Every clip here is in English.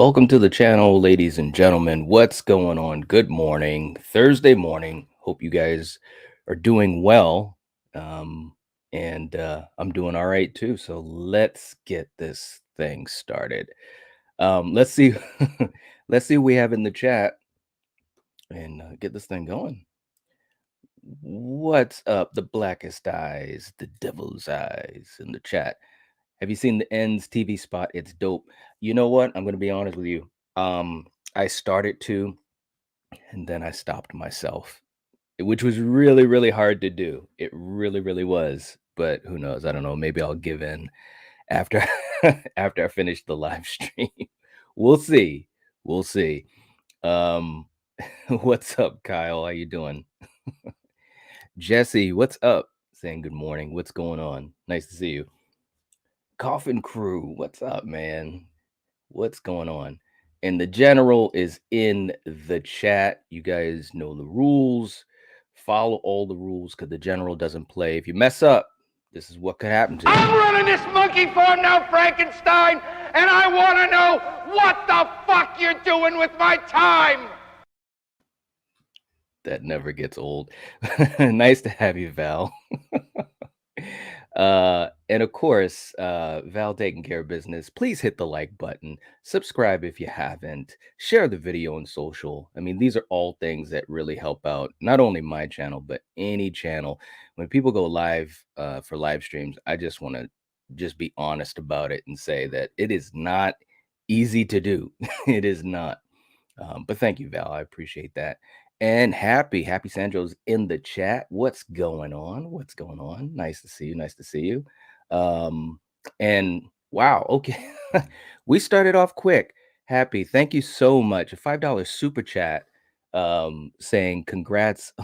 Welcome to the channel, ladies and gentlemen. What's going on? Good morning, Thursday morning. Hope you guys are doing well. Um, and I'm doing all right too. So let's get this thing started. Let's see, let's see what we have in the chat and get this thing going. What's up? The blackest eyes, the devil's eyes in the chat. Have you seen the Ends TV spot? It's dope. You know what? I'm gonna be honest with you. Um, I started to, and then I stopped myself, which was really, really hard to do. It really, really was. But who knows? I don't know. Maybe I'll give in after after I finish the live stream. We'll see. We'll see. Um, what's up, Kyle? How you doing? Jesse, what's up? Saying good morning. What's going on? Nice to see you. Coffin Crew, what's up, man? What's going on? And the general is in the chat. You guys know the rules. Follow all the rules because the general doesn't play. If you mess up, this is what could happen to you. I'm running this monkey farm now, Frankenstein, and I want to know what the fuck you're doing with my time. That never gets old. Nice to have you, Val. And of course, Val taking care of business. Please hit the like button, subscribe if you haven't, share the video on social. I mean, these are all things that really help out not only my channel, but any channel. When people go live for live streams, I just want to just be honest about it and say that it is not easy to do. It is not. But thank you, Val. I appreciate that. And Happy Sandro's in the chat. What's going on? What's going on? Nice to see you. Nice to see you. Um, and wow, okay. We started off quick. Happy, thank you so much. A $5 super chat saying congrats.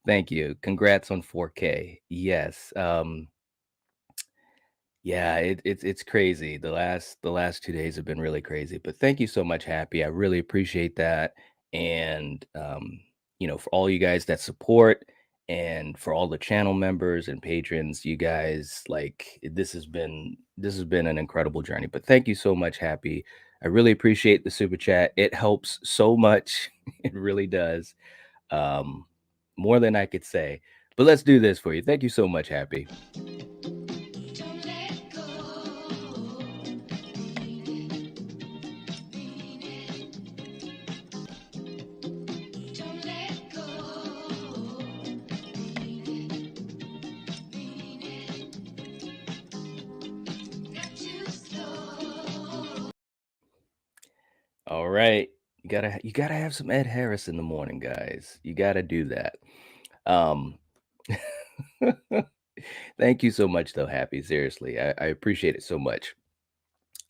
Thank you. Congrats on 4K. Yes. Yeah, it's crazy. The last 2 days have been really crazy. But thank you so much, Happy. I really appreciate that. And for all you guys that support and for all the channel members and patrons, you guys this has been an incredible journey. But thank you so much, Happy. I really appreciate the super chat. It helps so much. It really does. Um, more than I could say. But let's do this for you. Thank you so much, Happy. All right. You gotta have some Ed Harris in the morning, guys. You gotta do that. Um thank you so much though, Happy. Seriously. I appreciate it so much.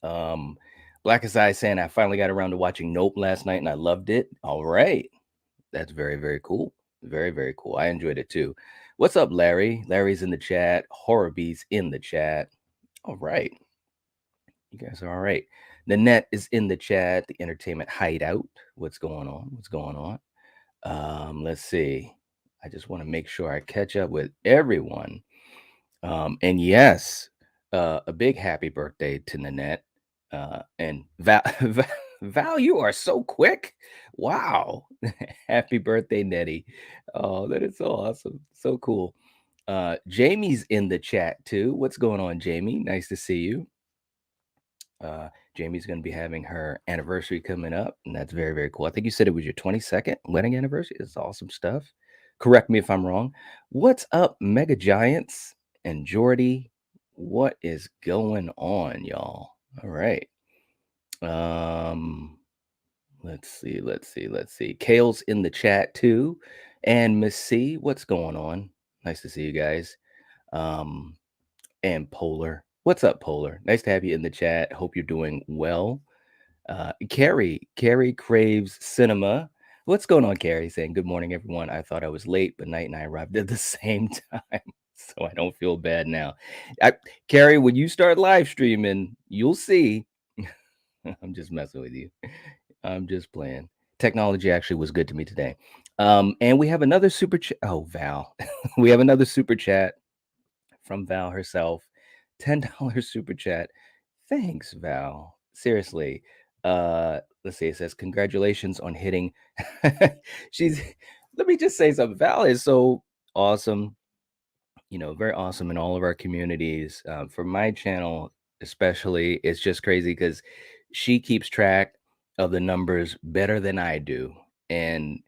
Um Black as I saying I finally got around to watching Nope last night and I loved it. All right. That's very, very cool. Very, very cool. I enjoyed it too. What's up, Larry? Larry's in the chat. Horrorbee's in the chat. All right. You guys are all right. Nanette is in the chat, the entertainment hideout. What's going on? What's going on? Let's see. I just want to make sure I catch up with everyone. And yes, a big happy birthday to Nanette. And Val, Val, you are so quick. Wow. Happy birthday, Nettie. Oh, that is so awesome. So cool. Jamie's in the chat too. What's going on, Jamie? Nice to see you. Jamie's going to be having her anniversary coming up, and that's very, very cool. I think you said it was your 22nd wedding anniversary. It's awesome stuff. Correct me if I'm wrong. What's up, Mega Giants and Jordy? What is going on, y'all? All right. Um, let's see. Kale's in the chat too, and Miss C. What's going on? Nice to see you guys. Um, and Polar. What's up, Polar? Nice to have you in the chat. Hope you're doing well. Carrie craves cinema. What's going on, Carrie? Saying good morning, everyone. I thought I was late, but Night and I arrived at the same time, so I don't feel bad now. Carrie, when you start live streaming, you'll see. I'm just messing with you. I'm just playing. Technology actually was good to me today. And we have another super chat. Oh, Val. We have another super chat from Val herself. $10 super chat. Thanks, Val. seriously. Let's see. It says congratulations on hitting. She's. Let me just say something. Val is so awesome. Very awesome in all of our communities. For my channel, especially, it's just crazy because she keeps track of the numbers better than I do. And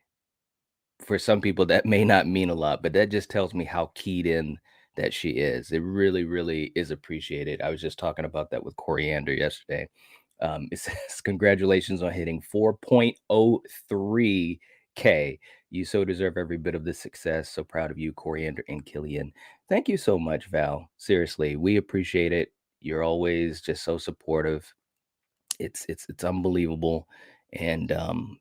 for some people, that may not mean a lot, but that just tells me how keyed in that she is. It really, really is appreciated. I was just talking about that with Coriander yesterday. It says, congratulations on hitting 4.03K. You so deserve every bit of this success. So proud of you, Coriander and Killian. Thank you so much, Val. Seriously, we appreciate it. You're always just so supportive. It's unbelievable. And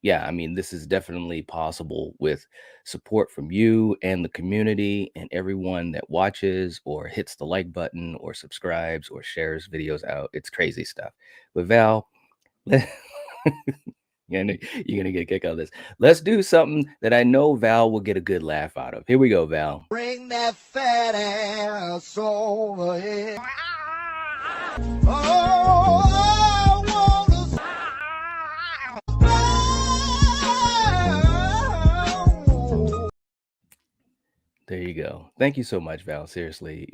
yeah, I mean, this is definitely possible with support from you and the community and everyone that watches or hits the like button or subscribes or shares videos out. It's crazy stuff. But Val, you're gonna get a kick out of this. Let's do something that I know Val will get a good laugh out of. Here we go, Val. Bring that fat ass over here. Oh, I wanna. There you go. Thank you so much, Val. Seriously.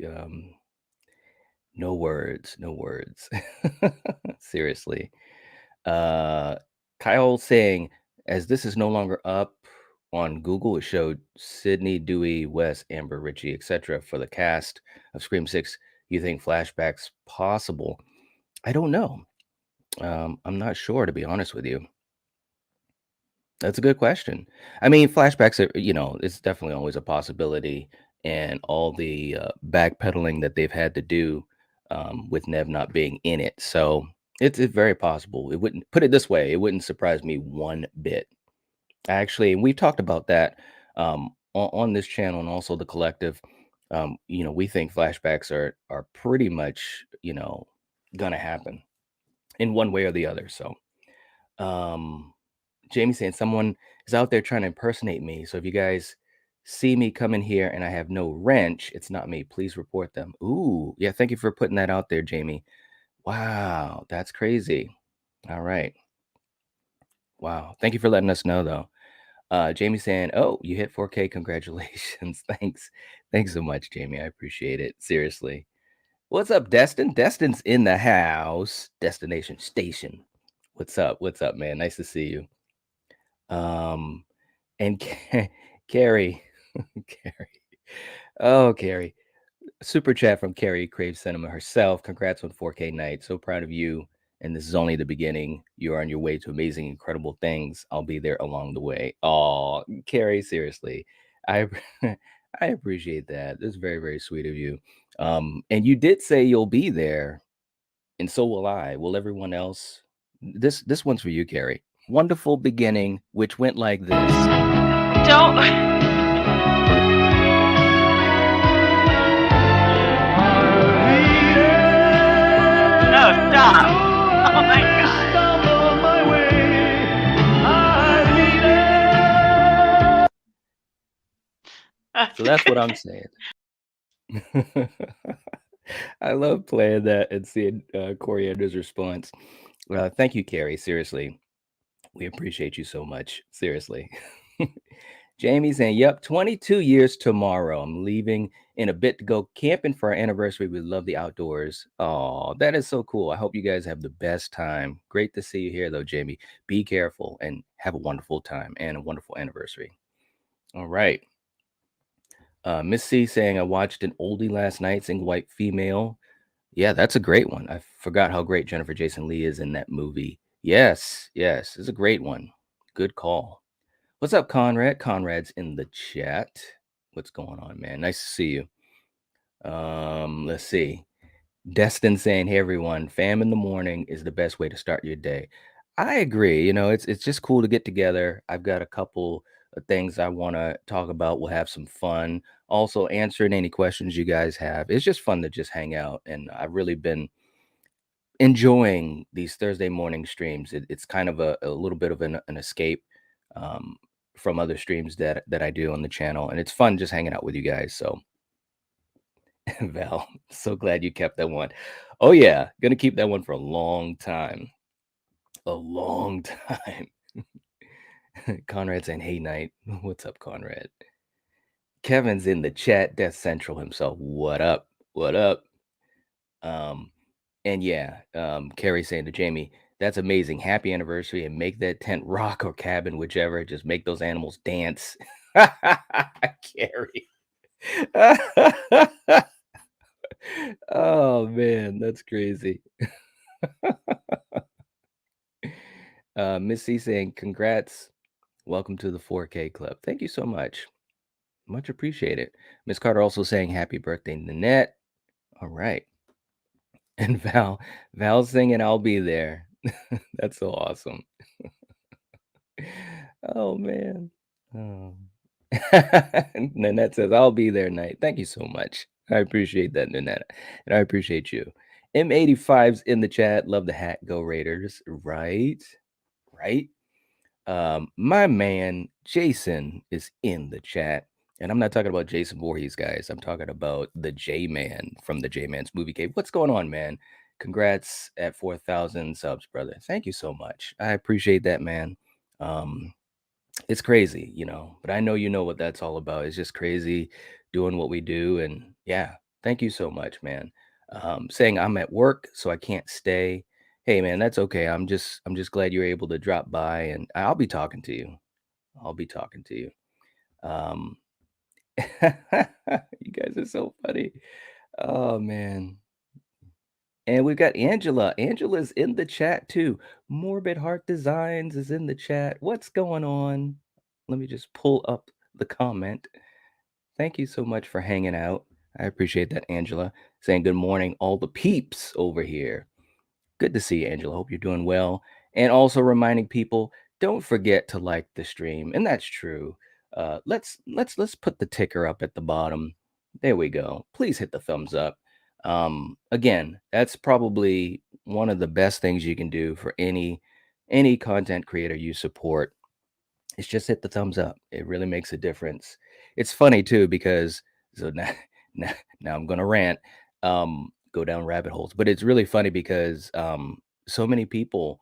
No words, no words. Seriously. Uh Kyle saying, as this is no longer up on Google, it showed Sydney, Dewey, Wes, Amber, Richie, etc. for the cast of Scream 6. You think flashbacks possible? I don't know. I'm not sure, to be honest with you. That's a good question. I mean, flashbacks are, it's definitely always a possibility, and all the backpedaling that they've had to do with Nev not being in it. So it's very possible. It wouldn't, put it this way, it wouldn't surprise me one bit. Actually, and we've talked about that on this channel and also the collective. We think flashbacks are pretty much, gonna happen in one way or the other. So um Jamie saying someone is out there trying to impersonate me. So if you guys see me come in here and I have no wrench, it's not me. Please report them. Ooh, yeah. Thank you for putting that out there, Jamie. Wow, that's crazy. All right. Wow. Thank you for letting us know, though. Jamie saying, "Oh, you hit 4K. Congratulations. Thanks. Thanks so much, Jamie. I appreciate it. Seriously. What's up, Destin? Destin's in the house. Destination Station. What's up? What's up, man? Nice to see you. And Carrie, Carrie. Oh, Carrie. Super chat from Carrie Crave Cinema herself. Congrats on 4K night. So proud of you. And this is only the beginning. You are on your way to amazing, incredible things. I'll be there along the way. Oh, Carrie, seriously. I I appreciate that. That's very, very sweet of you. And you did say you'll be there, and so will I. Will everyone else? This one's for you, Carrie. Wonderful beginning, which went like this. Don't. No, stop. Oh my God. So that's what I'm saying. I love playing that and seeing Coriander's response. Thank you, Carrie. Seriously, we appreciate you so much. Seriously. Jamie saying, "Yep, 22 years tomorrow. I'm leaving in a bit to go camping for our anniversary. We love the outdoors." Oh, that is so cool. I hope you guys have the best time. Great to see you here, though, Jamie. Be careful and have a wonderful time and a wonderful anniversary. All right. Miss C saying, "I watched an oldie last night, single white female." Yeah, that's a great one. I forgot how great Jennifer Jason Leigh is in that movie. Yes, yes, it's a great one. Good call. What's up, Conrad? Conrad's in the chat. What's going on, man? Nice to see you. Let's see. Destin saying, "Hey everyone, fam in the morning is the best way to start your day." I agree. It's just cool to get together. I've got a couple of things I want to talk about. We'll have some fun. Also answering any questions you guys have. It's just fun to just hang out, and I've really been enjoying these Thursday morning streams. It's kind of a little bit of an escape um, from other streams that I do on the channel, and it's fun just hanging out with you guys. So Val, so glad you kept that one. Oh yeah, gonna keep that one for a long time. a long time. Conrad saying, "Hey, Night." What's up, Conrad? Kevin's in the chat. Death Central himself. What up? What up? Um, and yeah, Carrie saying to Jamie, "That's amazing. Happy anniversary, and make that tent rock or cabin, whichever. Just make those animals dance." Carrie. Oh man, that's crazy. Miss C saying, "Congrats. Welcome to the 4K Club." Thank you so much. Much appreciated. Miss Carter also saying, "Happy birthday, Nanette." All right. And Val singing, "I'll be there." That's so awesome. Oh man. Oh. Nanette says, "I'll be there, Night." Thank you so much. I appreciate that, Nanette. And I appreciate you. M85's in the chat. Love the hat. Go Raiders. Right. Right. My man Jason is in the chat. And I'm not talking about Jason Voorhees, guys. I'm talking about the J-Man from the J-Man's Movie Cave. What's going on, man? Congrats at 4,000 subs, brother. Thank you so much. I appreciate that, man. It's crazy, but I know you know what that's all about. It's just crazy doing what we do. And yeah, thank you so much, man. Saying I'm at work, so I can't stay. Hey, man, that's okay. I'm just glad you're able to drop by, and I'll be talking to you. I'll be talking to you. Um, you guys are so funny. Oh man. And we've got Angela. Angela's in the chat too. Morbid Heart Designs is in the chat. What's going on? Let me just pull up the comment. Thank you so much for hanging out. I appreciate that, Angela. Saying good morning, all the peeps over here. Good to see you, Angela. Hope you're doing well. And also reminding people, don't forget to like the stream. And that's true. Let's put the ticker up at the bottom. There we go. Please hit the thumbs up. Again, that's probably one of the best things you can do for any content creator you support. Is just hit the thumbs up. It really makes a difference. It's funny too because so now now I'm gonna rant, go down rabbit holes, but it's really funny because so many people,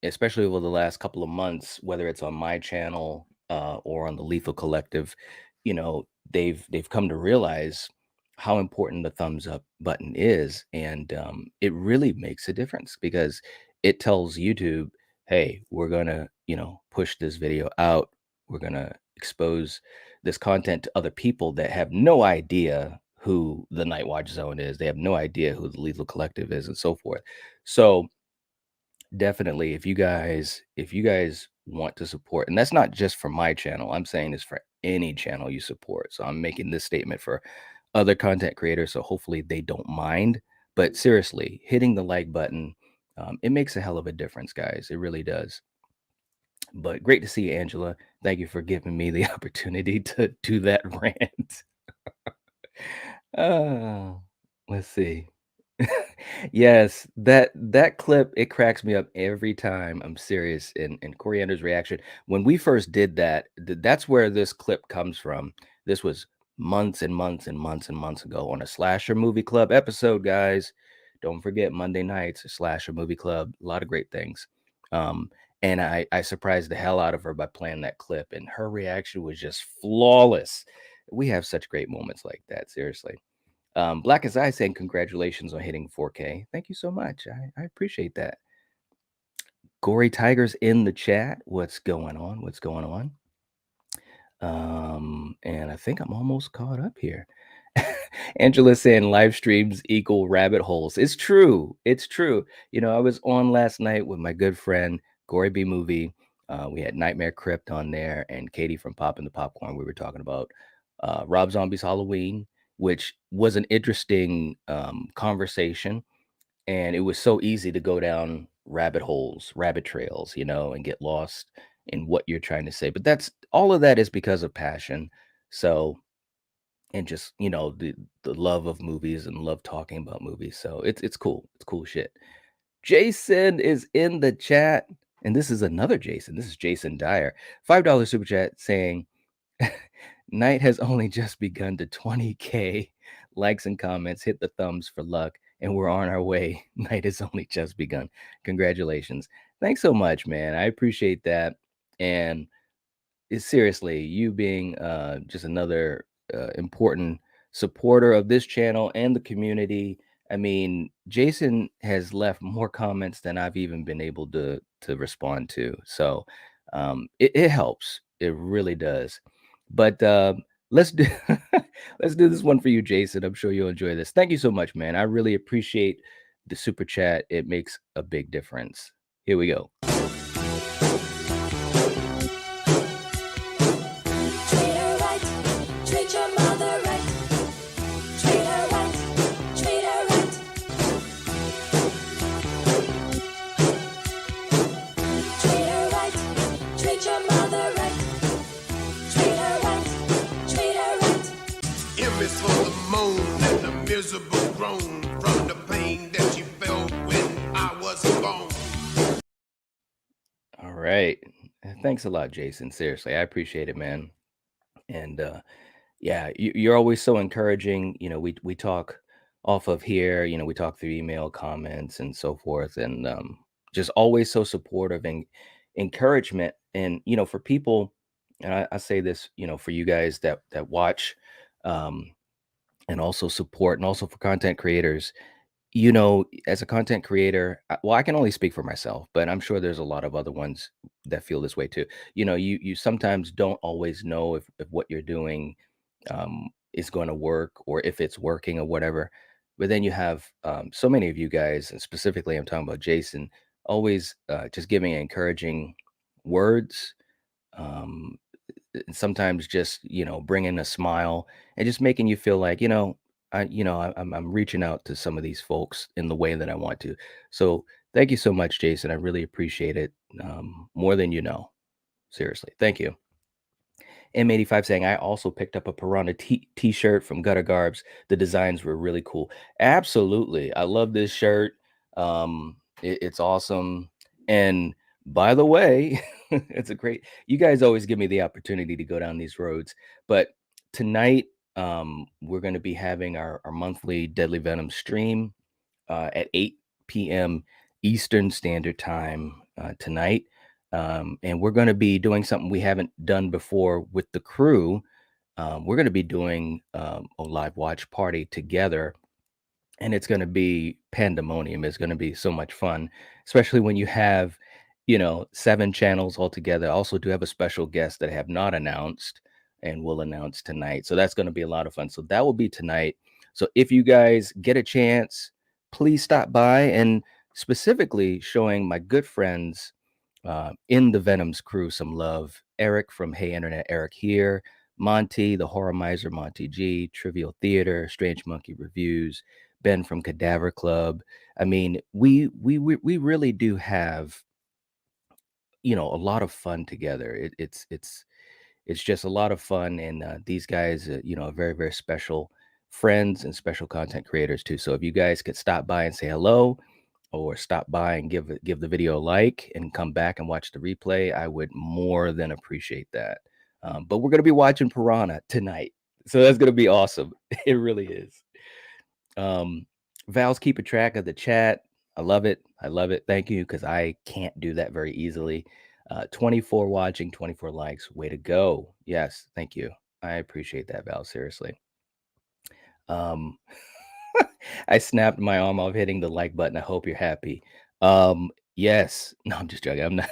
especially over the last couple of months, whether it's on my channel or on the Lethal Collective, they've come to realize how important the thumbs up button is, and it really makes a difference because it tells YouTube, "Hey, we're gonna, push this video out. We're gonna expose this content to other people that have no idea who the Nightwatch Zone is. They have no idea who the Lethal Collective is, and so forth." So definitely, if you guys want to support, and that's not just for my channel, I'm saying this for any channel you support. So I'm making this statement for other content creators, so hopefully they don't mind. But seriously, hitting the like button, it makes a hell of a difference, guys. It really does. But great to see you, Angela. Thank you for giving me the opportunity to do that rant. Oh, let's see. Yes, that clip, it cracks me up every time. I'm serious. And Coriander's reaction when we first did that, that's where this clip comes from. This was months and months and months and months ago on a slasher movie club episode, guys. Don't forget Monday nights, slasher movie club. A lot of great things. Um, and I surprised the hell out of her by playing that clip, and her reaction was just flawless. We have such great moments like that, seriously. Black as I saying congratulations on hitting 4K. Thank you so much. I appreciate that. Gory Tigers in the chat. What's going on? What's going on? And I think I'm almost caught up here. Angela saying live streams equal rabbit holes. It's true. It's true. I was on last night with my good friend Gory B Movie. We had Nightmare Crypt on there and Katie from Poppin' the Popcorn. We were talking about Rob Zombie's Halloween, which was an interesting conversation. And it was so easy to go down rabbit holes, rabbit trails, and get lost in what you're trying to say. But that's all of that is because of passion. So, and just, the love of movies and love talking about movies. So it's cool. It's cool shit. Jason is in the chat. And this is another Jason. This is Jason Dyer. $5 super chat saying, Night has only just begun to 20K likes and comments. Hit the thumbs for luck. and we're on our way. Night has only just begun. Congratulations. Thanks so much, man. I appreciate that. And seriously, you being just another important supporter of this channel and the community. I mean, Jason has left more comments than I've even been able to respond to. So it helps. It really does. But let's do let's do this one for you, Jason. I'm sure you'll enjoy this. Thank you so much, man. I really appreciate the super chat. It makes a big difference. Here we go. Treat her right, treat your mother right. Treat her right, treat her right. Treat her right, treat your mother right. Treat her right, treat her right. M is for the moan and the miserable groan from the pain that you felt when I was gone. All right. Thanks a lot, Jason. Seriously, I appreciate it, man. And yeah, you're always so encouraging. We talk off of here. We talk through email comments and so forth, and just always so supportive and encouragement. And for people, and I say this, for you guys that watch, um, and also support, and also for content creators. As a content creator, well, I can only speak for myself, but I'm sure there's a lot of other ones that feel this way too. You sometimes don't always know if what you're doing is going to work, or if it's working or whatever. But then you have so many of you guys, and specifically I'm talking about Jason, always just giving encouraging words. Um, and sometimes just bringing a smile and just making you feel like I'm reaching out to some of these folks in the way that I want to. So thank you so much, Jason. I really appreciate it, more than you know. Seriously, thank you. M85 saying, I also picked up a Piranha T-shirt from Gutter Garbs. The designs were really cool. Absolutely. I love this shirt. It's awesome. And by the way, it's a great, you guys always give me the opportunity to go down these roads. But tonight, we're going to be having our monthly Deadly Venom stream at 8 p.m. Eastern Standard Time tonight. And we're going to be doing something we haven't done before with the crew. We're going to be doing a live watch party together, and it's going to be pandemonium. It's going to be so much fun, especially when you have 7 channels all together. I also do have a special guest that I have not announced and will announce tonight, so that's going to be a lot of fun. So that will be tonight. So if you guys get a chance, please stop by. And specifically showing my good friends in the Venom's crew some love. Eric from Hey Internet, Eric here. Monty, the Horror Miser, Monty G, Trivial Theater, Strange Monkey Reviews, Ben from Cadaver Club. I mean, we really do have a lot of fun together. It's just a lot of fun, and these guys, are very, very special friends and special content creators too. So if you guys could stop by and say hello, or stop by and give the video a like and come back and watch the replay, I would more than appreciate that. But we're going to be watching Piranha tonight, so that's going to be awesome. It really is. Val's keeping track of the chat. I love it. I love it. Thank you, because I can't do that very easily. 24 watching, 24 likes. Way to go. Yes, thank you. I appreciate that, Val. Seriously. I snapped my arm off hitting the like button. I hope you're happy. Yes. No, I'm just joking. I'm not.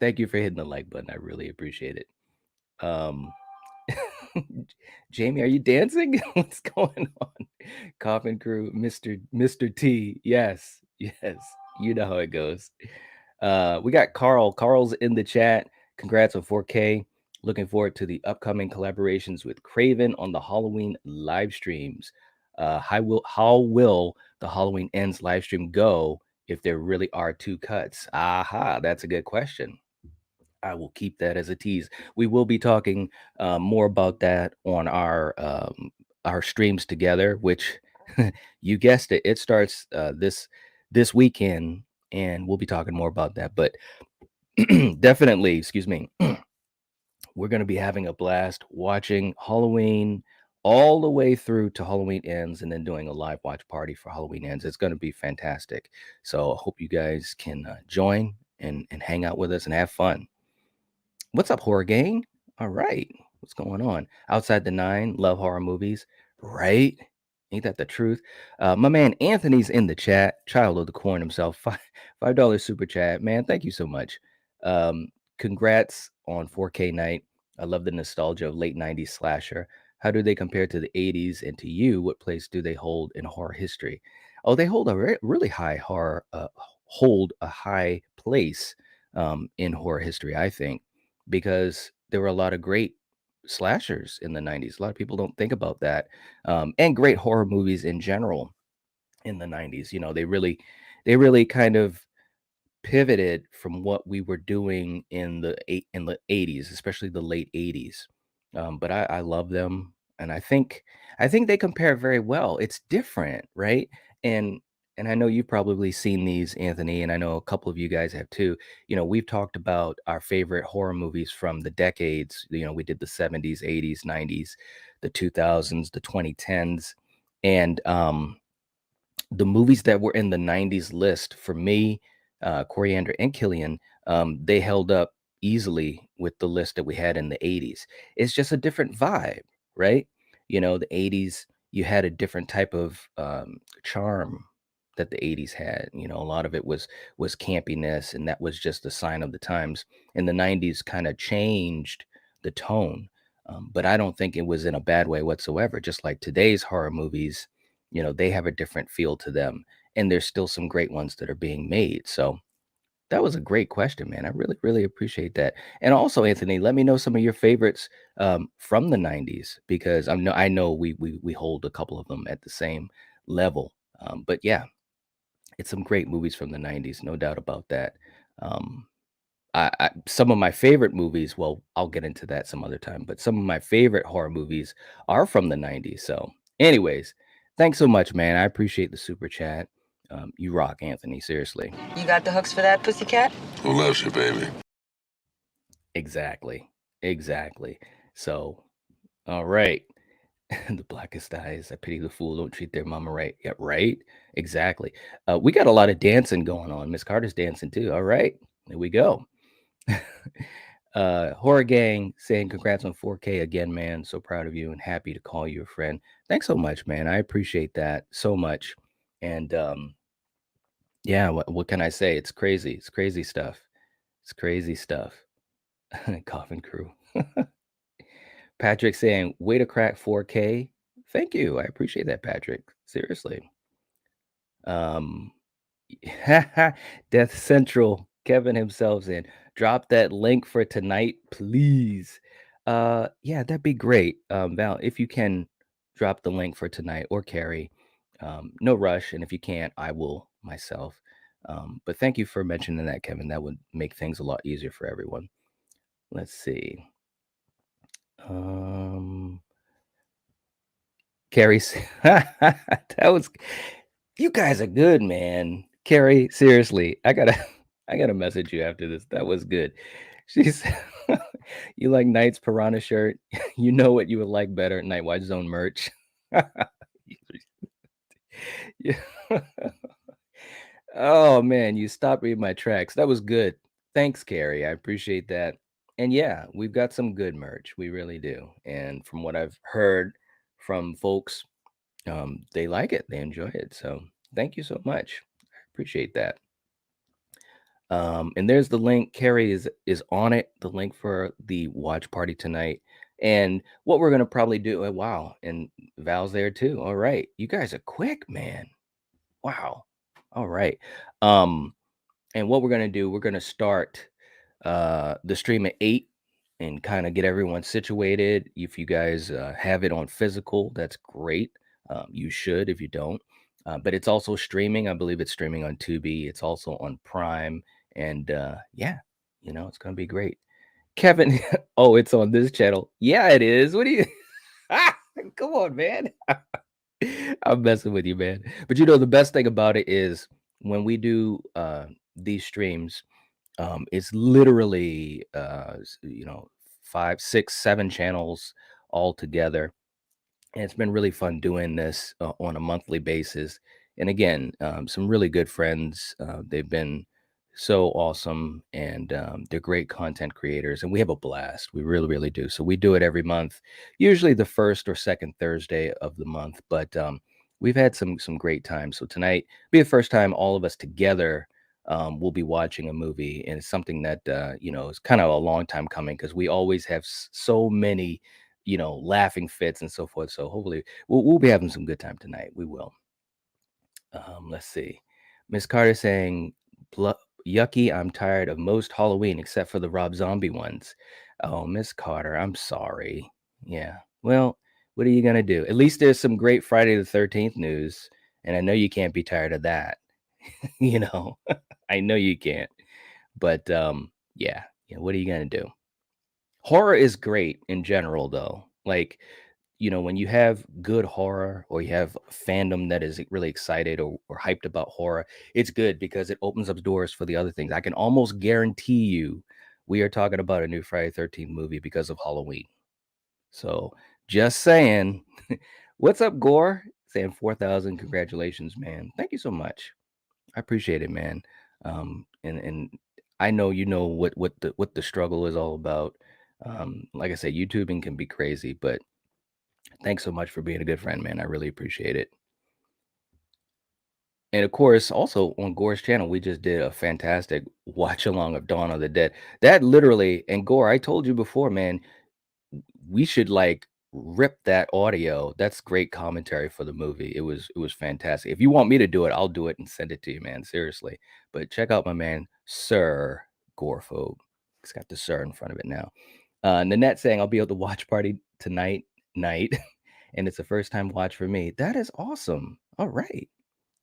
Thank you for hitting the like button. I really appreciate it. Jamie, are you dancing? What's going on? Coffin Crew, Mr. T. Yes, yes. You know how it goes. We got Carl. Carl's in the chat. Congrats on 4K. Looking forward to the upcoming collaborations with Craven on the Halloween live streams. How will the Halloween Ends live stream go if there really are 2 cuts? Aha, that's a good question. I will keep that as a tease. We will be talking more about that on our streams together, which you guessed it, it starts this weekend, and we'll be talking more about that. But definitely, excuse me, we're going to be having a blast watching Halloween all the way through to Halloween Ends and then doing a live watch party for Halloween Ends. It's going to be fantastic. So I hope you guys can join and hang out with us and have fun. What's up, horror gang? All right. What's going on? Outside the Nine, love horror movies, right? Ain't that the truth? My man Anthony's in the chat, child of the corn himself. $5 super chat. Man, thank you so much. Um, Congrats on 4K night. I love the nostalgia of late 90s slasher. How do they compare to the 80s? And to you, what place do they hold in horror history? Oh, they hold a really high horror, hold a high place in horror history, I think, because there were a lot of great slashers in the 90s. A lot of people don't think about that. And great horror movies in general in the 90s. You know, they really kind of pivoted from what we were doing in the 80s, especially the late 80s. But I love them, and I think they compare very well. It's different, right? And and I know you've probably seen these, Anthony, and I know a couple of you guys have too. You know, we've talked about our favorite horror movies from the decades. You know, we did the 70s, 80s, 90s, the 2000s, the 2010s, and the movies that were in the 90s list for me, Coriander and Killian, they held up easily with the list that we had in the 80s. It's just a different vibe, right? You know, the 80s, you had a different type of charm that the 80s had. You know, a lot of it was campiness, and that was just a sign of the times. And the 90s kind of changed the tone. But I don't think it was in a bad way whatsoever. Just like today's horror movies, you know, they have a different feel to them, and there's still some great ones that are being made. So that was a great question, man. I really, really appreciate that. And also, Anthony, let me know some of your favorites from the 90s, because I know we hold a couple of them at the same level. But yeah, it's some great movies from the 90s, no doubt about that. Um, some of my favorite movies, well, I'll get into that some other time, but some of my favorite horror movies are from the 90s. So, anyways, thanks so much, man. I appreciate the super chat. You rock, Anthony. Seriously. You got the hooks for that, pussycat? Who loves you, baby? Exactly. Exactly. So, all right. The blackest eyes. I pity the fool. Don't treat their mama right. Yeah, right. Exactly. We got a lot of dancing going on. Miss Carter's dancing too. All right. There we go. Horror Gang saying congrats on 4K again, man. So proud of you and happy to call you a friend. Thanks so much, man. I appreciate that so much. And yeah, what can I say? It's crazy. It's crazy stuff. It's crazy stuff. Coffin crew. Patrick saying, way to crack 4K. Thank you. I appreciate that, Patrick. Seriously. Um, Death Central, Kevin himself saying, drop that link for tonight, please. Yeah, that'd be great. Val, if you can drop the link for tonight, or Carrie, no rush. And if you can't, I will myself. But thank you for mentioning that, Kevin. That would make things a lot easier for everyone. Let's see. Carrie, that was, you guys are good, man. Carrie, seriously, I gotta message you after this. That was good. She's, you like Knight's Piranha shirt? You know what you would like better? Nightwatch Zone merch. Yeah. Oh man, you stopped reading my tracks. That was good. Thanks, Carrie. I appreciate that. And yeah, we've got some good merch. We really do. And from what I've heard from folks, they like it. They enjoy it. So thank you so much. I appreciate that. And there's the link. Carrie is on it. The link for the watch party tonight. And what we're gonna probably do. Wow, and Val's there too. All right, you guys are quick, man. Wow. All right. Um, and what we're gonna do, we're gonna start the stream at 8 and kind of get everyone situated. If you guys have it on physical, that's great. You should if you don't. But it's also streaming. I believe it's streaming on Tubi. It's also on Prime. And yeah, you know, it's gonna be great. Kevin, oh, it's on this channel. Yeah, it is. What do you come on, man? I'm messing with you, man. But you know, the best thing about it is when we do these streams, it's literally you know, 5, 6, 7 channels all together. And it's been really fun doing this on a monthly basis. And again, some really good friends. They've been so awesome, and they're great content creators. And we have a blast. We really, really do. So we do it every month, usually the first or second Thursday of the month. But we've had some great times. So tonight be the first time all of us together. We'll be watching a movie, and it's something that is kind of a long time coming because we always have so many laughing fits and so forth. So hopefully we'll be having some good time tonight. We will. Let's see. Miss Carter saying, Yucky, I'm tired of most Halloween except for the Rob Zombie ones. Oh, Miss Carter, I'm sorry. Yeah. Well, what are you going to do? At least there's some great Friday the 13th news. And I know you can't be tired of that. you know, I know you can't. But yeah, what are you going to do? Horror is great in general, though. Like, when you have good horror or you have fandom that is really excited or hyped about horror, it's good because it opens up doors for the other things. I can almost guarantee you we are talking about a new Friday 13th movie because of Halloween. So just saying. What's up, Gore? Saying 4,000. Congratulations, man. Thank you so much. I appreciate it, man. And I know what the struggle is all about. Like I said, YouTubing can be crazy, but thanks so much for being a good friend, man. I really appreciate it. And of course, also on Gore's channel, we just did a fantastic watch along of Dawn of the Dead. That literally, and Gore, I told you before, man, we should like rip that audio. That's great commentary for the movie. It was fantastic. If you want me to do it, I'll do it and send it to you, man. Seriously. But check out my man, Sir Gorephobe. It's got the sir in front of it now. Nanette saying I'll be at the watch party tonight night. And it's a first time watch for me. That is awesome. All right.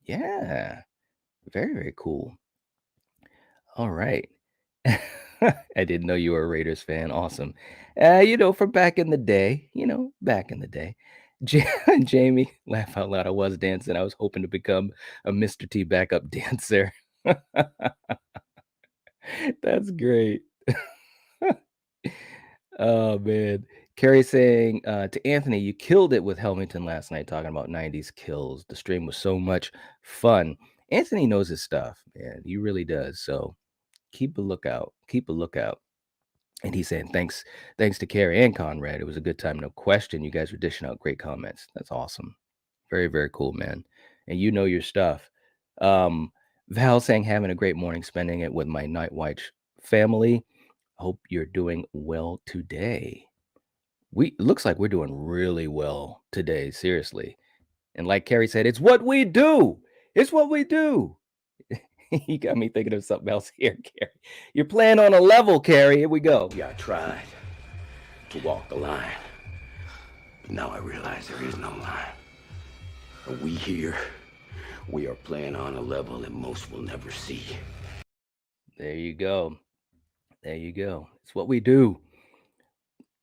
Yeah. Very, very cool. All right. I didn't know you were a Raiders fan. Awesome. From back in the day, back in the day. Jamie, laugh out loud. I was dancing. I was hoping to become a Mr. T backup dancer. That's great. Oh, man. Carrie saying to Anthony, you killed it with Helmington last night talking about 90s kills. The stream was so much fun. Anthony knows his stuff, man. He really does. So keep a lookout. Keep a lookout. And he's saying thanks to Carrie and Conrad. It was a good time, no question. You guys were dishing out great comments. That's awesome. Very, very cool, man. And you know your stuff. Val saying having a great morning, spending it with my Nightwatch family. Hope you're doing well today. It looks like we're doing really well today, seriously. And like Carrie said, it's what we do. It's what we do. You got me thinking of something else here, Carrie. You're playing on a level, Carrie. Here we go. Yeah, I tried to walk the line, but now I realize there is no line. And we are playing on a level that most will never see. There you go. There you go. It's what we do.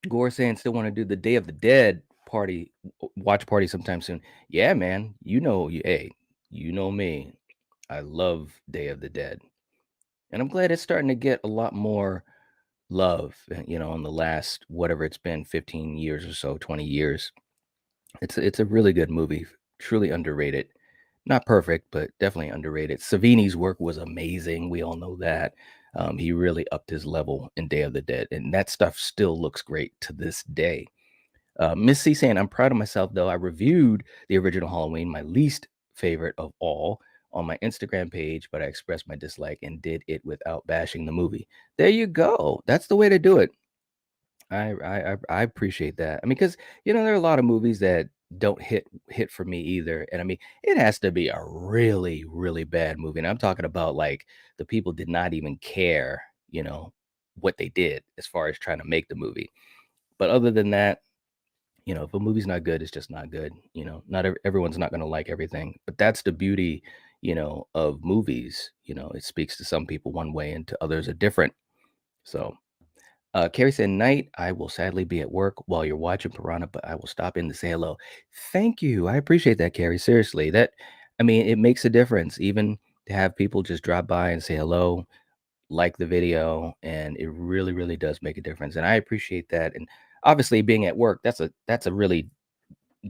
Gore saying still want to do the Day of the Dead party, watch party sometime soon. Yeah, man. Hey, you know me. I love Day of the Dead. And I'm glad it's starting to get a lot more love, in the last whatever it's been, 15 years or so, 20 years. It's a really good movie, truly underrated. Not perfect, but definitely underrated. Savini's work was amazing. We all know that. He really upped his level in Day of the Dead, and that stuff still looks great to this day. Miss C saying, I'm proud of myself, though. I reviewed the original Halloween, my least favorite of all, on my Instagram page, but I expressed my dislike and did it without bashing the movie. There you go. That's the way to do it. I appreciate that. I mean, because there are a lot of movies that don't hit for me either. And I mean, it has to be a really, really bad movie. And I'm talking about like the people did not even care, what they did as far as trying to make the movie. But other than that, if a movie's not good, it's just not good. Not everyone's not going to like everything, but that's the beauty, of movies. It speaks to some people one way and to others a different. So, Carrie said, night, I will sadly be at work while you're watching Piranha, but I will stop in to say hello. Thank you. I appreciate that, Carrie. Seriously, it makes a difference even to have people just drop by and say hello, like the video, and it really, really does make a difference. And I appreciate that. And obviously being at work, that's a really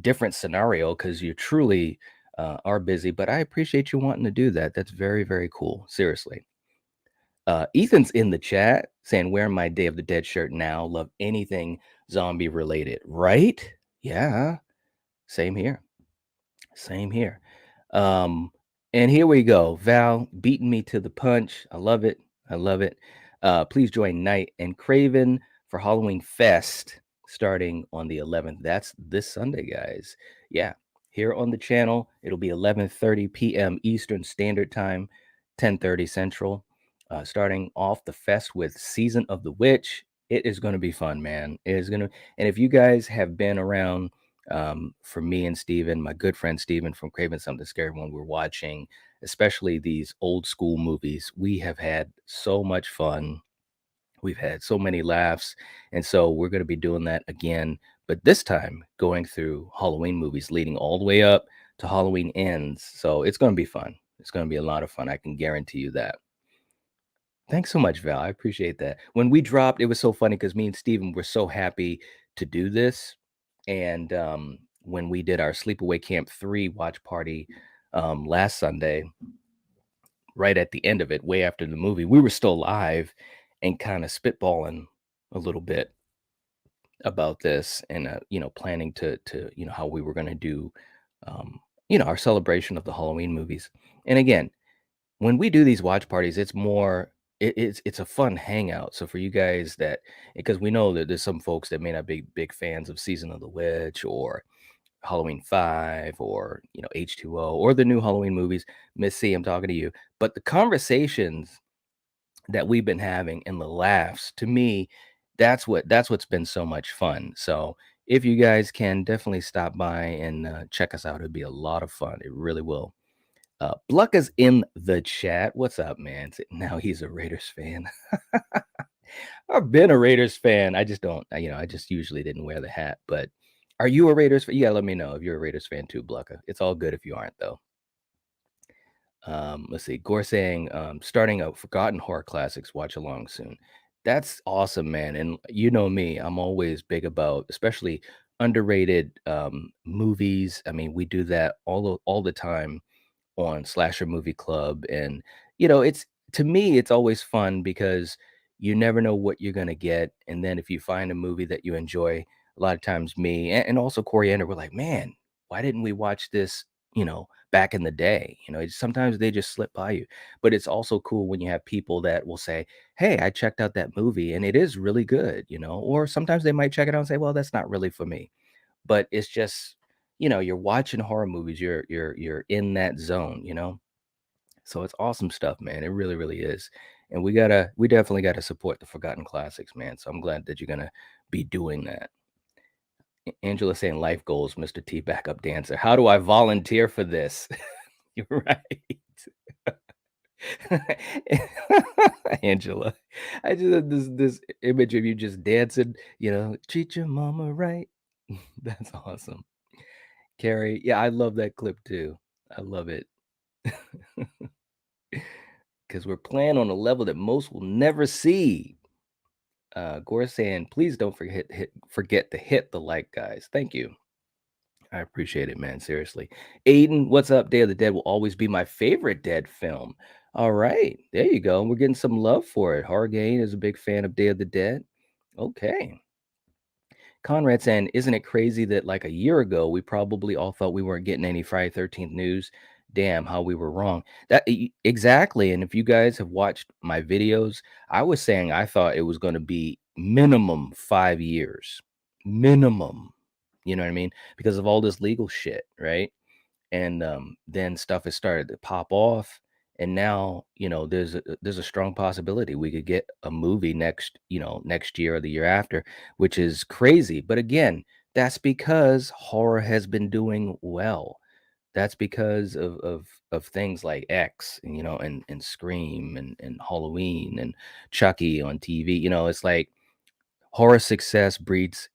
different scenario because you truly are busy, but I appreciate you wanting to do that. That's very, very cool. Seriously. Ethan's in the chat saying, wearing my Day of the Dead shirt now. Love anything zombie related. Right? Yeah. Same here. Same here. Um, and here we go. Val beating me to the punch. I love it. I love it. Please join Night and Craven for Halloween Fest starting on the 11th. That's this Sunday, guys. Yeah. Here on the channel, it'll be 11:30 p.m. Eastern Standard Time, 10:30 Central. Starting off the fest with Season of the Witch. It is going to be fun, man. It is going to, and if you guys have been around for me and Steven, my good friend Steven from Craven Something Scary, when we're watching, especially these old school movies, we have had so much fun. We've had so many laughs. And so we're going to be doing that again, but this time going through Halloween movies leading all the way up to Halloween Ends. So it's going to be fun. It's going to be a lot of fun. I can guarantee you that. Thanks so much, Val. I appreciate that. When we dropped, it was so funny because me and Steven were so happy to do this. And when we did our Sleepaway Camp 3 watch party last Sunday, right at the end of it, way after the movie, we were still live and kind of spitballing a little bit about this and, planning to how we were going to do, our celebration of the Halloween movies. And again, when we do these watch parties, it's more it's a fun hangout. So for you guys that, because we know that there's some folks that may not be big fans of Season of the Witch or Halloween 5 or H2O or the new Halloween movies. Miss C, I'm talking to you. But the conversations that we've been having and the laughs, to me, that's what's been so much fun. So if you guys can definitely stop by and check us out, it'd be a lot of fun. It really will. Blucka's in the chat. What's up, man? Now he's a Raiders fan. I've been a Raiders fan. I just don't, I just usually didn't wear the hat. But are you a Raiders fan? Yeah, let me know if you're a Raiders fan too, Blucka. It's all good if you aren't, though. Let's see. Gore saying, starting a Forgotten Horror Classics watch along soon. That's awesome, man. And you know me, I'm always big about, especially underrated movies. I mean, we do that all the time on Slasher Movie Club. And, it's, to me, it's always fun because you never know what you're going to get. And then if you find a movie that you enjoy, a lot of times me and also Coriander, we're like, man, why didn't we watch this, back in the day? Sometimes they just slip by you. But it's also cool when you have people that will say, hey, I checked out that movie and it is really good, or sometimes they might check it out and say, well, that's not really for me. But it's just, you're watching horror movies, you're in that zone, so it's awesome stuff, man. It really, really is. And we definitely gotta support the forgotten classics, man. So I'm glad that you're gonna be doing that. Angela saying life goals, Mr. T backup dancer. How do I volunteer for this? You're right. Angela, I just had this image of you just dancing, treat your mama right. That's awesome. Carrie, yeah, I love that clip too. I love it. Because we're playing on a level that most will never see. Gore saying, please don't forget to hit the like, guys. Thank you. I appreciate it, man. Seriously. Aiden, what's up? Day of the Dead will always be my favorite Dead film. All right. There you go. We're getting some love for it. Hargain is a big fan of Day of the Dead. Okay. Conrad saying, isn't it crazy that like a year ago, we probably all thought we weren't getting any Friday 13th news? Damn, how we were wrong. Exactly. And if you guys have watched my videos, I was saying I thought it was going to be minimum 5 years. Minimum. You know what I mean? Because of all this legal shit, right? And then stuff has started to pop off. And now, there's a strong possibility we could get a movie next year or the year after, which is crazy. But again, that's because horror has been doing well. That's because of things like X, and Scream and Halloween and Chucky on TV. It's like horror success breeds,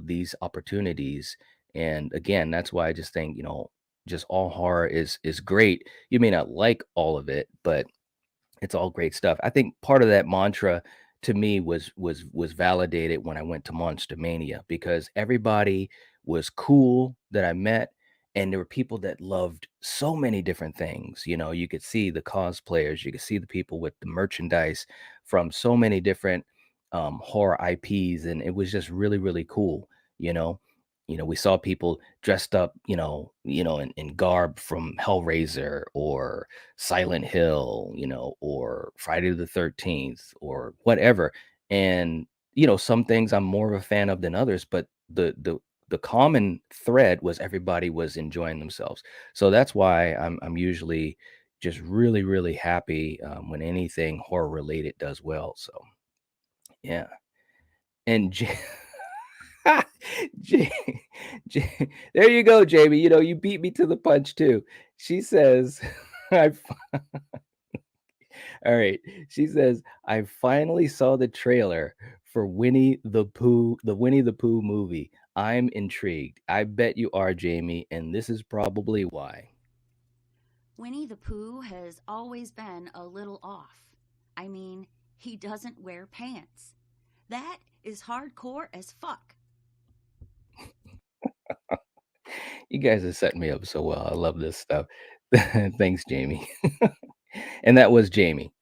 these opportunities. And again, that's why I just think, just all horror is great. You may not like all of it, but it's all great stuff. I think part of that mantra to me was validated when I went to Monster Mania because everybody was cool that I met, and there were people that loved so many different things. You know, you could see the cosplayers, you could see the people with the merchandise from so many different horror IPs, and it was just really, really cool. You know, we saw people dressed up, in garb from Hellraiser or Silent Hill, or Friday the 13th or whatever. And some things I'm more of a fan of than others, but the common thread was everybody was enjoying themselves. So that's why I'm usually just really, really happy when anything horror related does well. So yeah. And J- there you go, Jamie. You beat me to the punch too. She says, I all right. She says, I finally saw the trailer for the Winnie the Pooh movie. I'm intrigued. I bet you are, Jamie, and this is probably why. Winnie the Pooh has always been a little off. I mean, he doesn't wear pants. That is hardcore as fuck. You guys are setting me up so well. I love this stuff. Thanks, Jamie. And that was Jamie.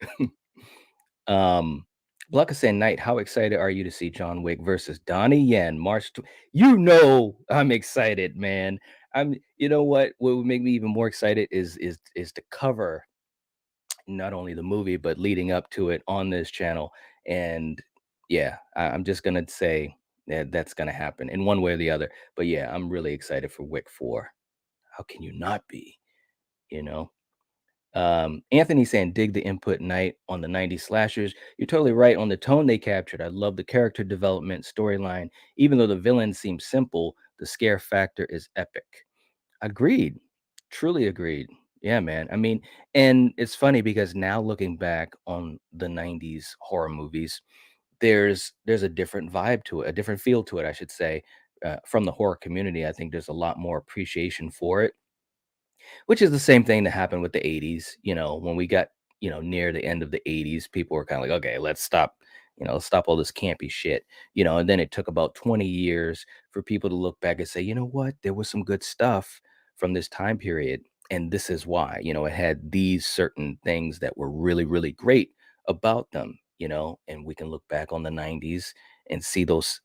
Um, Blackasan Knight, how excited are you to see John Wick versus Donnie Yen March? I'm excited, man. You know what would make me even more excited is to cover not only the movie but leading up to it on this channel. And yeah, I'm just gonna say that that's gonna happen in one way or the other. But yeah, I'm really excited for Wick 4. How can you not be? You know? Anthony saying, dig the input night on the 90s slashers. You're totally right on the tone they captured. I love the character development storyline. Even though the villain seems simple, the scare factor is epic. Agreed. Truly agreed. Yeah, man. I mean, and it's funny because now looking back on the 90s horror movies, there's a different vibe to it, a different feel to it, I should say. From the horror community, I think there's a lot more appreciation for it, which is the same thing that happened with the 80s. When we got, near the end of the 80s, people were kind of like, okay, let's stop all this campy shit. And then it took about 20 years for people to look back and say, you know what, there was some good stuff from this time period. And this is why, it had these certain things that were really, really great about them, and we can look back on the 90s and see those,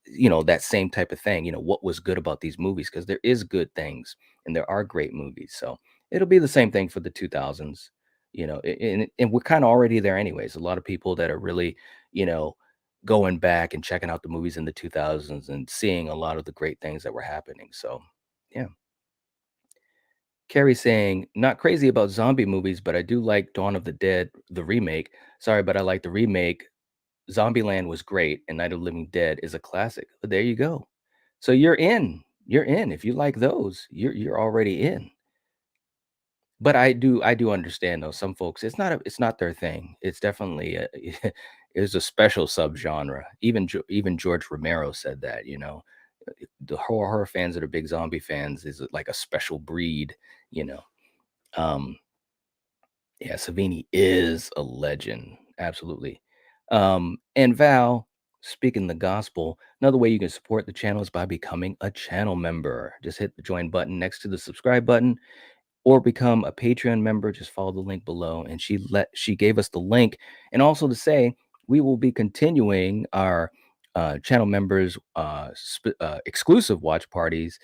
that same type of thing, what was good about these movies, because there is good things and there are great movies. So it'll be the same thing for the 2000s, and we're kind of already there anyways. A lot of people that are really, you know, going back and checking out the movies in the 2000s and seeing a lot of the great things that were happening. So, yeah. Carrie saying, not crazy about zombie movies, but I do like Dawn of the Dead, the remake. Sorry, but I like the remake. Zombieland was great, and Night of the Living Dead is a classic. There you go. So you're in. You're in. If you like those, you're already in. But I do understand though, some folks, it's not their thing. It's definitely a it's a special subgenre. Even George Romero said that, the horror fans that are big zombie fans is like a special breed, you know. Um, yeah, Savini is a legend. Absolutely. And Val, speaking the gospel, another way you can support the channel is by becoming a channel member. Just hit the join button next to the subscribe button or become a Patreon member. Just follow the link below. And she gave us the link, and also to say we will be continuing our channel members exclusive watch parties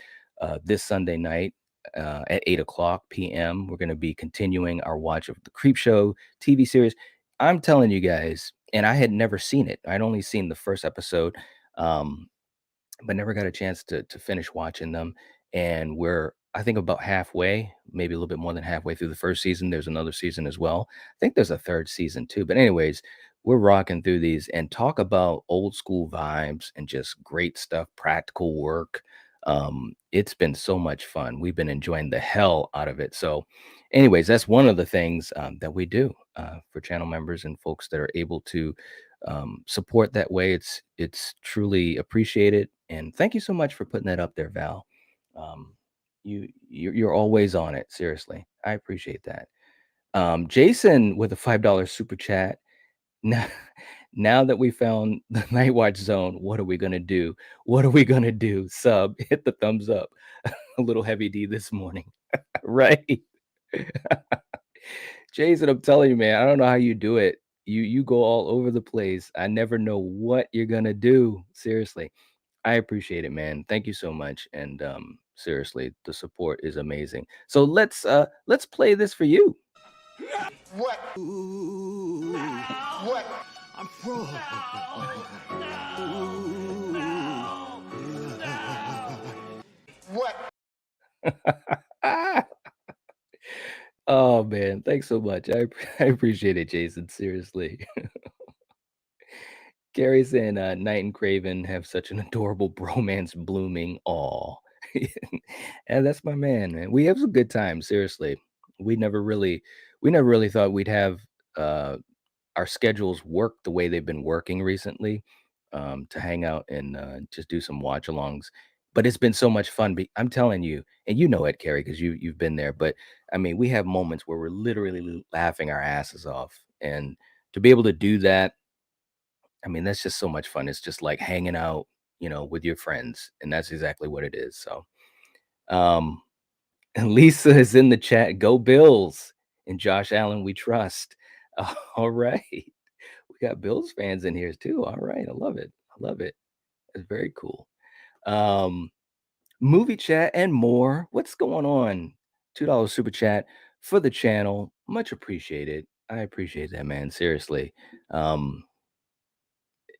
this Sunday night at 8 o'clock p.m. We're going to be continuing our watch of the Creep Show TV series. I'm telling you guys, and I had never seen it. I'd only seen the first episode. But never got a chance to finish watching them. And we're, I think, about halfway, maybe a little bit more than halfway through the first season. There's another season as well. I think there's a third season too. But anyways, we're rocking through these and talk about old school vibes and just great stuff, practical work. It's been so much fun. We've been enjoying the hell out of it. So, anyways, that's one of the things that we do for channel members and folks that are able to support that way. It's truly appreciated, and thank you so much for putting that up there, Val. You're always on it. Seriously, I appreciate that. Jason with a $5 super chat. Now, Now that we found the Nightwatch zone, what are we gonna do? What are we gonna do? Sub, hit the thumbs up. A little heavy D this morning. Right. Jason, I'm telling you, man, I don't know how you do it. You go all over the place. I never know what you're gonna do. Seriously. I appreciate it, man. Thank you so much. And seriously, the support is amazing. So let's play this for you. What? What? I'm from. What? Oh man, thanks so much. I appreciate it, Jason. Seriously. Gary saying Knight and Craven have such an adorable bromance blooming. Aw. And that's my man. We have some good times, seriously. We never really we never really thought we'd have uh our schedules work the way they've been working recently, to hang out and just do some watch alongs. But it's been so much fun. I'm telling you, and you know it, Carrie, because you've been there. But I mean, we have moments where we're literally laughing our asses off, and to be able to do that, I mean, that's just so much fun. It's just like hanging out, with your friends, and that's exactly what it is. So, um, and Lisa is in the chat. Go Bills and Josh Allen, we trust. All right. We got Bills fans in here too. All right. I love it. I love it. It's very cool. Um, movie chat and more. What's going on? $2 super chat for the channel. Much appreciated. I appreciate that, man. Seriously. Um,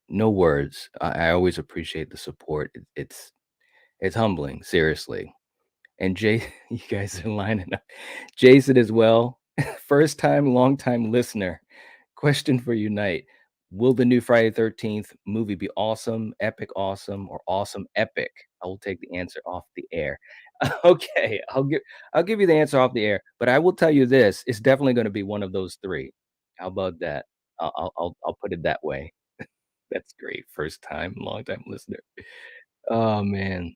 no words. I always appreciate the support. It's humbling, seriously. And Jay, you guys are lining up. Jason as well. First time, long time listener. Question for you, Knight. Will the new Friday 13th movie be awesome, epic awesome, or awesome epic? I will take the answer off the air. Okay, I'll give you the answer off the air, but I will tell you this, it's definitely gonna be one of those 3. How about that? I'll put it that way. That's great. First time, long time listener. Oh, man.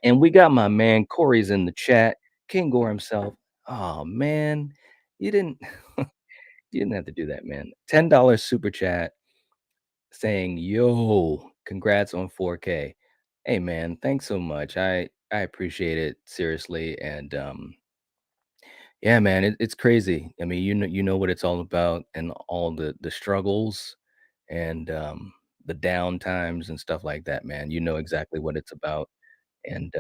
And we got my man Corey's in the chat. King Gore himself. Oh man, you didn't you didn't have to do that, man. $10 super chat saying, "Yo, congrats on 4K." Hey man, thanks so much. I appreciate it seriously, and yeah, man, it's crazy. I mean, you know what it's all about, and all the struggles, and the down times and stuff like that, man. You know exactly what it's about. And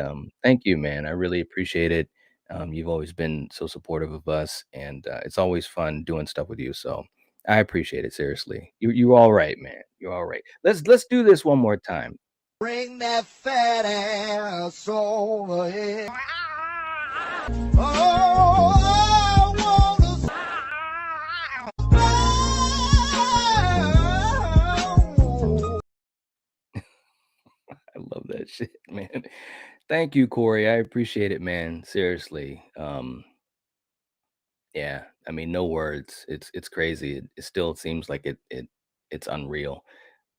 thank you, man. I really appreciate it. You've always been so supportive of us, and it's always fun doing stuff with you. So I appreciate it seriously. You all right, man. You're all right. Let's do this one more time. Bring that fat ass over here. Oh, I wanna. I love that shit, man. Thank you, Corey. I appreciate it, man. Seriously. Yeah. I mean, no words. It's crazy. It still seems like it's unreal.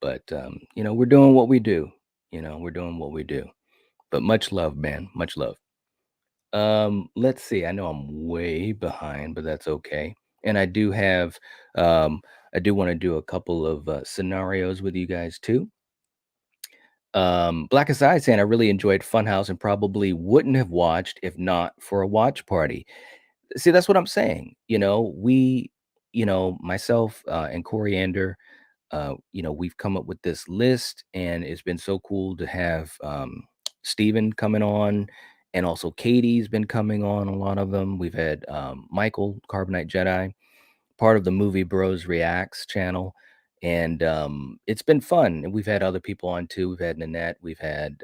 But we're doing what we do. We're doing what we do. But much love, man. Much love. Let's see. I know I'm way behind, but that's okay. And I do want to do a couple of scenarios with you guys too. Black Aside saying I really enjoyed Funhouse and probably wouldn't have watched if not for a watch party. See, that's what I'm saying. Myself and Coriander, we've come up with this list, and it's been so cool to have Steven coming on, and also Katie's been coming on a lot of them. We've had Michael Carbonite Jedi, part of the Movie Bros Reacts channel, and it's been fun. And we've had other people on too. We've had Nanette, we've had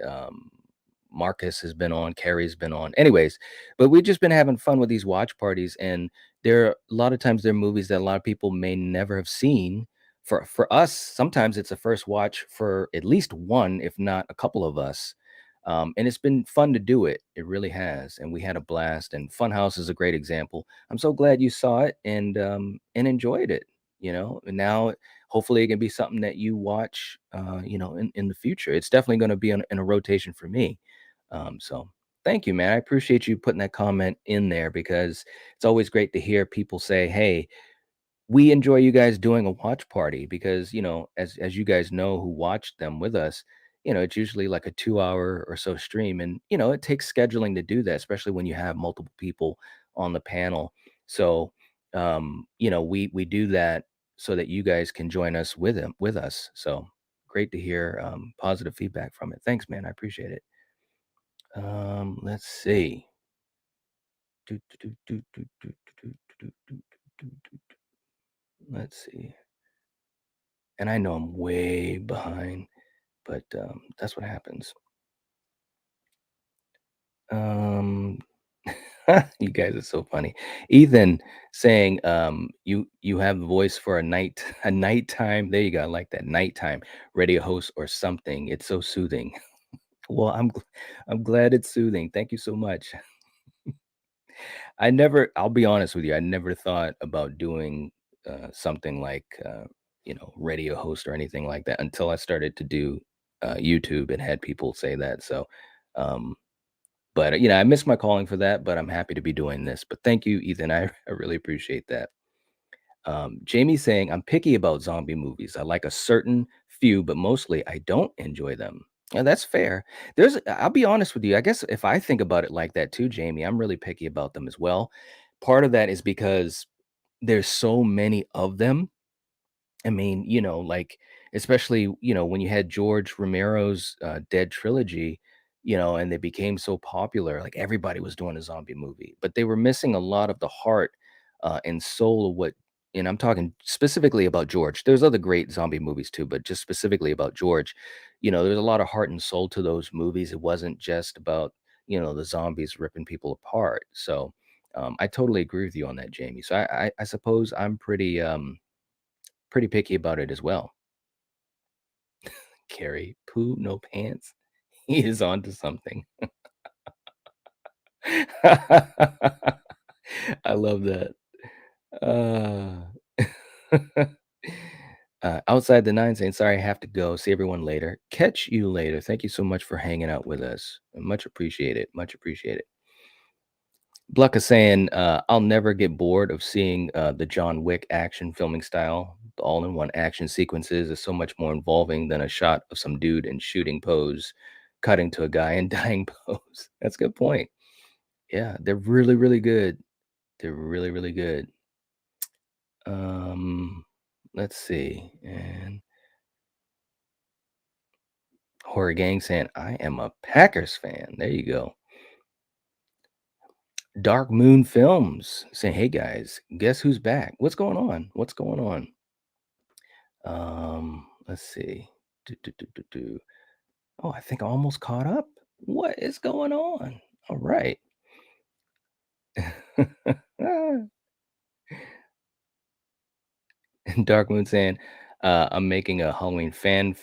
Marcus has been on, Carrie's been on. Anyways, but we've just been having fun with these watch parties, and there are a lot of times there are movies that a lot of people may never have seen. For us, sometimes it's a first watch for at least one, if not a couple of us. And it's been fun to do it. It really has, and we had a blast. And Funhouse is a great example. I'm so glad you saw it and enjoyed it. And now hopefully it can be something that you watch. In the future, it's definitely going to be in a rotation for me. So thank you, man. I appreciate you putting that comment in there because it's always great to hear people say, "Hey, we enjoy you guys doing a watch party because, as you guys know who watched them with us, it's usually like a 2 hour or so stream. And, it takes scheduling to do that, especially when you have multiple people on the panel. So, we do that so that you guys can join us with us. So great to hear positive feedback from it. Thanks, man. I appreciate it. Let's see. Do, do, do, do, do, do, do, do, do, do, do. Let's see. And I know I'm way behind, but that's what happens. Um, you guys are so funny. Ethan saying, you have the voice for a nighttime. There you go. I like that nighttime radio host or something. It's so soothing. Well, I'm glad it's soothing. Thank you so much. I'll be honest with you, I never thought about doing something like, radio host or anything like that until I started to do YouTube and had people say that. So, um, but, I miss my calling for that, but I'm happy to be doing this. But thank you, Ethan. I really appreciate that. Jamie saying, I'm picky about zombie movies. I like a certain few, but mostly I don't enjoy them. And that's fair. I'll be honest with you. I guess if I think about it like that too, Jamie, I'm really picky about them as well. Part of that is because there's so many of them. I mean, like, especially, when you had George Romero's Dead trilogy, and they became so popular, like everybody was doing a zombie movie, but they were missing a lot of the heart and soul of what, and I'm talking specifically about George. There's other great zombie movies too, but just specifically about George, there's a lot of heart and soul to those movies. It wasn't just about, the zombies ripping people apart. So I totally agree with you on that, Jamie. So I suppose I'm pretty picky about it as well. Carrie, poo, no pants. He is onto something. I love that. Uh, outside the nine saying, sorry, I have to go. See everyone later. Catch you later. Thank you so much for hanging out with us. Much appreciated. Much appreciated. Bluck is saying, I'll never get bored of seeing the John Wick action filming style. The all in one action sequences is so much more involving than a shot of some dude in shooting pose, cutting to a guy in dying pose. That's a good point. Yeah, they're really, really good. They're really, really good. Um, let's see. And Horror Gang saying, I am a Packers fan. There you go. Dark Moon Films saying, hey guys, guess who's back? What's going on? What's going on? Let's see. Do, do, do, do, do. Oh, I think I almost caught up. What is going on? All right. Dark Moon saying, I'm making a Halloween fan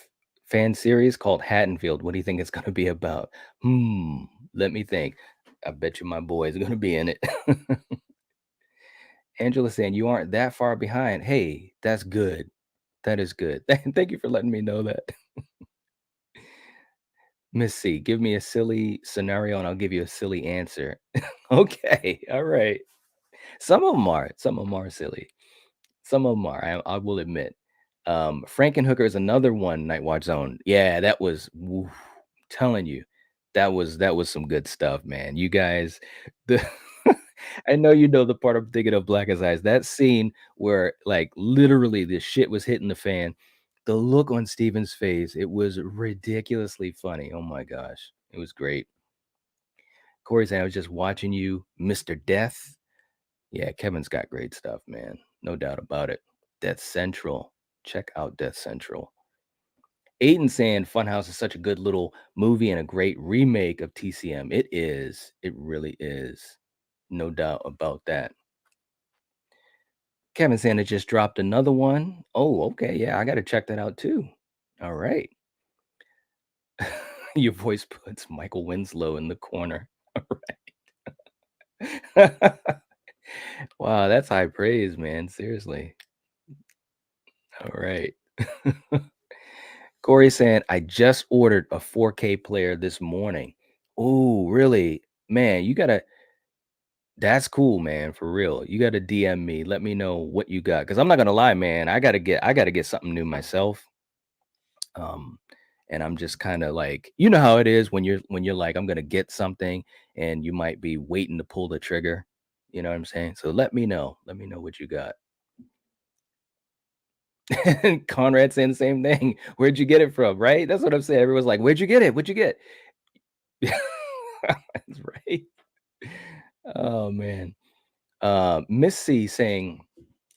series called Hattonfield. What do you think it's gonna be about? Let me think. I bet you my boy is gonna be in it. Angela saying you aren't that far behind. Hey, that's good. That is good. Thank you for letting me know that. Miss C, give me a silly scenario and I'll give you a silly answer. Okay, all right. Some of them are. Some of them are silly. Some of them are. I will admit. Frankenhooker is another one. Nightwatch Zone. Yeah, that was. Woof, telling you, that was some good stuff, man. You guys, the I know you know the part I'm thinking of. Black as Eyes. That scene where like literally the shit was hitting the fan. The look on Steven's face, it was ridiculously funny. Oh my gosh, it was great. Corey saying, I was just watching you, Mr. Death. Yeah, Kevin's got great stuff, man. No doubt about it. Death Central. Check out Death Central. Aiden saying Funhouse is such a good little movie and a great remake of TCM. It is. It really is. No doubt about that. Kevin saying it just dropped another one. Oh, okay. Yeah, I got to check that out too. All right. Your voice puts Michael Winslow in the corner. All right. Wow, that's high praise, man. Seriously. All right. Corey saying, I just ordered a 4K player this morning. Oh, really? Man, you gotta. That's cool, man, for real. You gotta DM me, let me know what you got, because 'cause I'm not gonna lie, man, I gotta get something new myself, um, and I'm just kinda like you know how it is when you're like, "I'm gonna get something," and you might be waiting to pull the trigger, you know what I'm saying? So let me know what you got. Conrad saying the same thing. "Where'd you get it from?" Right? That's what I'm saying, everyone's like, "Where'd you get it? What'd you get?" That's right. Oh, man. Miss C saying,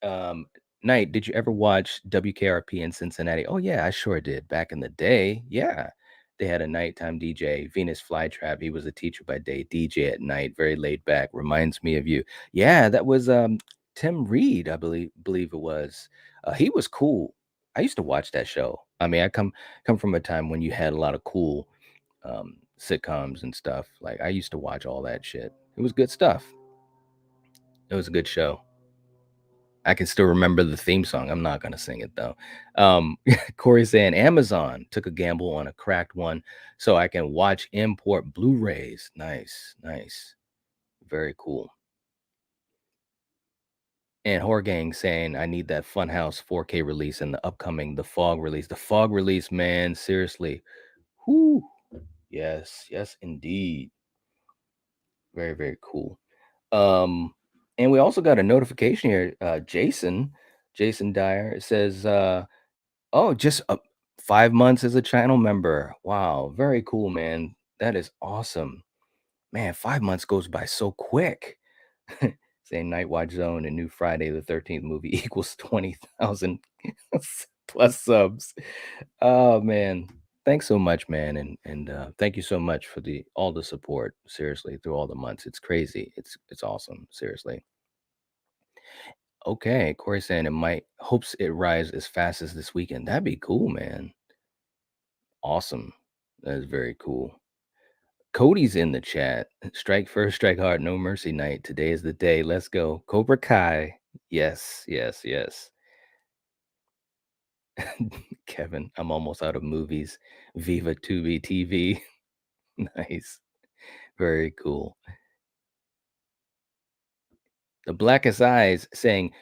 um, "Knight, did you ever watch WKRP in Cincinnati?" "Oh, yeah, I sure did back in the day." Yeah. They had a nighttime DJ, Venus Flytrap. He was a teacher by day, DJ at night, very laid back, reminds me of you. Yeah, that was, Tim Reed, I believe it was. He was cool. I used to watch that show. I mean, I come from a time when you had a lot of cool, sitcoms and stuff. Like, I used to watch all that shit. It was good stuff. It was a good show. I can still remember the theme song. I'm not gonna sing it though. Corey saying Amazon took a gamble on a cracked one so I can watch import Blu-rays. Nice, nice. Very cool. And Horgang saying I need that Funhouse 4K release and the upcoming The Fog release. The Fog release, man, seriously. Whoo. Yes, yes, indeed. Very, very cool. Um, and we also got a notification here. Jason Dyer says, oh, just 5 months as a channel member. Wow, very cool, man. That is awesome. Man, 5 months goes by so quick. Saying Nightwatch Zone and new Friday the 13th movie equals 20,000 plus subs. Oh man. Thanks so much, man. And thank you so much for the all the support, seriously, through all the months. It's crazy. It's awesome, seriously. Okay, Corey saying it might hopes it rise as fast as this weekend. That'd be cool, man. Awesome. That is very cool. Cody's in the chat. Strike first, strike hard, no mercy night. Today is the day. Let's go. Cobra Kai. Yes, yes, yes. Kevin, I'm almost out of movies. Viva Tubi TV. Nice. Very cool. The Blackest Eyes saying,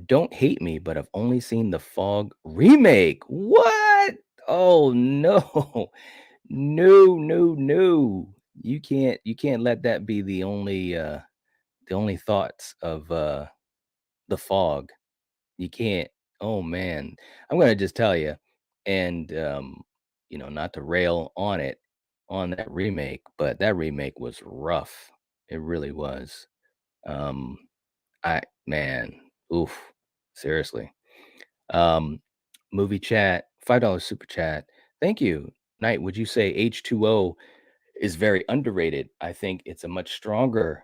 don't hate me, but I've only seen the Fog remake. What? Oh no. No, no, no. You can't let that be the only thoughts of the Fog. You can't. Oh man. I'm gonna just tell you, and not to rail on it on that remake, but that remake was rough. It really was. Um I man, oof, seriously. Um, movie chat, $5 super chat. Thank you. Knight, would you say H2O is very underrated? I think it's a much stronger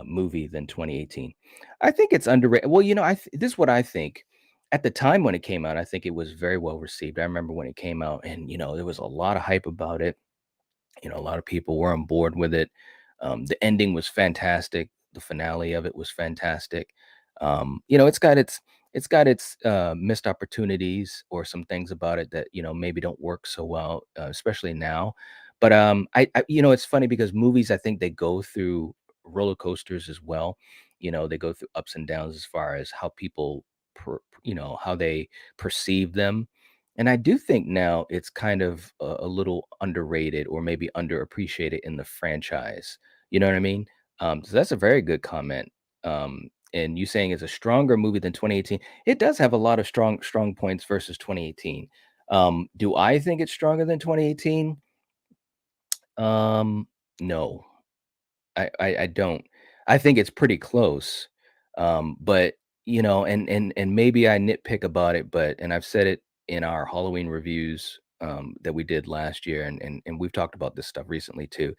movie than 2018. I think it's underrated. Well, this is what I think. At the time when it came out, I think it was very well received. I remember when it came out, and there was a lot of hype about it. A lot of people were on board with it. The ending was fantastic. The finale of it was fantastic. It's got its missed opportunities or some things about it that maybe don't work so well, especially now. But it's funny because movies, I think they go through roller coasters as well. They go through ups and downs as far as how people, how they perceive them, and I do think now it's kind of a little underrated or maybe underappreciated in the franchise. You know what I mean? So that's a very good comment. And you saying it's a stronger movie than 2018. It does have a lot of strong points versus 2018. Do I think it's stronger than 2018? Um, no. I don't. I think it's pretty close. But and maybe I nitpick about it, but and I've said it in our Halloween reviews that we did last year, and we've talked about this stuff recently too.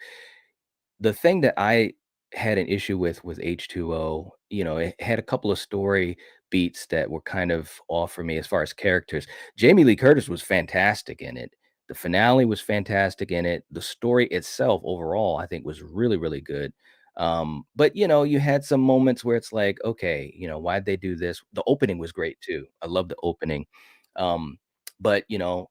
The thing that I had an issue with H2O, it had a couple of story beats that were kind of off for me as far as characters. Jamie Lee Curtis was fantastic in it. The finale was fantastic in it. The story itself overall, I think, was really, really good. But you had some moments where it's like, okay, why'd they do this? The opening was great too. I love the opening. Um, but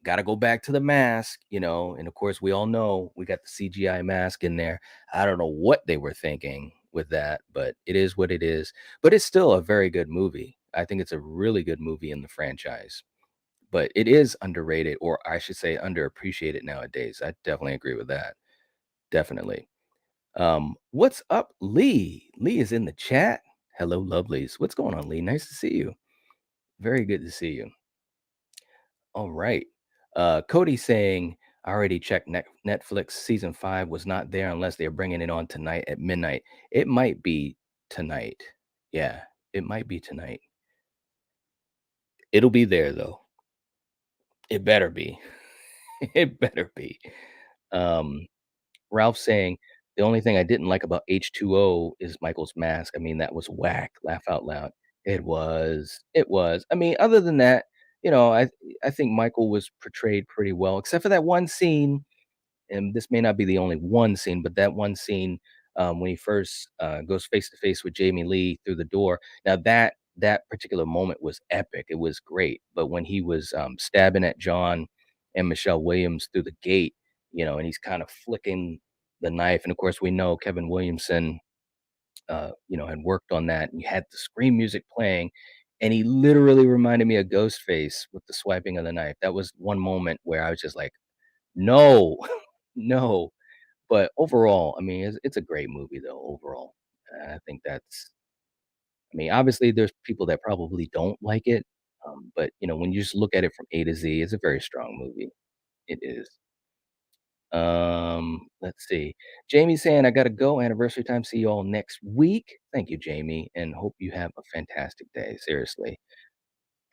gotta go back to the mask, and of course we all know we got the CGI mask in there. I don't know what they were thinking with that, but it is what it is. But it's still a very good movie. I think it's a really good movie in the franchise. But it is underrated, or I should say underappreciated nowadays. I definitely agree with that. Definitely. What's up, Lee? Lee is in the chat. Hello, lovelies. What's going on, Lee? Nice to see you. Very good to see you. All right. Cody saying, I already checked Netflix. Season 5 was not there unless they're bringing it on tonight at midnight. It might be tonight. Yeah, it might be tonight. It'll be there, though. It better be. It better be. Um, Ralph saying, the only thing I didn't like about H2O is Michael's mask. I mean, that was whack. Laugh out loud. It was. It was. I mean, other than that, I think Michael was portrayed pretty well, except for that one scene. And this may not be the only one scene, but that one scene when he first goes face to face with Jamie Lee through the door. Now that particular moment was epic. It was great. But when he was stabbing at John and Michelle Williams through the gate, and he's kind of flicking the knife, and of course we know Kevin Williamson, had worked on that, and you had the scream music playing, and he literally reminded me of Ghostface with the swiping of the knife. That was one moment where I was just like, no, no. But overall, I mean, it's a great movie though, overall. I think that's I mean, obviously, there's people that probably don't like it, but, when you just look at it from A to Z, it's a very strong movie. It is. Let's see. Jamie saying, "I gotta go, anniversary time, see you all next week." Thank you, Jamie, and hope you have a fantastic day, seriously.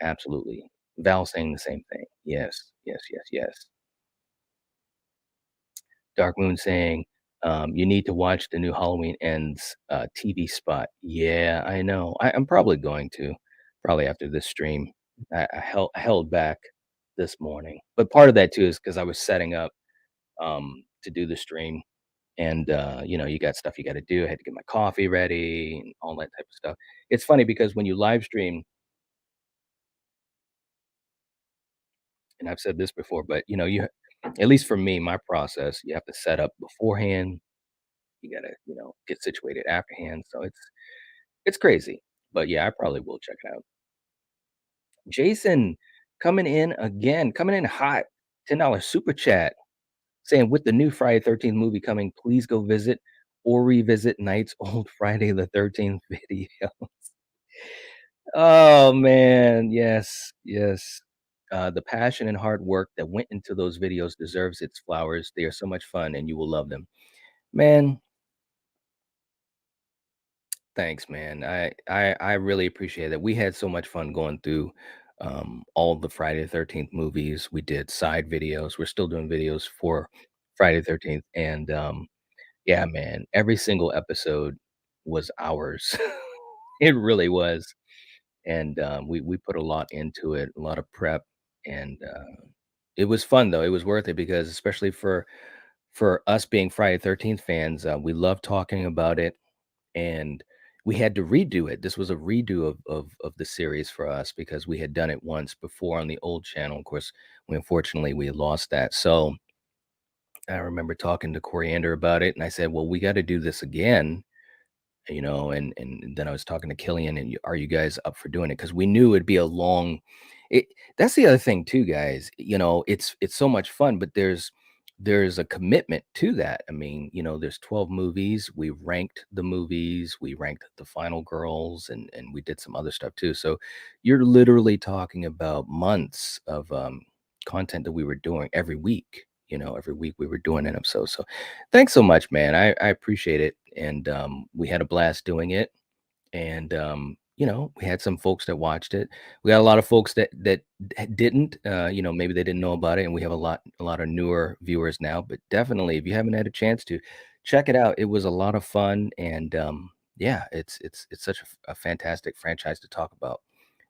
Absolutely. Val saying the same thing. Yes, yes, yes, yes. Dark Moon saying, "You need to watch the new Halloween Ends TV spot." Yeah, I know. I'm probably going to, probably after this stream. I held back this morning, but part of that too is because I was setting up to do the stream, and you got stuff you got to do. I had to get my coffee ready and all that type of stuff. It's funny because when you live stream, and I've said this before, but you at least for me, my process, you have to set up beforehand. You gotta, get situated afterhand, so it's crazy. But yeah, I probably will check it out. Jason coming in again, coming in hot, $10 super chat saying with the new Friday 13th movie coming, please go visit or revisit Night's old Friday the 13th video. Oh man, yes, yes. The passion and hard work that went into those videos deserves its flowers. They are so much fun and you will love them. Man, thanks, man. I really appreciate that. We had so much fun going through all the Friday the 13th movies. We did side videos. We're still doing videos for Friday the 13th. And yeah, man, every single episode was ours. It really was. And we put a lot into it, a lot of prep. And it was fun though. It was worth it because especially for us being Friday the 13th fans, we love talking about it and we had to redo it. This was a redo of the series for us because we had done it once before on the old channel. Of course, we lost that. So I remember talking to Coriander about it, and I said, "Well, we got to do this again." And then I was talking to Killian, and are you guys up for doing it? Because we knew it'd be a long. It That's the other thing too, guys. It's so much fun, but there's a commitment to that. I mean, there's 12 movies. We ranked the movies, we ranked the final girls, and we did some other stuff too. So you're literally talking about months of content that we were doing every week. Every week we were doing an episode. So thanks so much, man. I appreciate it. And we had a blast doing it. And we had some folks that watched it. We got a lot of folks that didn't, maybe they didn't know about it, and we have a lot of newer viewers now. But definitely, if you haven't had a chance to check it out, it was a lot of fun, and yeah, it's such a fantastic franchise to talk about.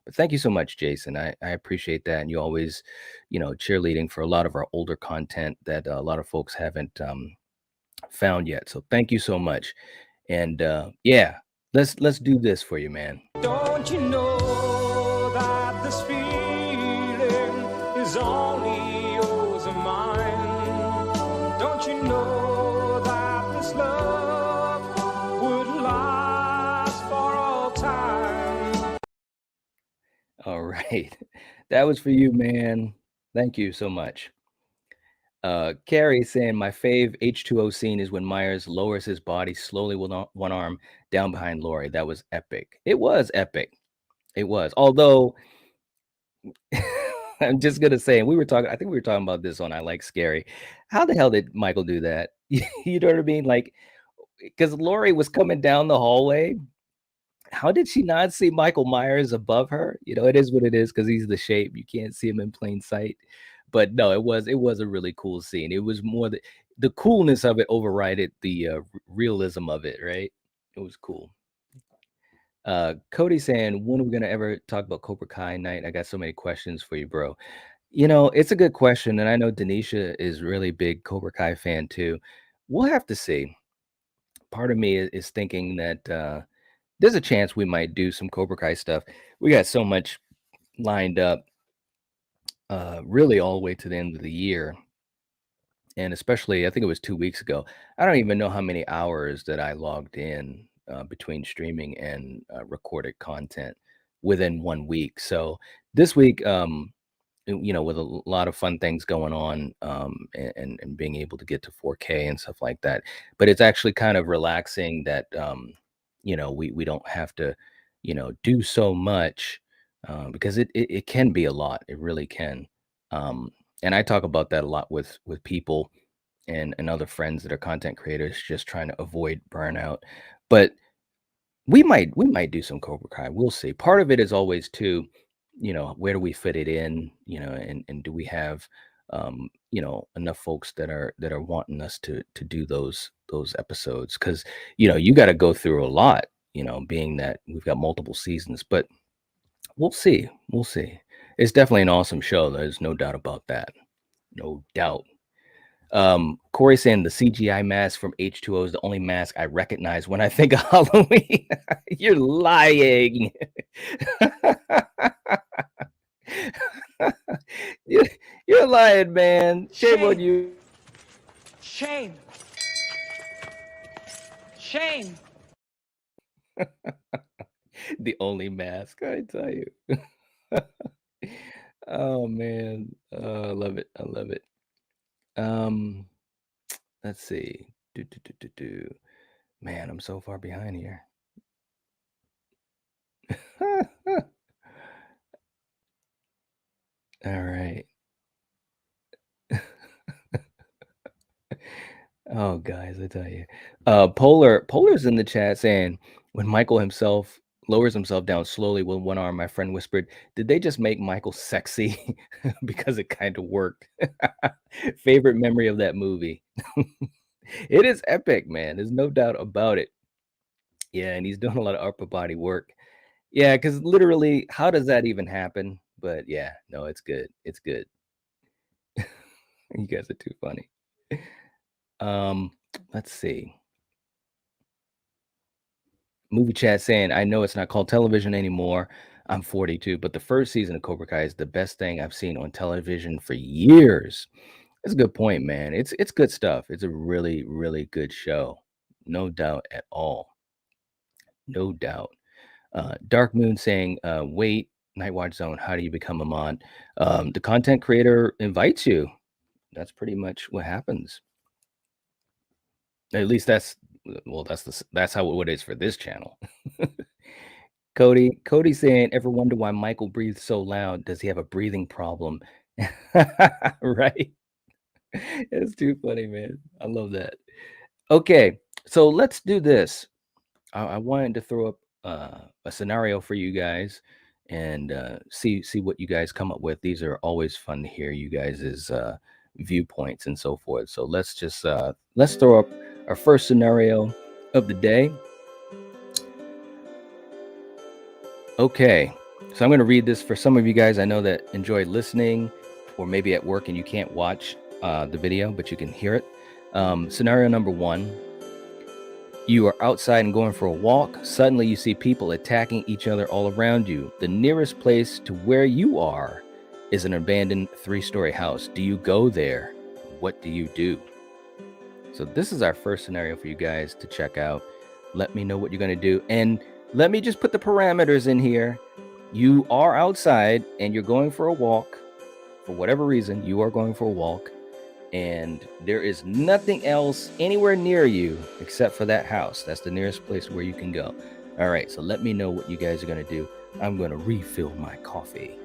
But thank you so much, Jason. I appreciate that, and you always, cheerleading for a lot of our older content that a lot of folks haven't found yet. So thank you so much, and yeah. Let's do this for you, man. Don't you know that this feeling is only yours and mine? Don't you know that this love would last All right. That was for you, man. Thank you so much. Carrie saying my fave H2O scene is when Myers lowers his body slowly with one arm down behind Lori. That was epic. It was epic. It was. Although I'm just gonna say, and we were talking, I think we were talking about this on I Like Scary. How the hell did Michael do that? You know what I mean? Like, because Lori was coming down the hallway. How did she not see Michael Myers above her? You know, it is what it is because he's the shape. You can't see him in plain sight. But no, it was a really cool scene. It was more the coolness of it overrided the realism of it, right? It was cool. Cody saying, when are we gonna ever talk about Cobra Kai night? I got so many questions for you, bro. You know, it's a good question, and I know Denisha is really big Cobra Kai fan too. We'll have to see. Part of me is thinking that there's a chance we might do some Cobra Kai stuff. We got so much lined up, really all the way to the end of the year. And especially, I think it was 2 weeks ago. I don't even know how many hours that I logged in between streaming and recorded content within 1 week. So this week, you know, with a lot of fun things going on, and being able to get to 4K and stuff like that. But it's actually kind of relaxing that you know, we don't have to, you know, do so much because it can be a lot. It really can. Um, and I talk about that a lot with people and other friends that are content creators, just trying to avoid burnout. But we might do some Cobra Kai. We'll see. Part of it is always too, you know, where do we fit it in, you know, and do we have you know, enough folks that are wanting us to do those episodes? Because, you know, you got to go through a lot, you know, being that we've got multiple seasons, but we'll see. We'll see. It's definitely an awesome show. There's no doubt about that. No doubt. Corey saying the CGI mask from H2O is the only mask I recognize when I think of Halloween. You're lying. You- You're lying, man. Shame on you. Shame. Shame. The only mask, I tell you. Oh man. I love it. I love it. Um, let's see. Do. Man, I'm so far behind here. All right. Oh, guys, I tell you. Polar's in the chat saying when Michael himself lowers himself down slowly with one arm, my friend whispered, "Did they just make Michael sexy?" Because it kind of worked. Favorite memory of that movie. It is epic, man. There's no doubt about it. Yeah, and he's doing a lot of upper body work. Yeah, because literally, how does that even happen? But yeah, no, it's good. It's good. You guys are too funny. Um, let's see. Movie chat saying, I know it's not called television anymore. I'm 42, but the first season of Cobra Kai is the best thing I've seen on television for years. That's a good point, man. It's good stuff. It's a really, really good show. No doubt at all. No doubt. Dark Moon saying, wait, Nightwatch Zone, how do you become a mod? The content creator invites you. That's pretty much what happens. At least that's that's how it is for this channel. Cody saying, ever wonder why Michael breathes so loud? Does he have a breathing problem? Right? It's too funny, man. I love that. Okay, so let's do this. I wanted to throw up a scenario for you guys and see what you guys come up with. These are always fun to hear you guys' viewpoints and so forth. So let's just let's throw up our first scenario of the day. Okay, so I'm going to read this for some of you guys I know that enjoy listening, or maybe at work and you can't watch the video, but you can hear it. Scenario number 1. You are outside and going for a walk. Suddenly you see people attacking each other all around you. The nearest place to where you are is an abandoned 3-story house. Do you go there? What do you do? So this is our first scenario for you guys to check out. Let me know what you're going to do. And let me just put the parameters in here. you are outside and you're going for a walk, for whatever reason, you are going for a walk, and there is nothing else anywhere near you except for that house. That's the nearest place where you can go. All right, so let me know what you guys are going to do. I'm going to refill my coffee.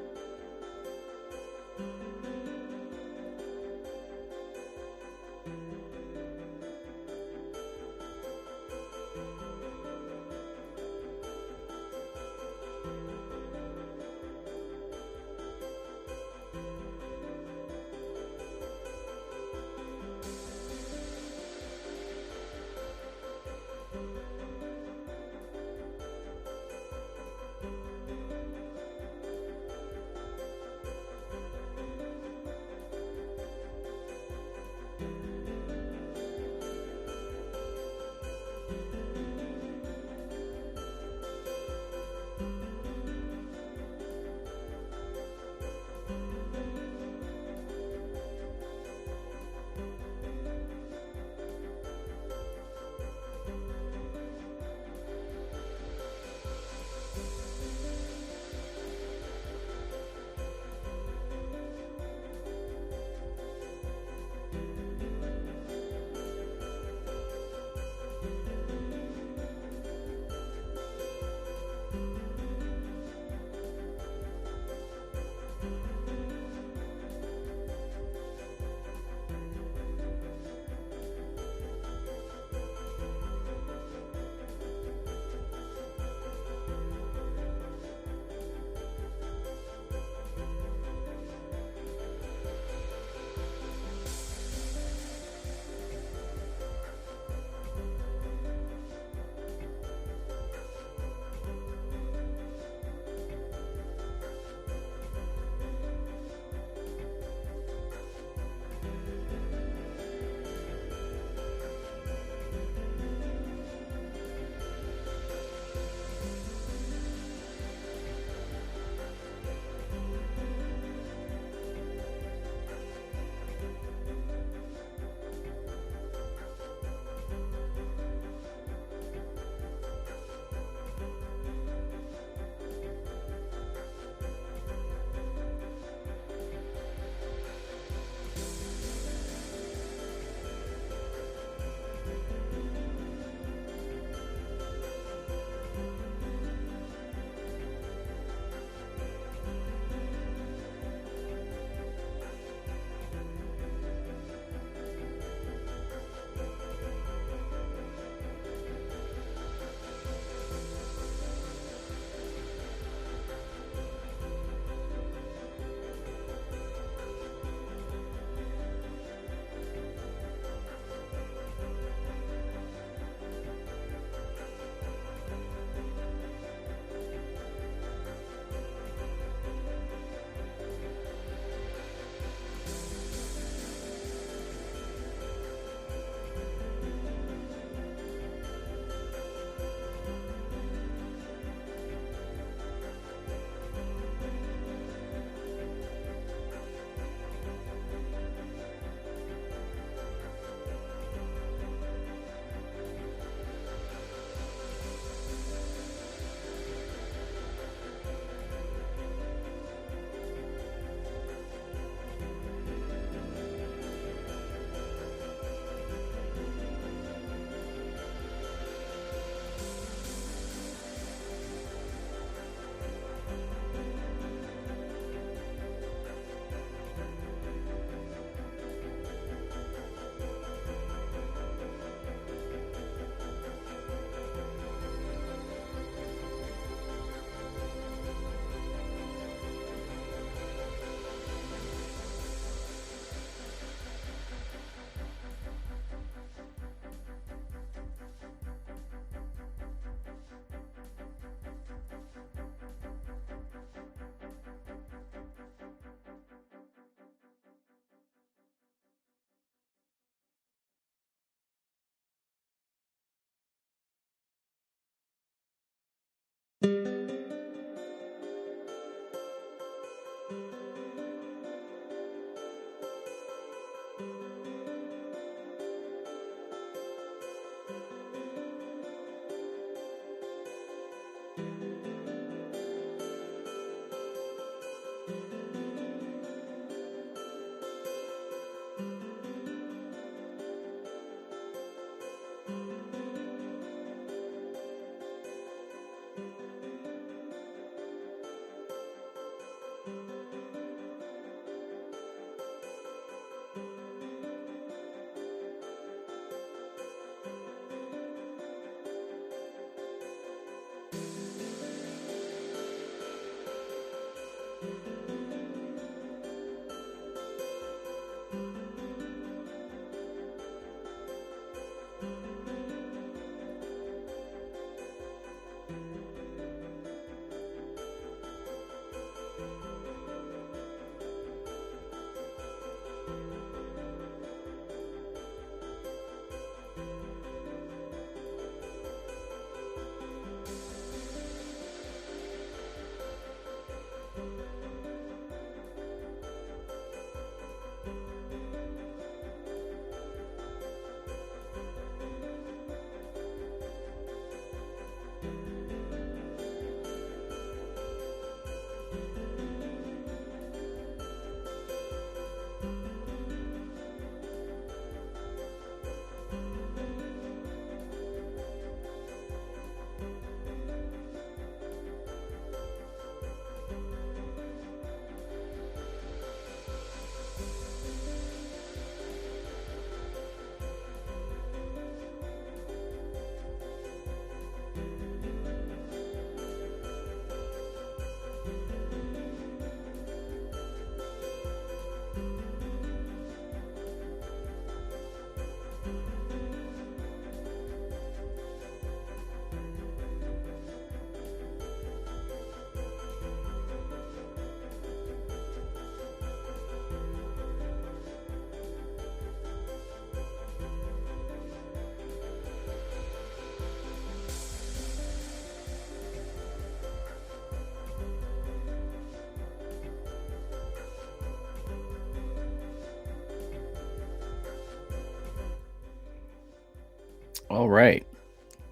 All right.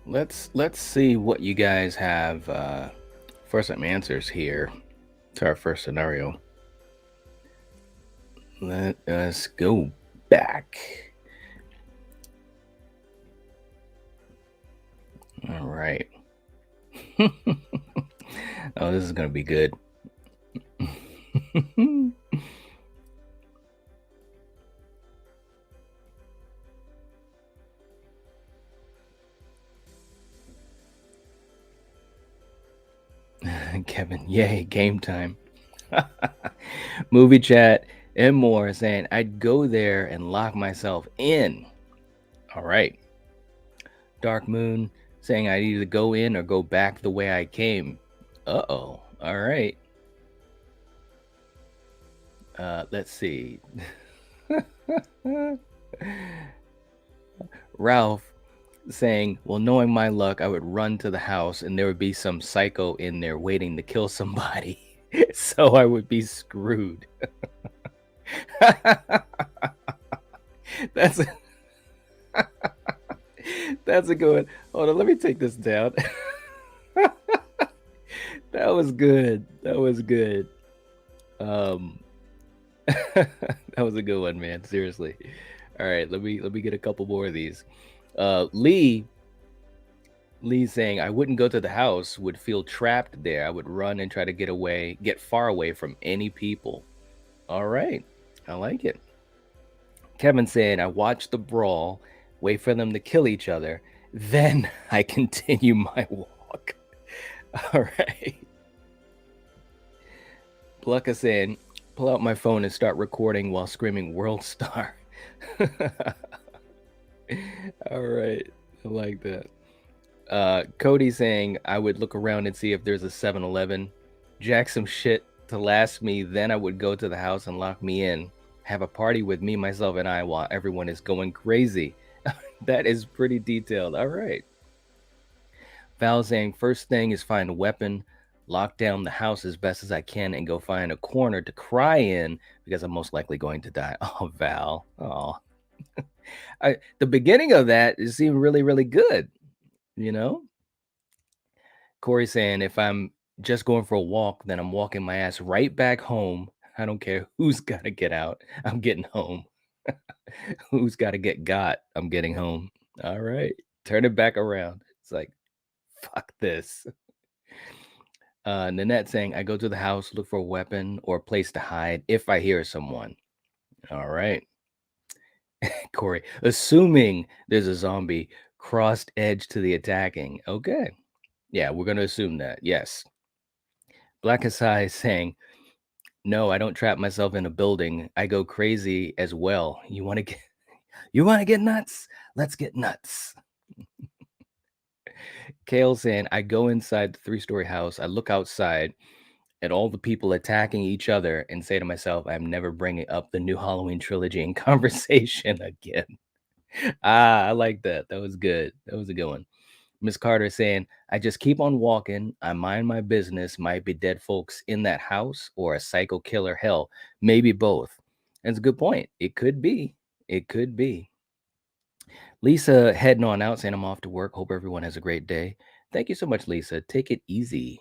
Let's see what you guys have for some answers here to our first scenario. Let us go back. All right. Oh, this is going to be good. Kevin, yay, game time. Movie chat and more saying I'd go there and lock myself in. All right. Dark Moon saying I'd either go in or go back the way I came. Uh-oh. All right. Let's see. Ralph saying, well, knowing my luck, I would run to the house and there would be some psycho in there waiting to kill somebody. So I would be screwed. That's a good one. Hold on, let me take this down. That was good. That was good. That was a good one, man. Seriously. All right, let me get a couple more of these. Lee saying I wouldn't go to the house, would feel trapped there. I would run and try to get far away from any people. All right, I like it. Kevin saying I watch the brawl, wait for them to kill each other, then I continue my walk. All right. Blucka saying pull out my phone and start recording while screaming World Star. All right, I like that. Cody saying I would look around and see if there's a 7-Eleven, jack some shit to last me, then I would go to the house and lock me in, have a party with me, myself, and I while everyone is going crazy. That is pretty detailed. All right. Val saying first thing is find a weapon, lock down the house as best as I can, and go find a corner to cry in because I'm most likely going to die. Oh, Val. Oh. The beginning of that seemed really, really good. You know? Corey saying if I'm just going for a walk, then I'm walking my ass right back home. I don't care who's got to get out. I'm getting home. Who's got to get got? I'm getting home. All right. Turn it back around. It's like, fuck this. Nanette saying I go to the house, look for a weapon or a place to hide if I hear someone. All right. Corey, assuming there's a zombie crossed edge to the attacking. Okay. Yeah, we're going to assume that. Yes. Black Asai saying No, I don't trap myself in a building. I go crazy as well. You want to get nuts? Let's get nuts. Kale saying, I go inside the 3-story house. I look outside at all the people attacking each other and say to myself, I'm never bringing up the new Halloween trilogy in conversation again. I like that. That was good. That was a good one. Miss Carter saying, I just keep on walking. I mind my business. Might be dead folks in that house or a psycho killer. Hell, maybe both. That's a good point. It could be. It could be. Lisa heading on out saying, I'm off to work. Hope everyone has a great day. Thank you so much, Lisa. Take it easy.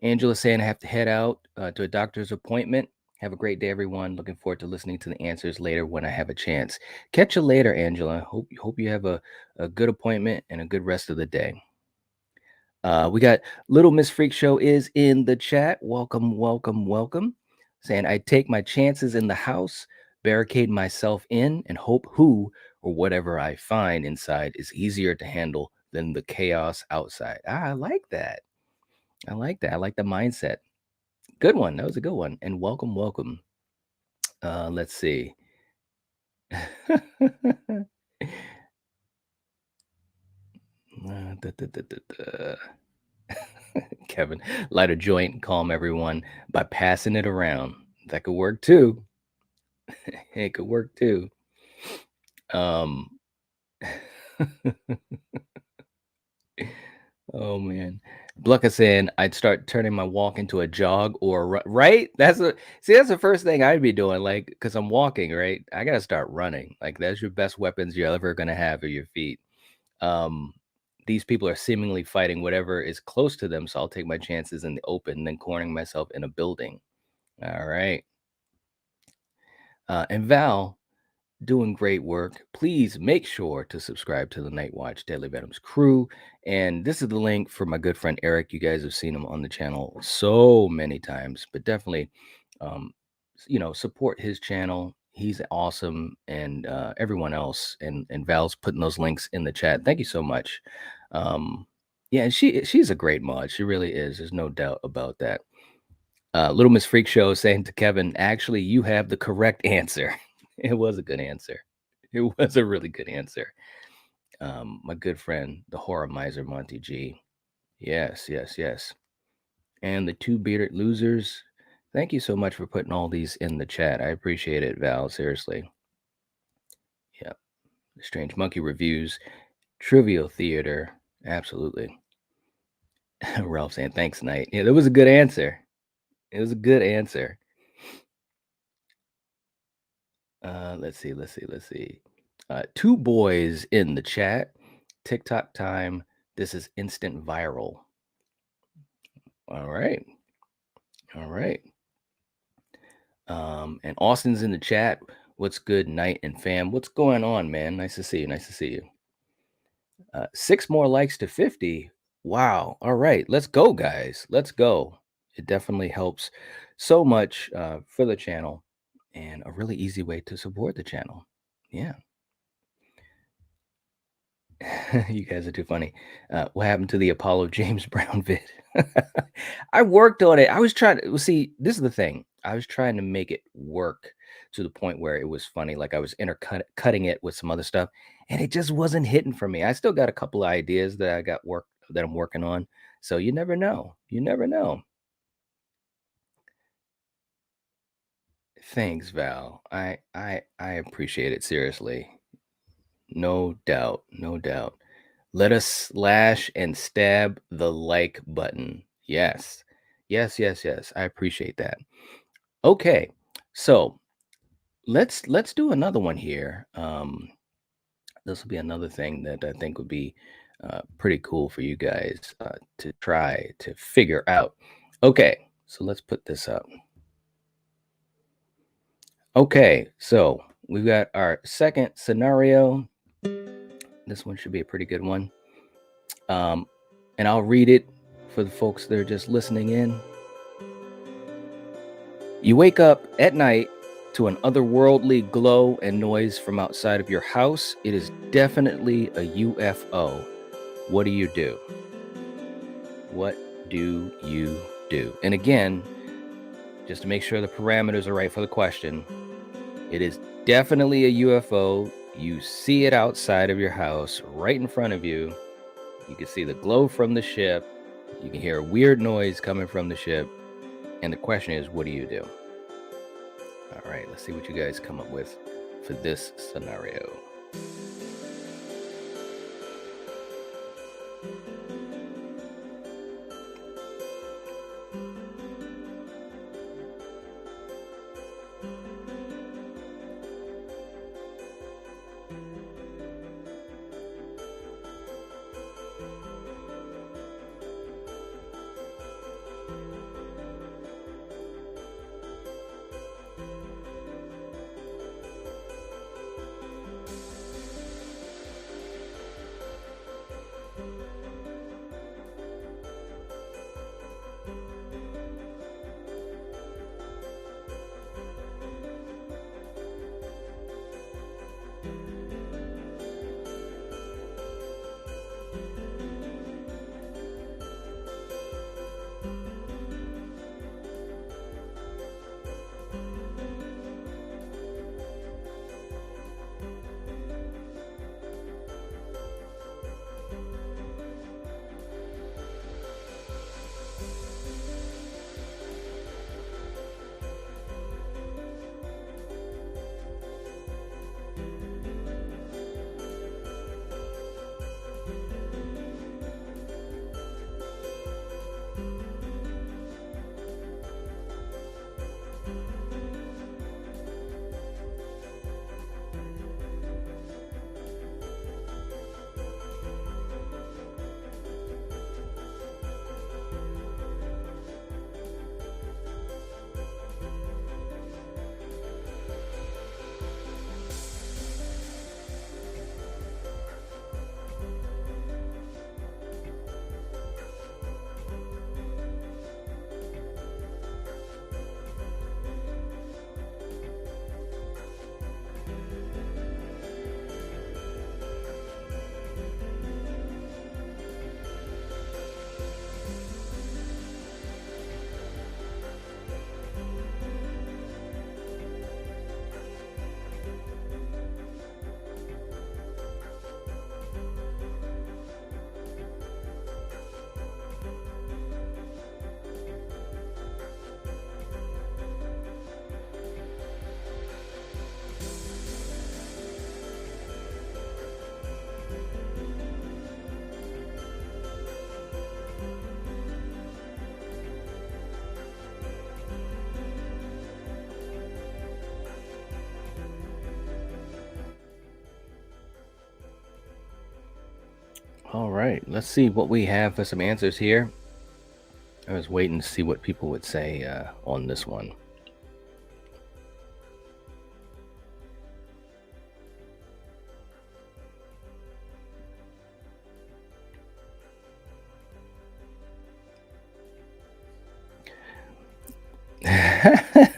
Angela saying, I have to head out to a doctor's appointment. Have a great day, everyone. Looking forward to listening to the answers later when I have a chance. Catch you later, Angela. Hope you have a good appointment and a good rest of the day. We got Little Miss Freak Show is in the chat. Welcome, welcome, welcome. Saying, I take my chances in the house, barricade myself in, and hope who or whatever I find inside is easier to handle than the chaos outside. I like that. I like that. I like the mindset. Good one. That was a good one. And welcome, welcome. Let's see. Kevin, light a joint and calm everyone by passing it around. That could work too. It could work too. Oh man. Blucka saying I'd start turning my walk into a jog or a run. Right? That's the first thing I'd be doing, like, because I'm walking, right? I gotta start running. Like, that's your best weapons you're ever gonna have are your feet. These people are seemingly fighting whatever is close to them, so I'll take my chances in the open, then cornering myself in a building. All right. And Val, doing great work. Please make sure to subscribe to the Nightwatch Deadly Venom's crew. And this is the link for my good friend Eric. You guys have seen him on the channel so many times, but definitely, support his channel. He's awesome, and everyone else. And Val's putting those links in the chat. Thank you so much. Yeah, and she's a great mod. She really is. There's no doubt about that. Little Miss Freak Show saying to Kevin, actually, you have the correct answer. It was a good answer. It was a really good answer. My good friend, the horror miser, Monty G. Yes, yes, yes. And the 2 bearded losers. Thank you so much for putting all these in the chat. I appreciate it, Val. Seriously. Yeah. The Strange Monkey reviews, Trivial Theater. Absolutely. Ralph saying, thanks, Knight. Yeah, that was a good answer. It was a good answer. Let's see. 2 boys in the chat. TikTok time. This is instant viral. All right. And Austin's in the chat. What's good, Knight and fam? What's going on, man? Nice to see you. 6 more likes to 50. Wow. All right. Let's go, guys. Let's go. It definitely helps so much for the channel and a really easy way to support the channel. Yeah. You guys are too funny. What happened to the Apollo James Brown vid? I worked on it. I was trying to see. This is the thing. I was trying to make it work to the point where it was funny. Like I was cutting it with some other stuff, and it just wasn't hitting for me. I still got a couple of ideas that I'm working on. So you never know. You never know. Thanks, Val. I appreciate it, seriously. No doubt. Let us slash and stab the like button. Yes. I appreciate that. Okay. So let's do another one here. This will be another thing that I think would be pretty cool for you guys to try to figure out. Okay. So let's put this up. Okay. So we've got our second scenario. This one should be a pretty good one. And I'll read it for the folks that are just listening in. You wake up at night to an otherworldly glow and noise from outside of your house. It is definitely a UFO. What do you do? What do you do? And again, just to make sure the parameters are right for the question. It is definitely a UFO. You see it outside of your house, right in front of you. You can see the glow from the ship. You can hear a weird noise coming from the ship. And the question is, what do you do? All right, let's see what you guys come up with for this scenario. All right, let's see what we have for some answers here. I was waiting to see what people would say on this one.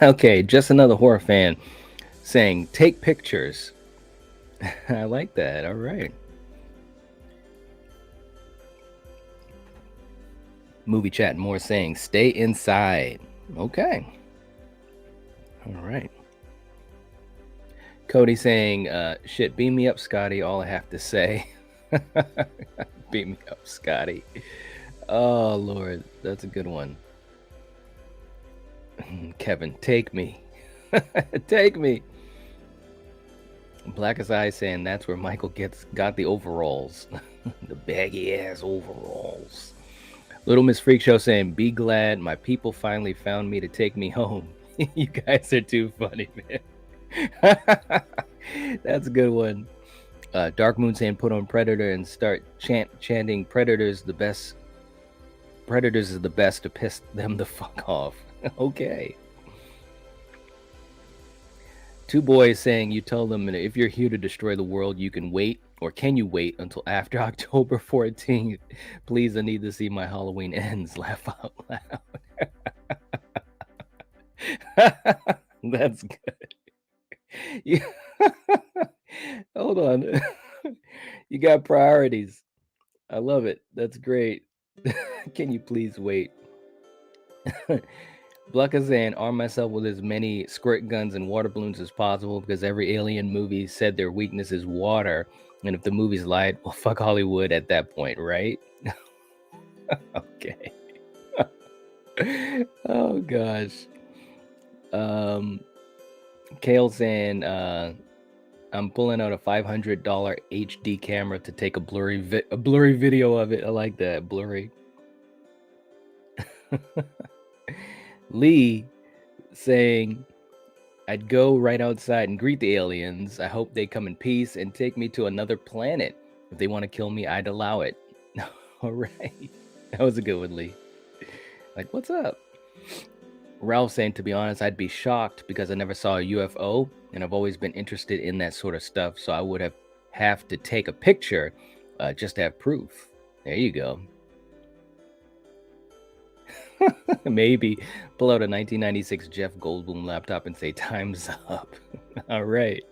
Okay, just another horror fan saying, take pictures. I like that. All right. Movie chat more saying, stay inside. Okay. All right. Cody saying, shit, beam me up, Scotty. All I have to say. Beam me up, Scotty. Oh, Lord. That's a good one. Kevin, take me. Take me. Black as Eye saying that's where Michael got the overalls. The baggy ass overalls. Little Miss Freak Show saying, be glad my people finally found me to take me home. You guys are too funny, man. That's a good one. Dark Moon saying, put on Predator and start chanting Predators the best. Predators is the best to piss them the fuck off. Okay. Two boys saying, you tell them if you're here to destroy the world, you can wait, or can you wait until after October 14th? Please, I need to see my Halloween ends. Laugh out loud. That's good. Yeah. Hold on. You got priorities. I love it. That's great. Can you please wait? Bluck is saying, arm myself with as many squirt guns and water balloons as possible because every alien movie said their weakness is water. And if the movies lied, well, fuck Hollywood at that point, right? Okay. Oh, gosh. Kale saying, I'm pulling out a $500 HD camera to take a blurry video of it. I like that, blurry. Lee saying, I'd go right outside and greet the aliens. I hope they come in peace and take me to another planet. If they want to kill me, I'd allow it. All right. That was a good one, Lee. Like, what's up? Ralph saying, to be honest, I'd be shocked because I never saw a UFO and I've always been interested in that sort of stuff. So I would have to take a picture just to have proof. There you go. Maybe pull out a 1996 Jeff Goldblum laptop and say, time's up. All right.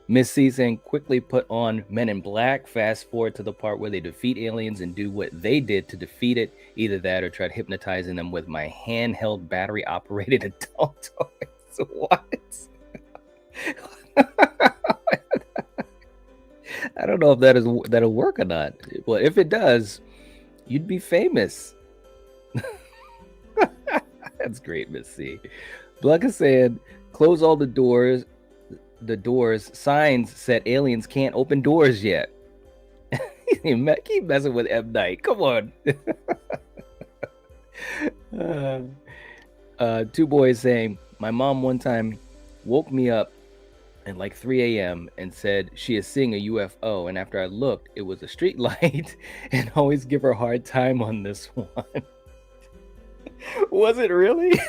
Miss C saying, quickly put on Men in Black. Fast forward to the part where they defeat aliens and do what they did to defeat it. Either that or try hypnotizing them with my handheld battery-operated adult toys. What? I don't know if that'll work or not. Well, if it does, you'd be famous. That's great, Miss C. Blucka said, close all the doors. The doors. Signs said aliens can't open doors yet. Keep messing with M. Night. Come on. Two boys saying, my mom one time woke me up at like 3 a.m. and said she is seeing a UFO. And after I looked, it was a street light. And always give her a hard time on this one. Was it really?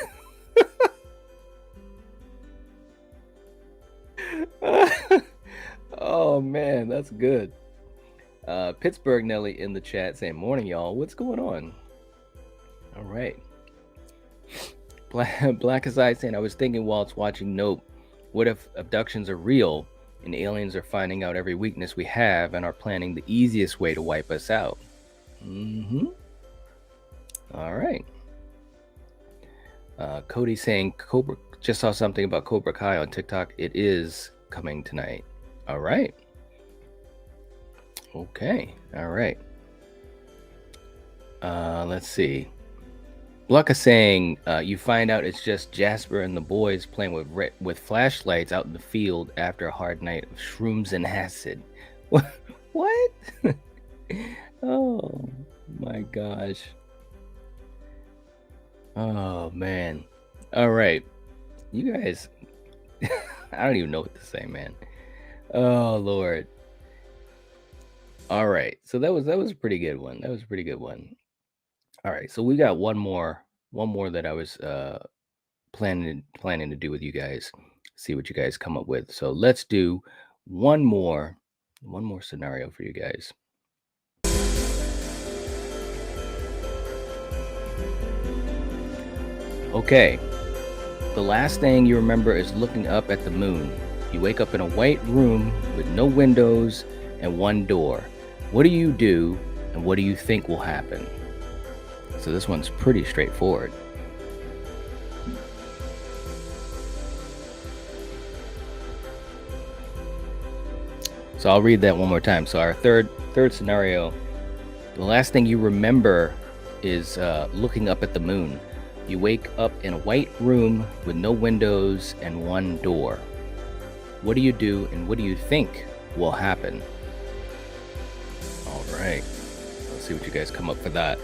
Oh man, that's good. Pittsburgh Nelly in the chat saying, morning y'all, what's going on? All right. Black as I saying, I was thinking while it's watching Nope, what if abductions are real and aliens are finding out every weakness we have and are planning the easiest way to wipe us out? All right. Cody saying, Cobra, just saw something about Cobra Kai on TikTok. It is coming tonight. All right. Okay. All right. Let's see. Blucka saying, you find out it's just Jasper and the boys playing with flashlights out in the field after a hard night of shrooms and acid. What? Oh my gosh. Oh man. All right. You guys, I don't even know what to say, man. Oh Lord. All right. So that was a pretty good one. That was a pretty good one. All right. So we got one more that I was planning to do with you guys. See what you guys come up with. So let's do one more scenario for you guys. Okay. The last thing you remember is looking up at the moon. You wake up in a white room with no windows and one door. What do you do and what do you think will happen? So this one's pretty straightforward. So I'll read that one more time. So our third scenario, the last thing you remember is looking up at the moon. You wake up in a white room with no windows and one door. What do you do and what do you think will happen? All right. Let's see what you guys come up for that.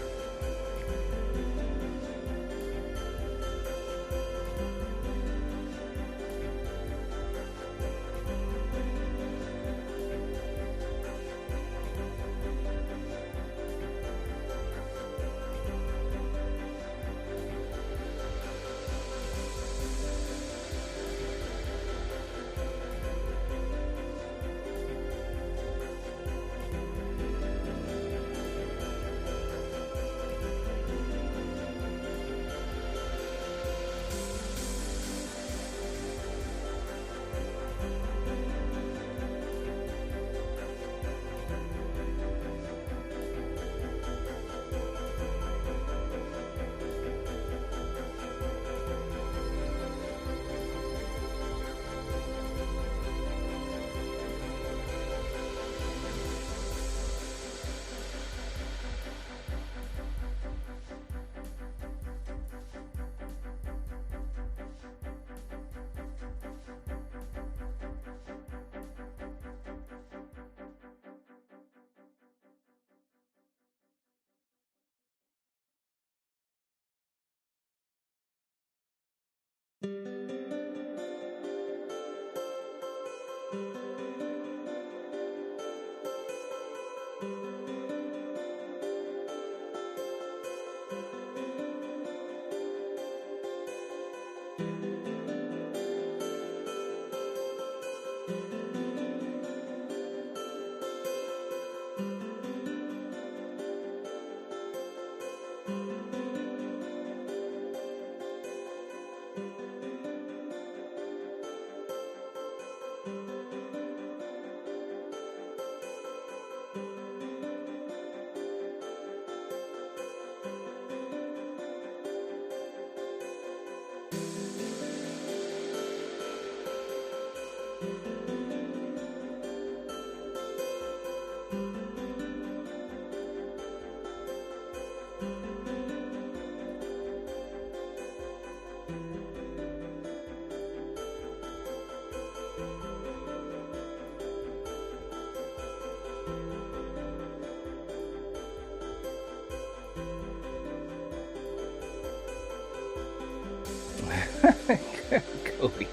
Cody.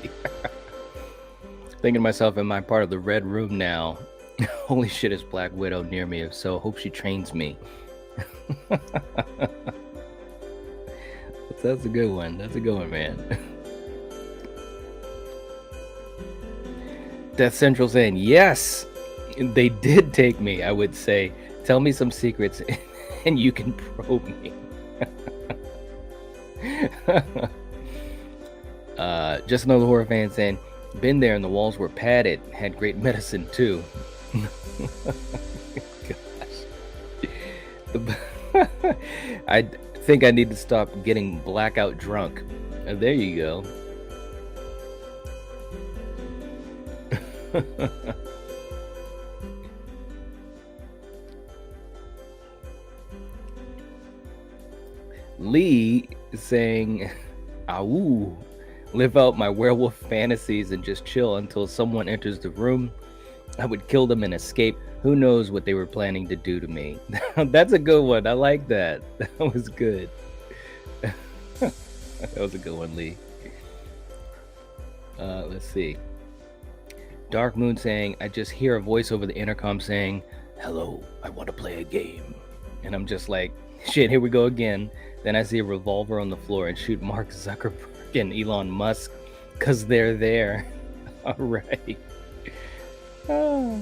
Thinking to myself, am I part of the red room now? Holy shit, is Black Widow near me? If so, hope she trains me. That's a good one. That's a good one, man. Death Central saying, yes, they did take me. I would say, tell me some secrets and you can probe me. Just another horror fan saying, been there and the walls were padded, had great medicine too. Gosh. I think I need to stop getting blackout drunk. There you go. Lee is saying, "Awoo, live out my werewolf fantasies and just chill until someone enters the room. I would kill them and escape. Who knows what they were planning to do to me." That's a good one. I like that. That was good. That was a good one, Lee. Let's see. Dark Moon saying, I just hear a voice over the intercom saying, hello, I want to play a game. And I'm just like, shit, here we go again. Then I see a revolver on the floor and shoot Mark Zuckerberg and Elon Musk because they're there. All right. Oh.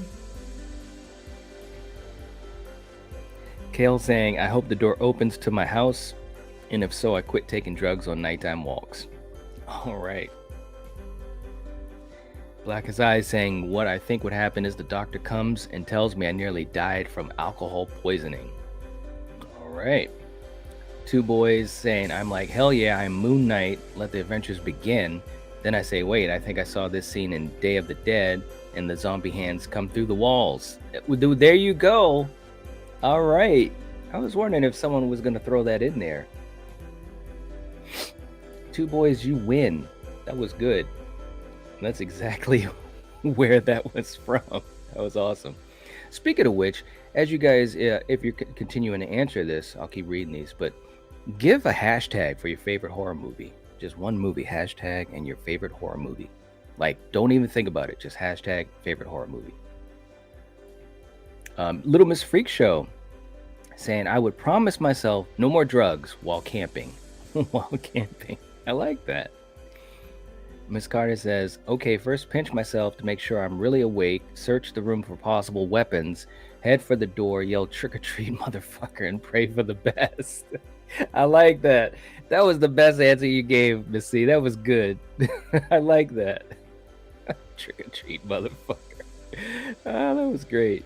Kale saying, I hope the door opens to my house. And if so, I quit taking drugs on nighttime walks. All right. Black as Eyes saying, what I think would happen is the doctor comes and tells me I nearly died from alcohol poisoning. All right. Two Boys saying, I'm like, hell yeah, I'm Moon Knight. Let the adventures begin. Then I say, wait, I think I saw this scene in Day of the Dead and the zombie hands come through the walls. There you go. All right. I was wondering if someone was going to throw that in there. Two Boys, you win. That was good. That's exactly where that was from. That was awesome. Speaking of which, as you guys, if you're continuing to answer this, I'll keep reading these, but give a hashtag for your favorite horror movie. Just one movie, hashtag, and your favorite horror movie. Like, don't even think about it. Just hashtag favorite horror movie. Little Miss Freak Show saying, I would promise myself no more drugs while camping. While camping. I like that. Miss Carter says, okay, first pinch myself to make sure I'm really awake, search the room for possible weapons, head for the door, yell trick-or-treat, motherfucker, and pray for the best. I like that. That was the best answer you gave, Miss C. That was good. I like that. Trick-or-treat, motherfucker. That was great.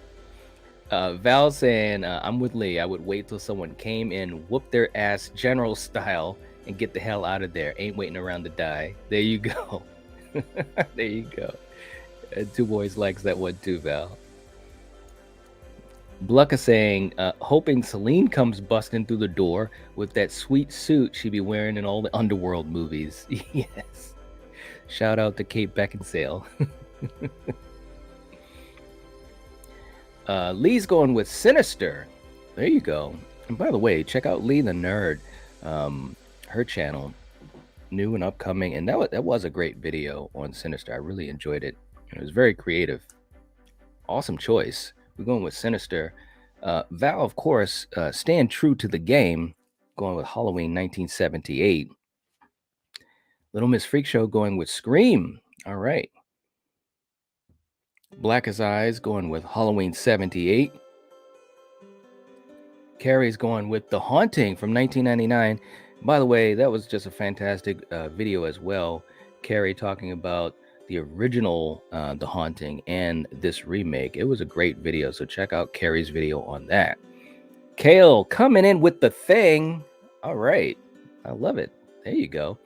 Val saying, I'm with Lee. I would wait till someone came in, whoop their ass general style, and get the hell out of there. Ain't waiting around to die. There you go. There you go. Two Boys likes that one too, Val. Blucka saying, hoping Celine comes busting through the door with that sweet suit she be wearing in all the Underworld movies. Yes. Shout out to Kate Beckinsale. Lee's going with Sinister. There you go. And by the way, check out Lee the Nerd. Her channel, new and upcoming, and that was a great video on Sinister. I really enjoyed it. It was very creative. Awesome choice. We're going with Sinister. Val, of course, staying true to the game, going with Halloween 1978. Little Miss Freak Show going with Scream. All right. Black as Eyes going with Halloween 78. Carrie's going with The Haunting from 1999. By the way, that was just a fantastic video as well. Carrie talking about the original The Haunting and this remake. It was a great video, so check out Carrie's video on that. Kale coming in with the thing. All right. I love it. There you go.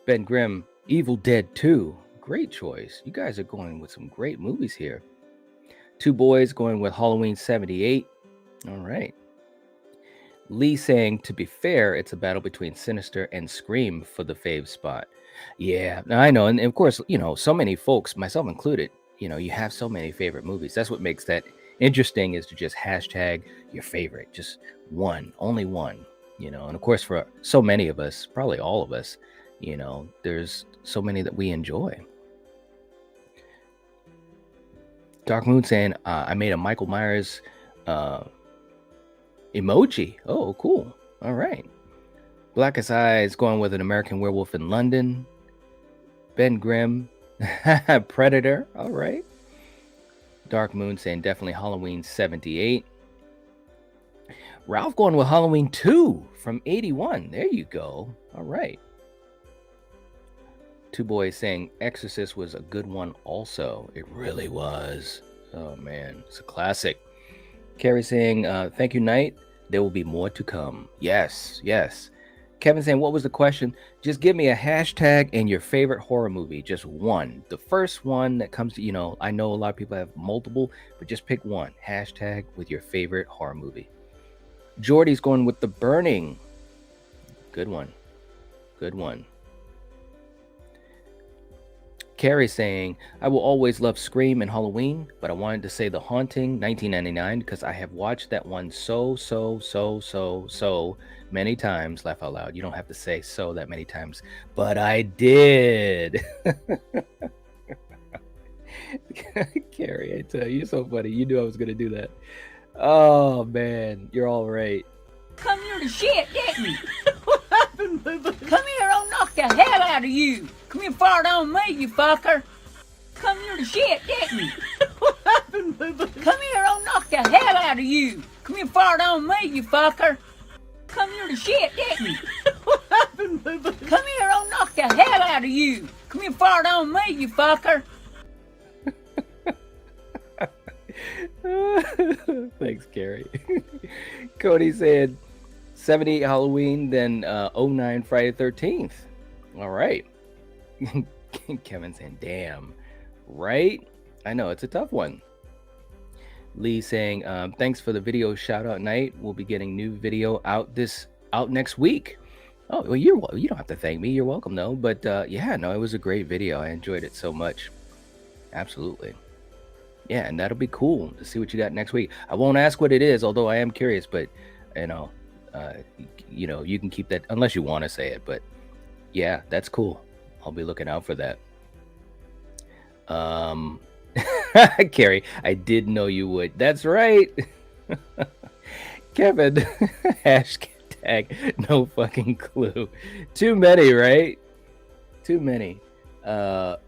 Ben Grimm, Evil Dead 2. Great choice. You guys are going with some great movies here. Two Boys going with Halloween 78. All right. Lee saying, to be fair, it's a battle between Sinister and Scream for the fave spot. Yeah, I know. And of course, so many folks, myself included, you have so many favorite movies. That's what makes that interesting, is to just hashtag your favorite, just one, only one, and of course, for so many of us, probably all of us, there's so many that we enjoy. Dark Moon saying, I made a Michael Myers emoji. Oh, cool. All right. Blackest Eyes going with An American Werewolf in London. Ben Grimm, Predator. All right. Dark Moon saying definitely Halloween 78. Ralph going with Halloween 2 from 81. There you go. All right. Two Boys saying Exorcist was a good one also. It really was. Oh, man. It's a classic. Carrie saying, thank you, Knight. There will be more to come. Yes, yes. Kevin saying, what was the question? Just give me a hashtag and your favorite horror movie. Just one. The first one that comes to, I know a lot of people have multiple, but just pick one. Hashtag with your favorite horror movie. Jordy's going with The Burning. Good one. Good one. Carrie saying, I will always love Scream and Halloween, but I wanted to say The Haunting 1999 because I have watched that one so many times. Laugh out loud. You don't have to say so that many times, but I did. Carrie, I tell you, you're so funny. You knew I was going to do that. Oh, man. You're all right. Come here to shit, didn't you? What happened, baby? Come here, I'll knock the hell out of you. Come here, fart on me, you fucker. Come here to shit, didn't you? What happened, baby? Come here, I'll knock the hell out of you. Come here, fart on me, you fucker. Come here to shit, didn't you? What happened, baby? Come here, I'll knock the hell out of you. Come here, fart on me, you fucker. Thanks, Carrie. Cody said 78 Halloween, then 09 Friday 13th. All right. Kevin saying, damn. Right? I know, it's a tough one. Lee saying, thanks for the video shout out night. We'll be getting new video out next week. Oh, well, you don't have to thank me. You're welcome, though. But yeah, no, it was a great video. I enjoyed it so much. Absolutely. Yeah, and that'll be cool to see what you got next week. I won't ask what it is, although I am curious, but you can keep that unless you want to say it, but yeah, that's cool. I'll be looking out for that. Carrie, I did know you would. That's right. Kevin, hashtag no fucking clue. Too many, right? Too many.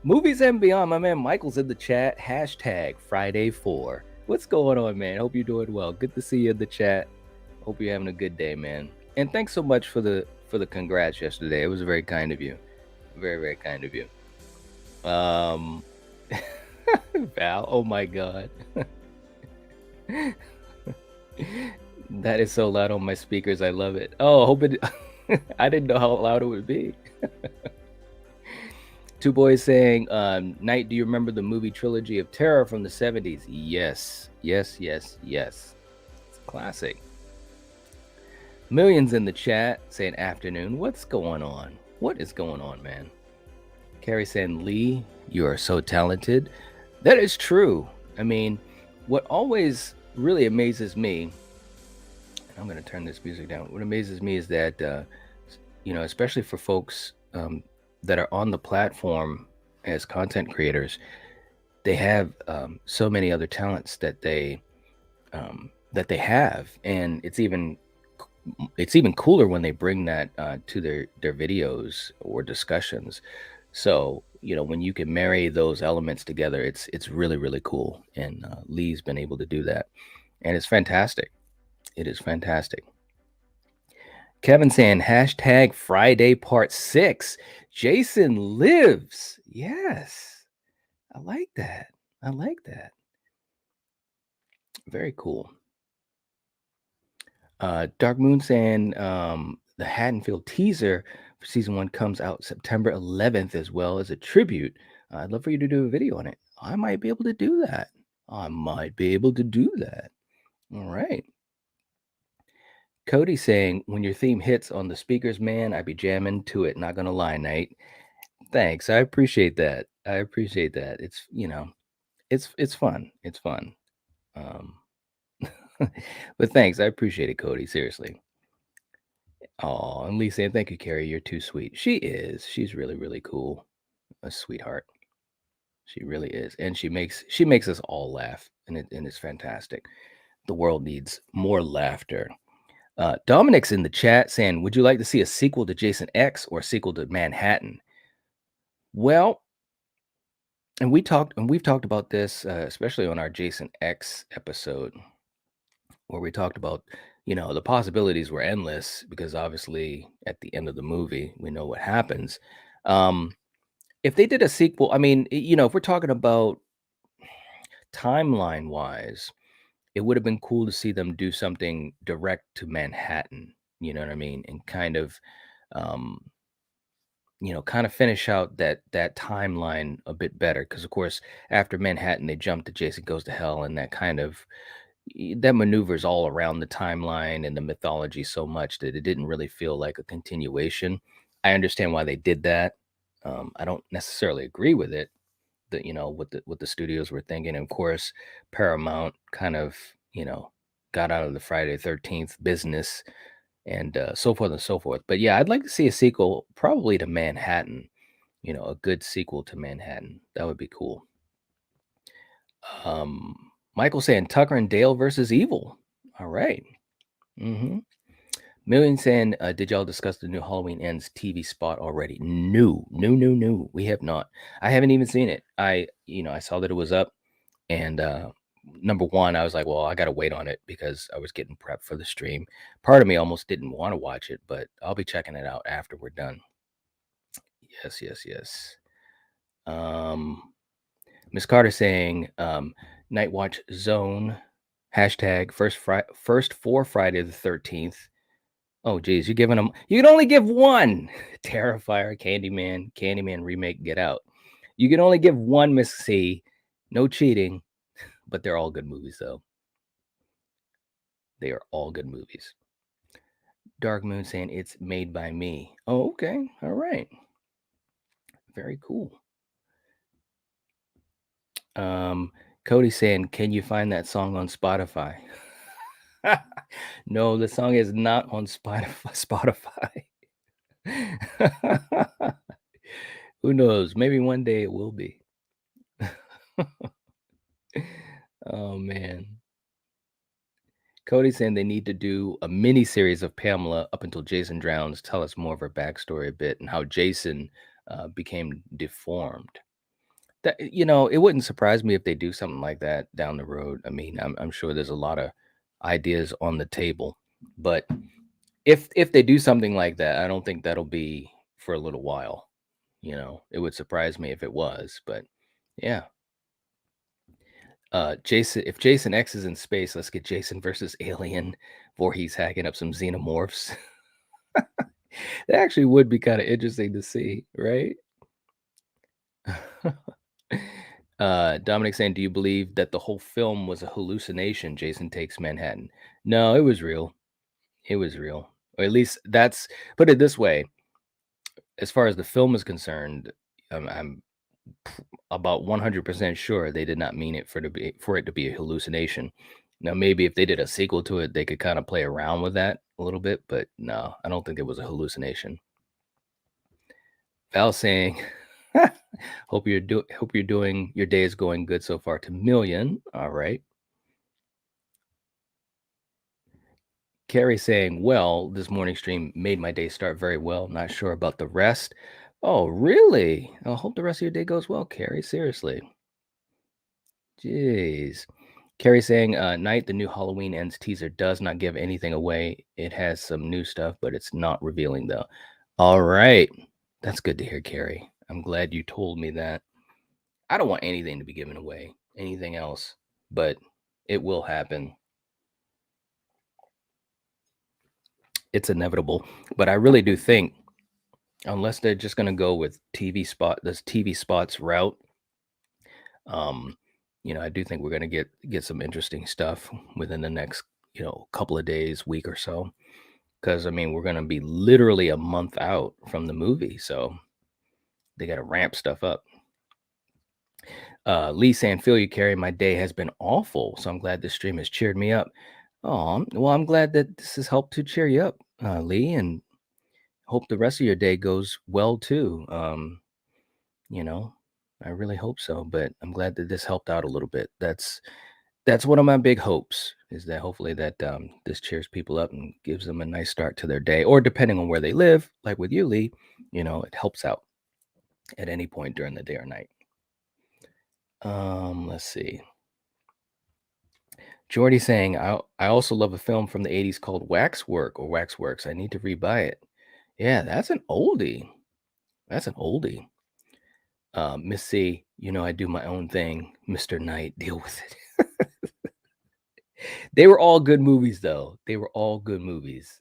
Movies and beyond. My man Michael's in the chat. Hashtag Friday 4. What's going on, man? Hope you're doing well. Good to see you in the chat. Hope you're having a good day, man. And thanks so much for the congrats yesterday. It was very kind of you. Very, very kind of you. Val, oh my god. That is so loud on my speakers. I love it. Oh, I hope it I didn't know how loud it would be. Two Boys saying, Knight, do you remember the movie Trilogy of Terror from the 70s? Yes. Yes. It's a classic. Millions in the chat saying afternoon. What's going on? What is going on, man? Carrie saying, Lee, you are so talented. That is true. I mean, what always really amazes me, I'm going to turn this music down. What amazes me is that, especially for folks that are on the platform as content creators, they have so many other talents that they have, and it's even cooler when they bring that to their videos or discussions. So when you can marry those elements together, it's really, really cool. And Lee's been able to do that, and it's fantastic. It is fantastic. Kevin saying hashtag Friday Part 6. Jason lives. Yes. I like that. I like that. Very cool. Dark Moon saying the Haddonfield teaser for season 1 comes out September 11th as well as a tribute. I'd love for you to do a video on it. I might be able to do that. All right. Cody saying, when your theme hits on the speakers, man, I'd be jamming to it. Not gonna lie, Nate. Thanks. I appreciate that. It's it's fun. It's fun. But thanks. I appreciate it, Cody. Seriously. Oh, and Lee saying, thank you, Carrie. You're too sweet. She is. She's really, really cool. A sweetheart. She really is. And she makes us all laugh. And it's fantastic. The world needs more laughter. Dominic's in the chat saying, would you like to see a sequel to Jason X or a sequel to Manhattan? Well, and we've talked about this, especially on our Jason X episode, where we talked about, the possibilities were endless because obviously at the end of the movie, we know what happens. If they did a sequel, I mean, if we're talking about timeline wise, it would have been cool to see them do something direct to Manhattan, you know what I mean? And kind of, finish out that timeline a bit better. Because of course, after Manhattan, they jump to Jason Goes to Hell, and that maneuvers all around the timeline and the mythology so much that it didn't really feel like a continuation. I understand why they did that. I don't necessarily agree with it. What the studios were thinking. And of course, Paramount kind of got out of the Friday 13th business and so forth and so forth. But yeah, I'd like to see a sequel, probably to Manhattan. A good sequel to Manhattan. That would be cool. Michael saying Tucker and Dale versus Evil. All right. Million saying, did y'all discuss the new Halloween Ends TV spot already? No. We have not. I haven't even seen it. I saw that it was up, and number one, I was like, well, I got to wait on it because I was getting prepped for the stream. Part of me almost didn't want to watch it, but I'll be checking it out after we're done. Yes. Miss Carter saying, Nightwatch Zone, hashtag first for Friday the 13th. Oh, geez, you're giving them. You can only give one. Terrifier, Candyman remake, Get Out. You can only give one, Miss C. No cheating, but they're all good movies, though. They are all good movies. Dark Moon saying it's made by me. Oh, okay. All right. Very cool. Cody saying, can you find that song on Spotify? No, the song is not on Spotify. Who knows? Maybe one day it will be. Oh, man. Cody saying they need to do a mini series of Pamela up until Jason drowns. Tell us more of her backstory a bit and how Jason became deformed. That it wouldn't surprise me if they do something like that down the road. I mean, I'm sure there's a lot of ideas on the table, but if they do something like that, I don't think that'll be for a little while. It would surprise me if it was, but yeah. Jason, if Jason X is in space, let's get Jason versus Alien. Voorhees hacking up some xenomorphs. That actually would be kind of interesting to see, right? Dominic saying, do you believe that the whole film was a hallucination? Jason Takes Manhattan. No, it was real. Or at least put it this way. As far as the film is concerned, I'm about 100% sure they did not mean it for it to be a hallucination. Now, maybe if they did a sequel to it, they could kind of play around with that a little bit, but no, I don't think it was a hallucination. Val saying, hope you're doing, your day is going good so far to Million. All right. Carrie saying, well, this morning stream made my day start very well. Not sure about the rest. Oh, really? I hope the rest of your day goes well, Carrie. Seriously. Jeez. Carrie saying, Night, the new Halloween Ends teaser does not give anything away. It has some new stuff, but it's not revealing, though. All right. That's good to hear, Carrie. I'm glad you told me that. I don't want anything to be given away, anything else, but it will happen. It's inevitable. But I really do think, unless they're just going to go with this TV spots route, I do think we're going to get some interesting stuff within the next, couple of days, week or so. Because, we're going to be literally a month out from the movie. So they got to ramp stuff up. Lee saying, feel you, Carrie. My day has been awful. So I'm glad this stream has cheered me up. Oh, well, I'm glad that this has helped to cheer you up, Lee. And hope the rest of your day goes well, too. I really hope so. But I'm glad that this helped out a little bit. That's one of my big hopes, is that hopefully that this cheers people up and gives them a nice start to their day, or depending on where they live, like with you, Lee, it helps out at any point during the day or night. Let's see. Jordy saying, I also love a film from the 80s called Waxworks. I need to rebuy it. Yeah, that's an oldie. Miss C, I do my own thing. Mr. Knight, deal with it. They were all good movies, though. They were all good movies.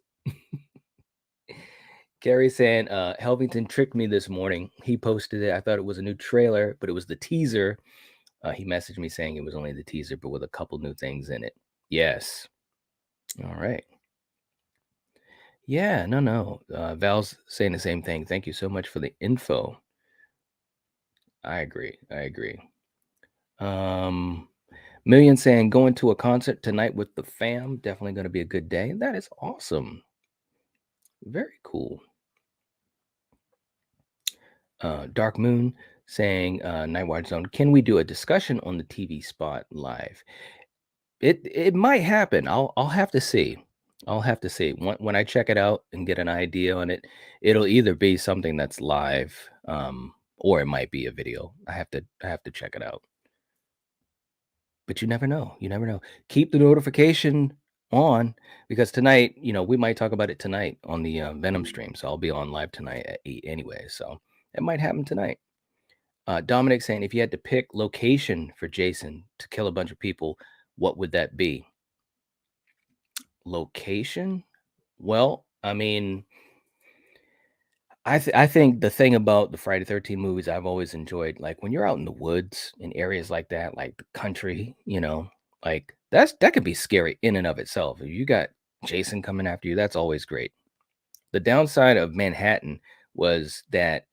Gary saying, Helvington tricked me this morning. He posted it. I thought it was a new trailer, but it was the teaser. He messaged me saying it was only the teaser, but with a couple new things in it. Yes. All right. Yeah, no. Val's saying the same thing. Thank you so much for the info. I agree. Million saying, going to a concert tonight with the fam. Definitely going to be a good day. That is awesome. Very cool. Dark Moon saying, Nightwatch Zone, can we do a discussion on the TV spot live? It might happen. I'll have to see. When I check it out and get an idea on it. It'll either be something that's live, or it might be a video. I have to check it out. But you never know. Keep the notification on, because tonight, we might talk about it tonight on the Venom stream. So I'll be on live tonight at 8 anyway. So it might happen tonight. Dominic saying, if you had to pick location for Jason to kill a bunch of people, what would that be? Location? Well, I think the thing about the Friday 13 movies I've always enjoyed, like when you're out in the woods in areas like that, like the country, like that could be scary in and of itself. If you got Jason coming after you, that's always great. The downside of Manhattan was that,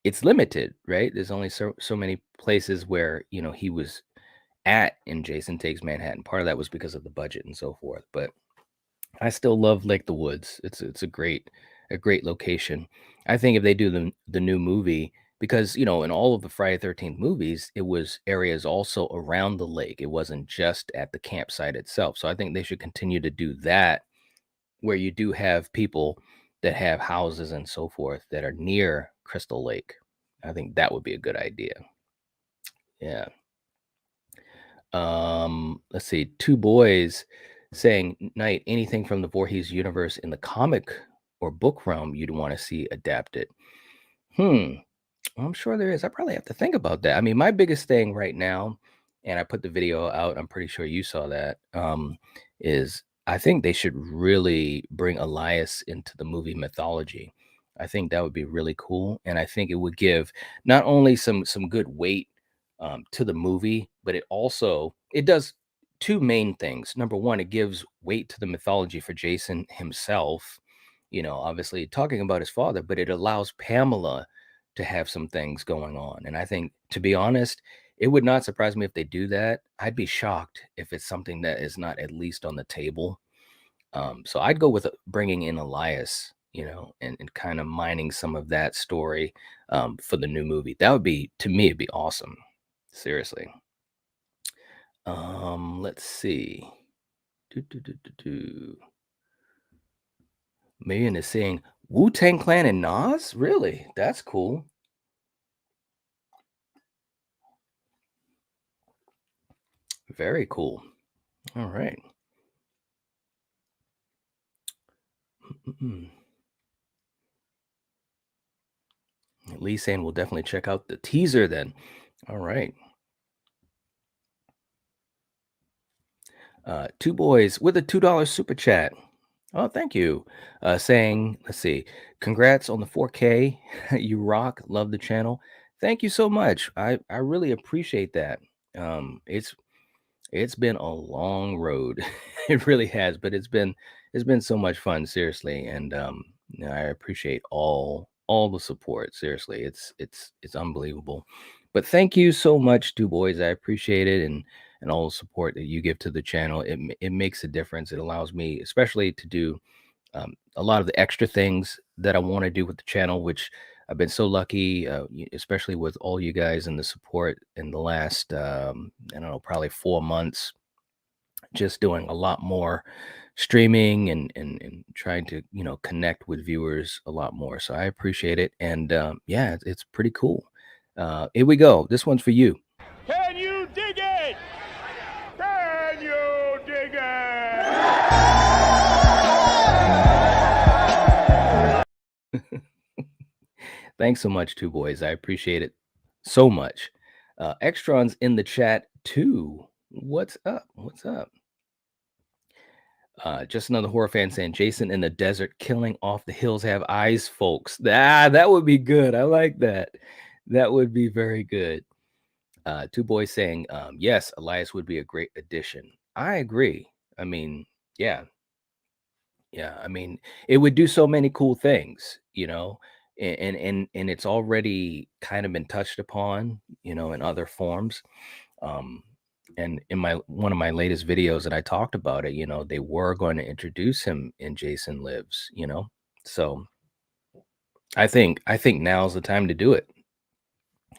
it's limited, right? There's only so many places where, he was at in Jason Takes Manhattan. Part of that was because of the budget and so forth, but I still love Lake the Woods. It's a great location. I think if they do the new movie, because in all of the Friday 13th movies, it was areas also around the lake. It wasn't just at the campsite itself. So I think they should continue to do that, where you do have people that have houses and so forth that are near Crystal Lake. I think that would be a good idea. Yeah. Let's see. Two boys saying, Night, anything from the Voorhees universe in the comic or book realm you'd want to see adapted? I'm sure there is. I probably have to think about that. My biggest thing right now, and I put the video out, I'm pretty sure you saw that, is I think they should really bring Elias into the movie mythology. I think that would be really cool. And I think it would give not only some good weight to the movie, but it does two main things. Number one, it gives weight to the mythology for Jason himself, obviously talking about his father, but it allows Pamela to have some things going on. And I think, to be honest, it would not surprise me if they do that. I'd be shocked if it's something that is not at least on the table. So I'd go with bringing in Elias, and kind of mining some of that story for the new movie. That would be, to me, it'd be awesome. Seriously. Let's see. Million is saying Wu-Tang Clan and Nas? Really? That's cool. Very cool. All right. Mm-mm. Lee saying we'll definitely check out the teaser then. All right. Two boys with a $2 super chat. Oh, thank you. Saying, let's see, congrats on the 4K. You rock. Love the channel. Thank you so much. I really appreciate that. It's been a long road. It really has, but it's been so much fun, seriously. And I appreciate all the support. Seriously, it's unbelievable. But thank you so much, two boys. I appreciate it, and all the support that you give to the channel. It makes a difference. It allows me, especially, to do a lot of the extra things that I want to do with the channel, which I've been so lucky, especially with all you guys and the support in the last, I don't know, probably 4 months, just doing a lot more streaming and trying to, connect with viewers a lot more. So I appreciate it. And yeah, it's pretty cool. Here we go. This one's for you. Can you dig it? Can you dig it? Thanks so much, two boys. I appreciate it so much. Extron's in the chat too. What's up? What's up? Just another horror fan saying Jason in the desert killing off the hills have eyes, folks. That would be good. I like that. That would be very good. Two boys saying, yes, Elias would be a great addition. I agree. I mean, yeah. Yeah. I mean, it would do so many cool things, and it's already kind of been touched upon, in other forms. Um, and in one of my latest videos that I talked about it, they were going to introduce him in Jason Lives, So I think now's the time to do it.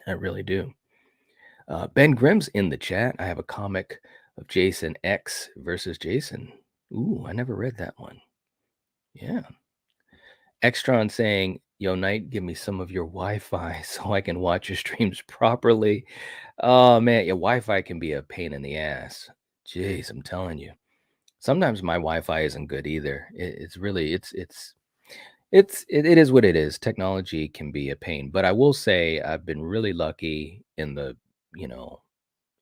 I really do. Ben Grimm's in the chat. I have a comic of Jason X versus Jason. Ooh, I never read that one. Yeah. Extron saying, yo, Knight, give me some of your Wi-Fi so I can watch your streams properly. Oh, man, your Wi-Fi can be a pain in the ass. Jeez, I'm telling you. Sometimes my Wi-Fi isn't good either. It's really, it is what it is. Technology can be a pain. But I will say I've been really lucky in the,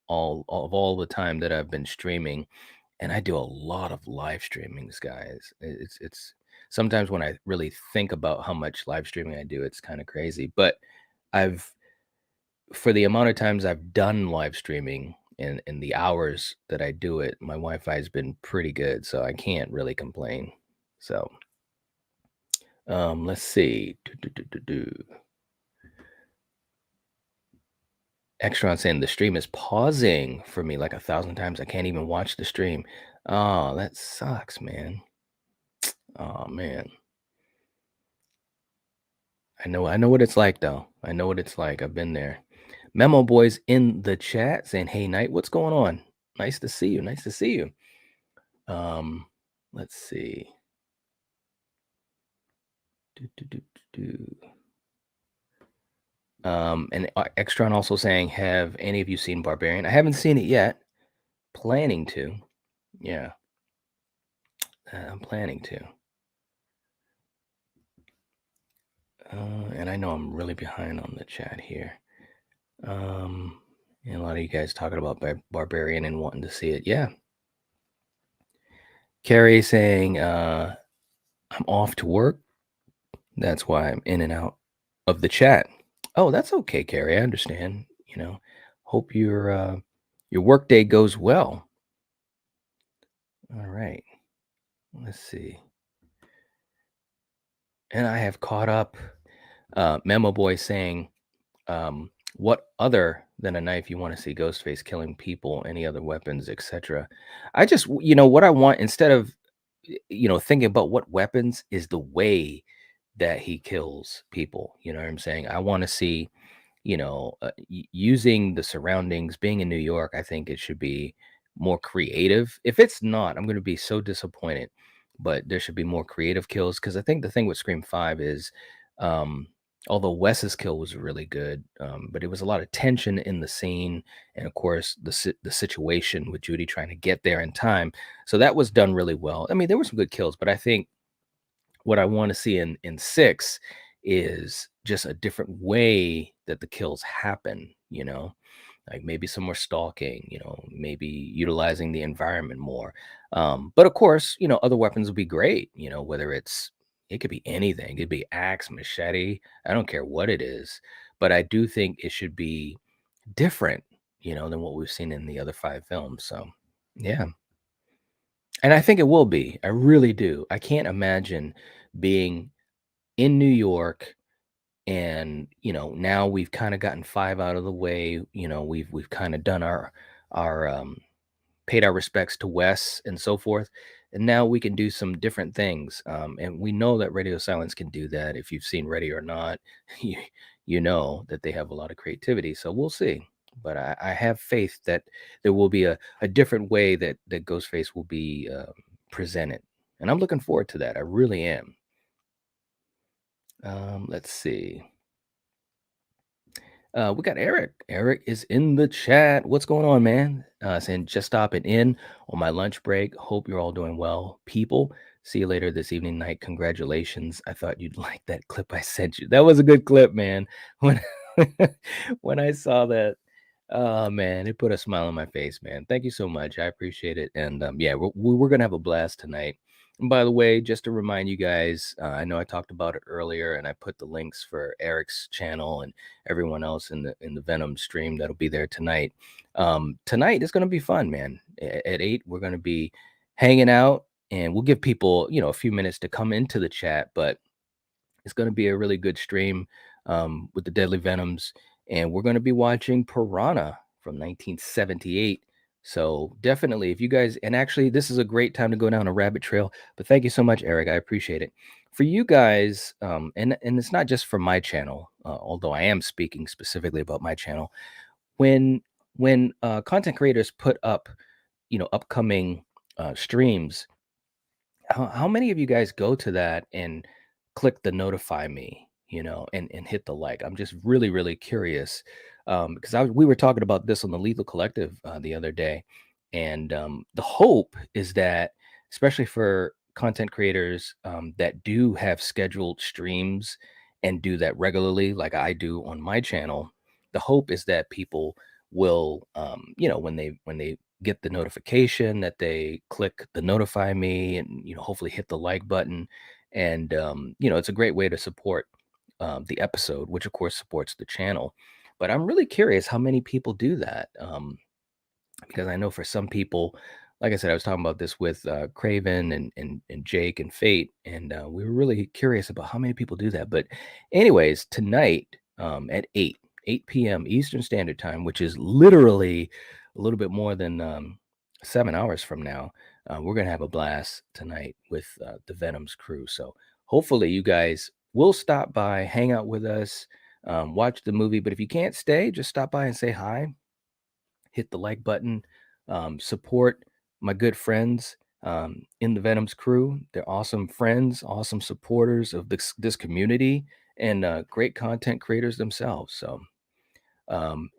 all the time that I've been streaming. And I do a lot of live streamings, guys. It's sometimes when I really think about how much live streaming I do, it's kind of crazy. But for the amount of times I've done live streaming and the hours that I do it, my Wi-Fi has been pretty good, so I can't really complain. So, let's see. Extron saying the stream is pausing for me like 1,000 times. I can't even watch the stream. Oh, that sucks, man. Oh, man. I know what it's like, though. I know what it's like. I've been there. Memo Boys in the chat saying, hey, Knight, what's going on? Nice to see you. Nice to see you. Let's see. And Extron also saying, have any of you seen Barbarian? I haven't seen it yet. Planning to. Yeah. I'm planning to. And I know I'm really behind on the chat here. And a lot of you guys talking about Barbarian and wanting to see it. Yeah. Carrie saying, I'm off to work. That's why I'm in and out of the chat. Oh, that's okay, Carrie. I understand. Hope your work day goes well. All right. Let's see. And I have caught up. Memo Boy saying, what other than a knife you want to see Ghostface killing people, any other weapons, etc. I just, what I want, instead of, thinking about what weapons, is the way that he kills people. You know what I'm saying? I want to see, using the surroundings, being in New York. I think it should be more creative. If it's not, I'm going to be so disappointed. But there should be more creative kills, because I think the thing with Scream 5 is Although Wes's kill was really good, but it was a lot of tension in the scene, and of course the situation with Judy trying to get there in time. So that was done really well. I mean, there were some good kills, but I think what I want to see in 6 is just a different way that the kills happen, like maybe some more stalking, maybe utilizing the environment more. But of course, other weapons would be great, whether it could be anything. It could be axe, machete. I don't care what it is. But I do think it should be different, than what we've seen in the other 5 films. So yeah. And I think it will be. I really do. I can't imagine being in New York and now we've kind of gotten 5 out of the way. We've kind of done our paid our respects to Wes and so forth, and now we can do some different things. And we know that Radio Silence can do that. If you've seen Ready or Not, you know that they have a lot of creativity. So we'll see. But I have faith that there will be a different way that Ghostface will be presented, and I'm looking forward to that. I really am. Let's see. We got Eric. Eric is in the chat. What's going on, man? Saying just stopping in on my lunch break. Hope you're all doing well, people. See you later this evening, night. Congratulations. I thought you'd like that clip I sent you. That was a good clip, man. When when I saw that, oh man, it put a smile on my face, man. Thank you so much. I appreciate it. And yeah, we're gonna have a blast tonight. And by the way, just to remind you guys, I know I talked about it earlier, and I put the links for Eric's channel and everyone else in the Venom stream that'll be there tonight. Tonight is going to be fun, man. At 8, we're going to be hanging out, and we'll give people a few minutes to come into the chat, but it's going to be a really good stream with the Deadly Venoms, and we're going to be watching Piranha from 1978. So definitely, if you guys, and actually, this is a great time to go down a rabbit trail. But thank you so much, Eric. I appreciate it. For you guys, and it's not just for my channel, although I am speaking specifically about my channel. When content creators put up, upcoming streams, how many of you guys go to that and click the notify me, and hit the like? I'm just really, really curious, because we were talking about this on the Lethal Collective the other day, and the hope is that, especially for content creators that do have scheduled streams and do that regularly, like I do on my channel, the hope is that people will, when they get the notification, that they click the notify me and hopefully hit the like button. And it's a great way to support the episode, which of course supports the channel. But I'm really curious how many people do that, because I know for some people, like I said, I was talking about this with Craven and Jake and Fate, and we were really curious about how many people do that. But anyways, tonight at 8 p.m. Eastern Standard Time, which is literally a little bit more than 7 hours from now, we're going to have a blast tonight with the Venom's crew. So hopefully you guys will stop by, hang out with us, watch the movie. But if you can't stay, just stop by and say hi, hit the like button, support my good friends in the Venom's crew. They're awesome friends, awesome supporters of this community, and great content creators themselves. So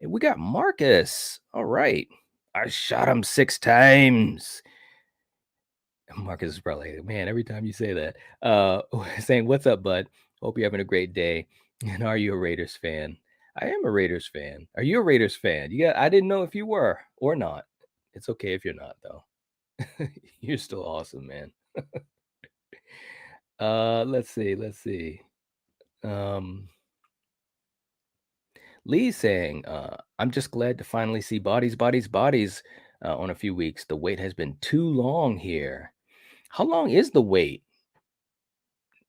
we got Marcus. All right. I shot him 6 times. Marcus is probably like, man, every time you say that. Saying, what's up, bud? Hope you're having a great day. And are you a Raiders fan? I am a Raiders fan. Are you a Raiders fan? I didn't know if you were or not. It's okay if you're not, though. You're still awesome, man. Let's see. Lee's saying, I'm just glad to finally see bodies on a few weeks. The wait has been too long here. How long is the wait?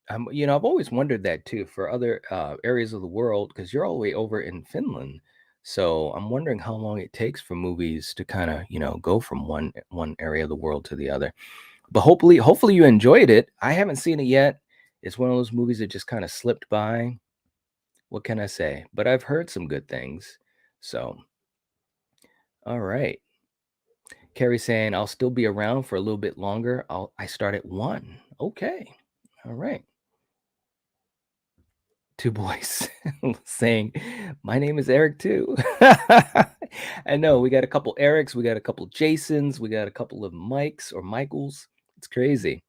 I've always wondered that too for other areas of the world, because you're all the way over in Finland. So I'm wondering how long it takes for movies to kind of, go from one area of the world to the other. But hopefully you enjoyed it. I haven't seen it yet. It's one of those movies that just kind of slipped by. What can I say? But I've heard some good things. So, all right. Carrie saying, I'll still be around for a little bit longer. I start at 1. Okay. All right. Two boys saying, my name is Eric too. I know we got a couple Erics, we got a couple Jasons, we got a couple of Mikes or Michaels. It's crazy.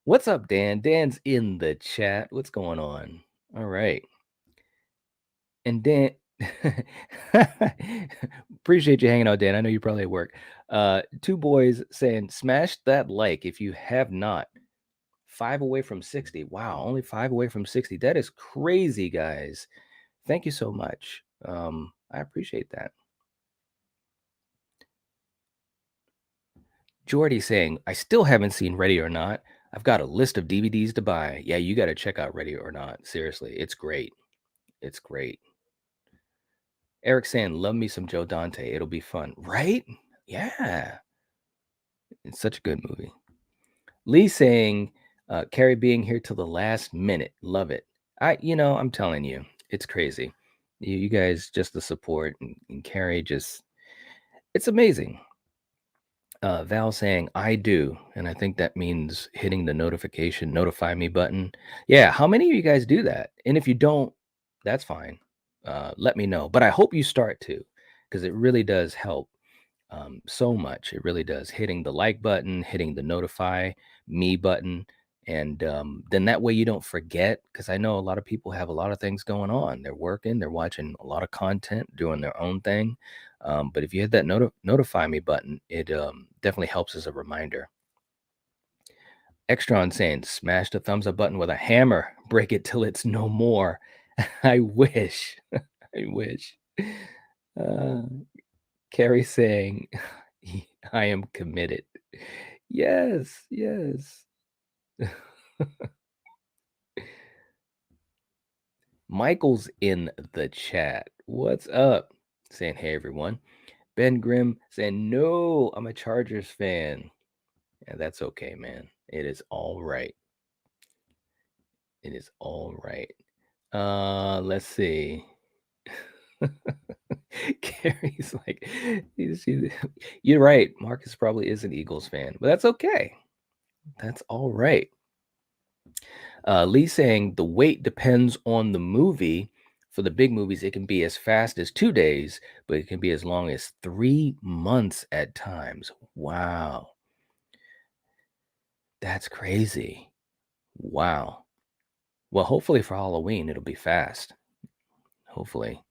What's up, Dan? Dan's in the chat. What's going on? All right. And Dan, appreciate you hanging out, Dan. I know you're probably at work. Two boys saying, smash that like if you have not. 5 away from 60. Wow, only 5 away from 60. That is crazy, guys. Thank you so much. I appreciate that. Jordy saying, I still haven't seen Ready or Not. I've got a list of DVDs to buy. Yeah, you got to check out Ready or Not. Seriously, it's great. It's great. Eric saying, love me some Joe Dante. It'll be fun. Right? Yeah. It's such a good movie. Lee saying, Carrie being here till the last minute. Love it. I'm telling you, it's crazy. You guys, just the support and Carrie, just, it's amazing. Val saying, I do. And I think that means hitting the notify me button. Yeah. How many of you guys do that? And if you don't, that's fine. Let me know. But I hope you start to, because it really does help so much. It really does. Hitting the like button, hitting the notify me button. And then that way you don't forget, because I know a lot of people have a lot of things going on. They're working, they're watching a lot of content, doing their own thing. But if you hit that notify me button, it definitely helps as a reminder. Extron saying, smash the thumbs up button with a hammer, break it till it's no more. I wish. I wish. Carrie saying, I am committed. Yes, yes. Michael's in the chat. What's up? Saying, hey, everyone. Ben Grimm saying, no, I'm a Chargers fan. Yeah, that's okay, man. It is all right. It is all right. Let's see. Carrie's like, you're right. Marcus probably is an Eagles fan, but that's okay. That's all right. Lee saying the wait depends on the movie. For the big movies, it can be as fast as 2 days, but it can be as long as 3 months at times. Wow. That's crazy. Wow. Well, hopefully for Halloween, it'll be fast. Hopefully.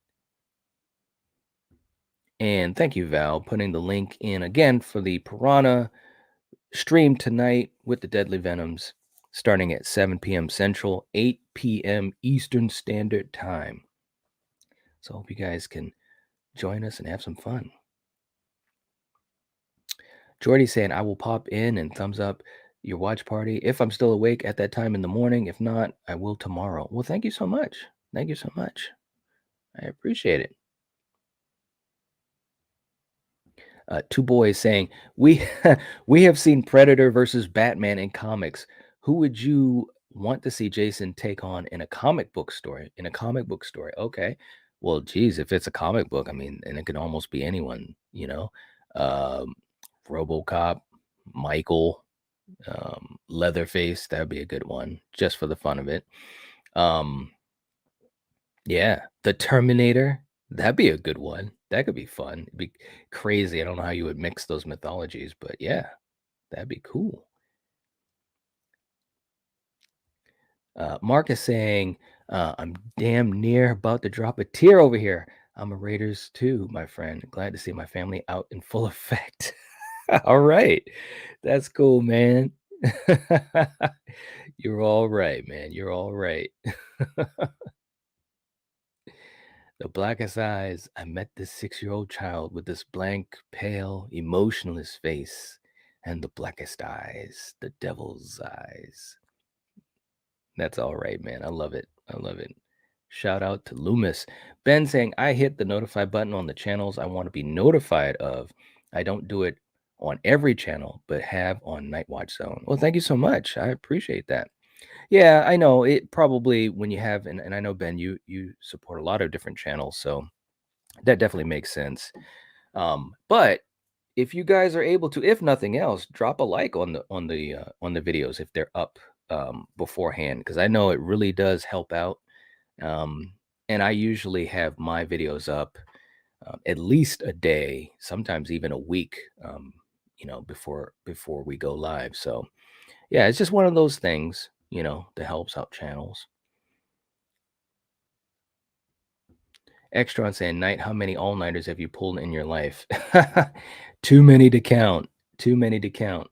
And thank you, Val, putting the link in again for the Piranha stream tonight with the Deadly Venoms, starting at 7 p.m. Central, 8 p.m. Eastern Standard Time. So I hope you guys can join us and have some fun. Jordy saying, I will pop in and thumbs up your watch party if I'm still awake at that time in the morning. If not, I will tomorrow. Well, thank you so much. Thank you so much. I appreciate it. Two boys saying, we have seen Predator versus Batman in comics. Who would you want to see Jason take on in a comic book story? Okay. Well, geez, if it's a comic book, I mean, and it can almost be anyone, RoboCop, Michael, Leatherface, that would be a good one, just for the fun of it. Yeah, the Terminator, that'd be a good one. That could be fun. It'd be crazy. I don't know how you would mix those mythologies, but yeah, that'd be cool. Mark is saying, I'm damn near about to drop a tear over here. I'm a Raiders too, my friend. Glad to see my family out in full effect. All right. That's cool, man. You're all right, man. You're all right. The blackest eyes. I met this 6-year-old child with this blank, pale, emotionless face and the blackest eyes, the devil's eyes. That's all right, man. I love it. I love it. Shout out to Loomis. Ben saying, I hit the notify button on the channels I want to be notified of. I don't do it on every channel, but have on Nightwatch Zone. Well, thank you so much. I appreciate that. Yeah, I know it probably when you have, and I know, Ben, you support a lot of different channels, so that definitely makes sense. But if you guys are able to, if nothing else, drop a like on the videos if they're up beforehand, because I know it really does help out. Um, and I usually have my videos up at least a day, sometimes even a week, before we go live. So yeah, it's just one of those things, that helps out channels. Extra on saying, Night, how many all-nighters have you pulled in your life? Too many to count. Too many to count.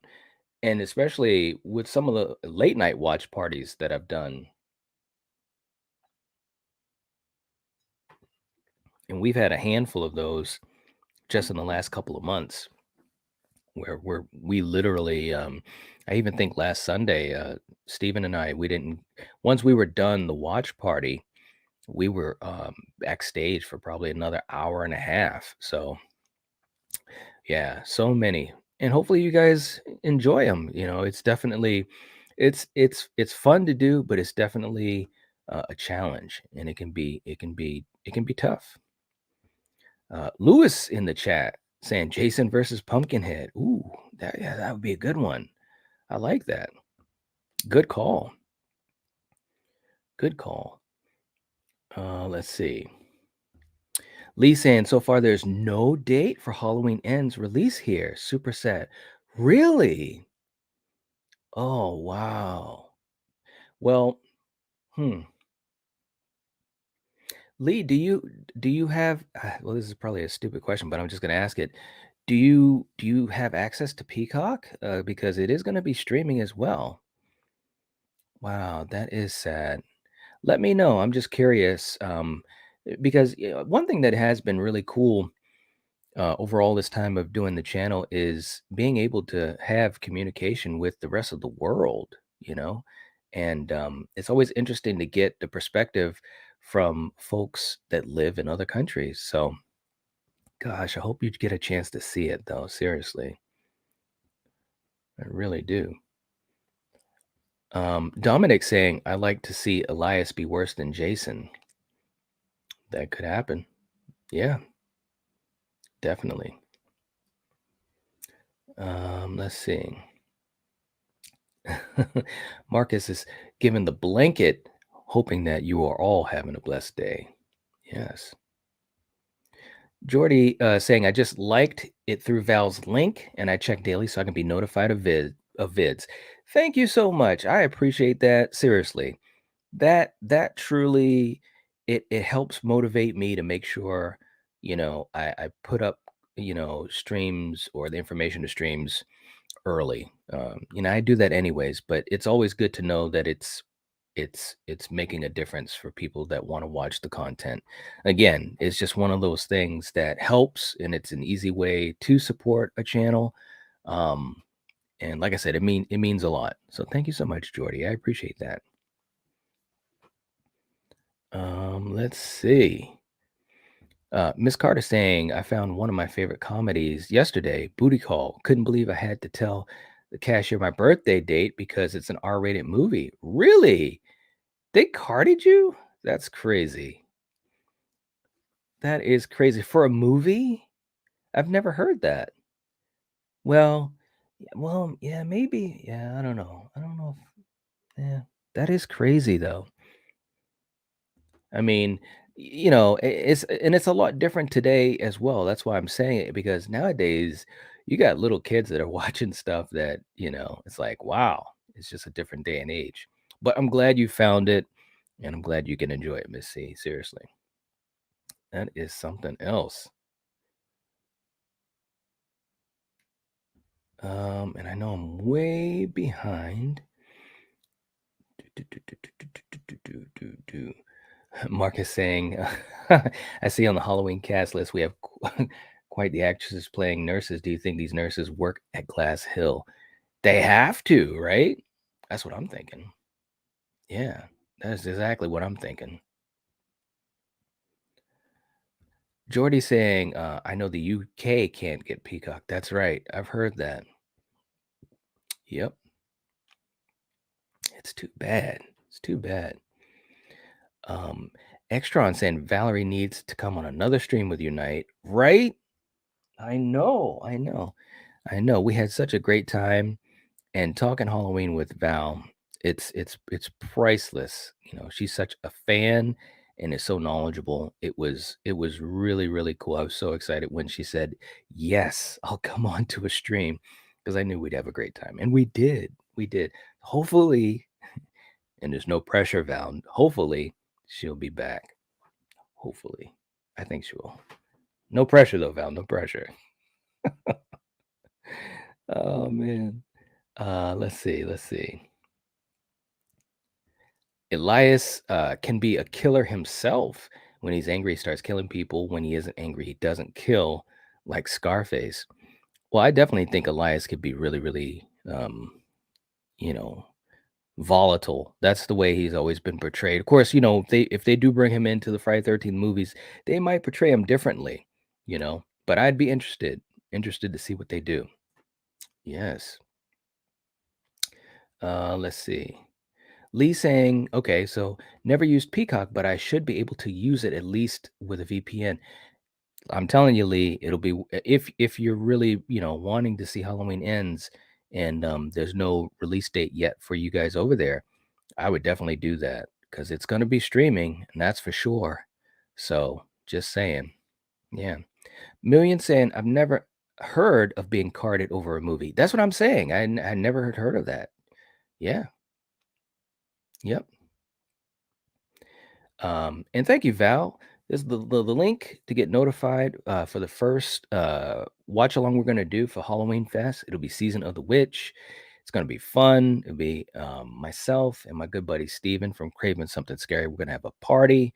And especially with some of the late night watch parties that I've done. And we've had a handful of those just in the last couple of months where we literally, I even think last Sunday, Stephen and I, we didn't, once we were done the watch party, we were backstage for probably another hour and a half. So yeah, so many. And hopefully you guys enjoy them. It's definitely, it's fun to do, but it's definitely a challenge, and it can be tough. Lewis in the chat saying Jason versus Pumpkinhead. Ooh, that would be a good one. I like that. Good call. Good call. Let's see. Lee saying, so far there's no date for Halloween Ends release here. Super sad. Really? Oh, wow. Well, Lee, do you have well, this is probably a stupid question, but I'm just gonna ask it. Do you have access to Peacock? Because it is gonna be streaming as well. Wow, that is sad. Let me know. I'm just curious. Because one thing that has been really cool over all this time of doing the channel is being able to have communication with the rest of the world, and it's always interesting to get the perspective from folks that live in other countries. So, gosh, I hope you get a chance to see it, though. Seriously, I really do. Dominic saying, I like to see Elias be worse than Jason. That could happen. Yeah, definitely. Let's see. Marcus is giving the blanket, hoping that you are all having a blessed day. Yes. Jordy saying, I just liked it through Val's link, and I check daily so I can be notified of vids. Thank you so much. I appreciate that. Seriously. That truly it helps motivate me to make sure, I put up, streams or the information to streams early. I do that anyways, but it's always good to know that it's making a difference for people that want to watch the content. Again, it's just one of those things that helps, and it's an easy way to support a channel. And like I said, it means a lot. So thank you so much, Jordy. I appreciate that. Let's see. Miss Carter saying, I found one of my favorite comedies yesterday, Booty Call. Couldn't believe I had to tell the cashier my birthday date because it's an R-rated movie. Really? They carded you? That's crazy. That is crazy. For a movie? I've never heard that. Well, yeah, maybe. Yeah, I don't know. I don't know yeah, that is crazy though. I mean, it's a lot different today as well. That's why I'm saying it, because nowadays you got little kids that are watching stuff that, it's like, wow, it's just a different day and age. But I'm glad you found it, and I'm glad you can enjoy it, Miss C. Seriously. That is something else. And I know I'm way behind. Marcus saying, I see on the Halloween cast list we have quite the actresses playing nurses. Do you think these nurses work at Glass Hill? They have to, right? That's what I'm thinking. Yeah, that's exactly what I'm thinking. Jordy saying, I know the UK can't get Peacock. That's right. I've heard that. Yep. It's too bad. It's too bad. Extron saying Valerie needs to come on another stream with you, Night. Right? I know. We had such a great time, and talking Halloween with Val it's priceless. You know, she's such a fan and is so knowledgeable. It was really, really cool. I was so excited when she said, "Yes, I'll come on to a stream," because I knew we'd have a great time. And we did. We did. Hopefully, and there's no pressure, Val. Hopefully, she'll be back. Hopefully. I think she will. No pressure though, Val. No pressure. Oh man. Let's see. Let's see. Elias can be a killer himself. When he's angry, he starts killing people. When he isn't angry, he doesn't kill, like Scarface. Well, I definitely think Elias could be really, really, you know, volatile. That's the way he's always been portrayed. Of course, if they do bring him into the Friday 13 movies, they might portray him differently, But I'd be interested to see what they do. Yes. Let's see. Lee saying, okay, so never used Peacock, but I should be able to use it at least with a VPN. I'm telling you, Lee, it'll be if you're really, wanting to see Halloween Ends and there's no release date yet for you guys over there, I would definitely do that because it's going to be streaming, and that's for sure. So just saying. Yeah. Million saying, I've never heard of being carded over a movie. That's what I'm saying. I never had heard of that. Yeah. Yep. And thank you, Val. This is the link to get notified for the first watch along we're going to do for Halloween Fest. It'll be Season of the Witch. It's going to be fun. It'll be myself and my good buddy Steven from Craving Something Scary. We're going to have a party.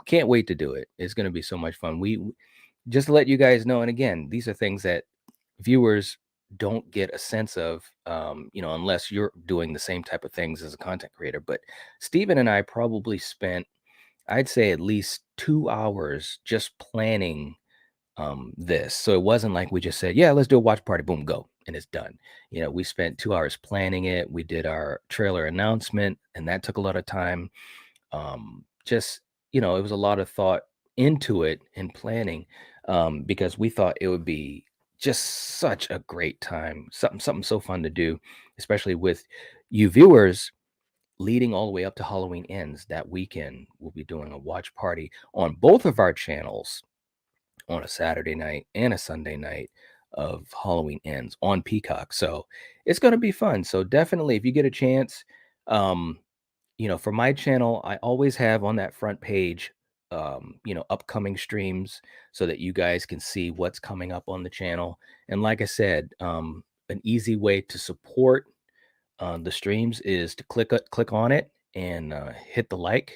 Can't wait to do it. It's going to be so much fun. We just to let you guys know, and again, these are things that viewers don't get a sense of, unless you're doing the same type of things as a content creator. But Steven and I probably spent, I'd say, at least 2 hours just planning this. So it wasn't like we just said, yeah, let's do a watch party, boom, go, and it's done. We spent 2 hours planning it. We did our trailer announcement, and that took a lot of time. Just, it was a lot of thought into it and planning, because we thought it would be just such a great time, something so fun to do, especially with you viewers. Leading all the way up to Halloween Ends that weekend, we'll be doing a watch party on both of our channels on a Saturday night and a Sunday night of Halloween Ends on Peacock. So it's going to be fun. So definitely, if you get a chance, for my channel, I always have on that front page, upcoming streams so that you guys can see what's coming up on the channel. And like I said, an easy way to support the streams is to click on it and hit the like,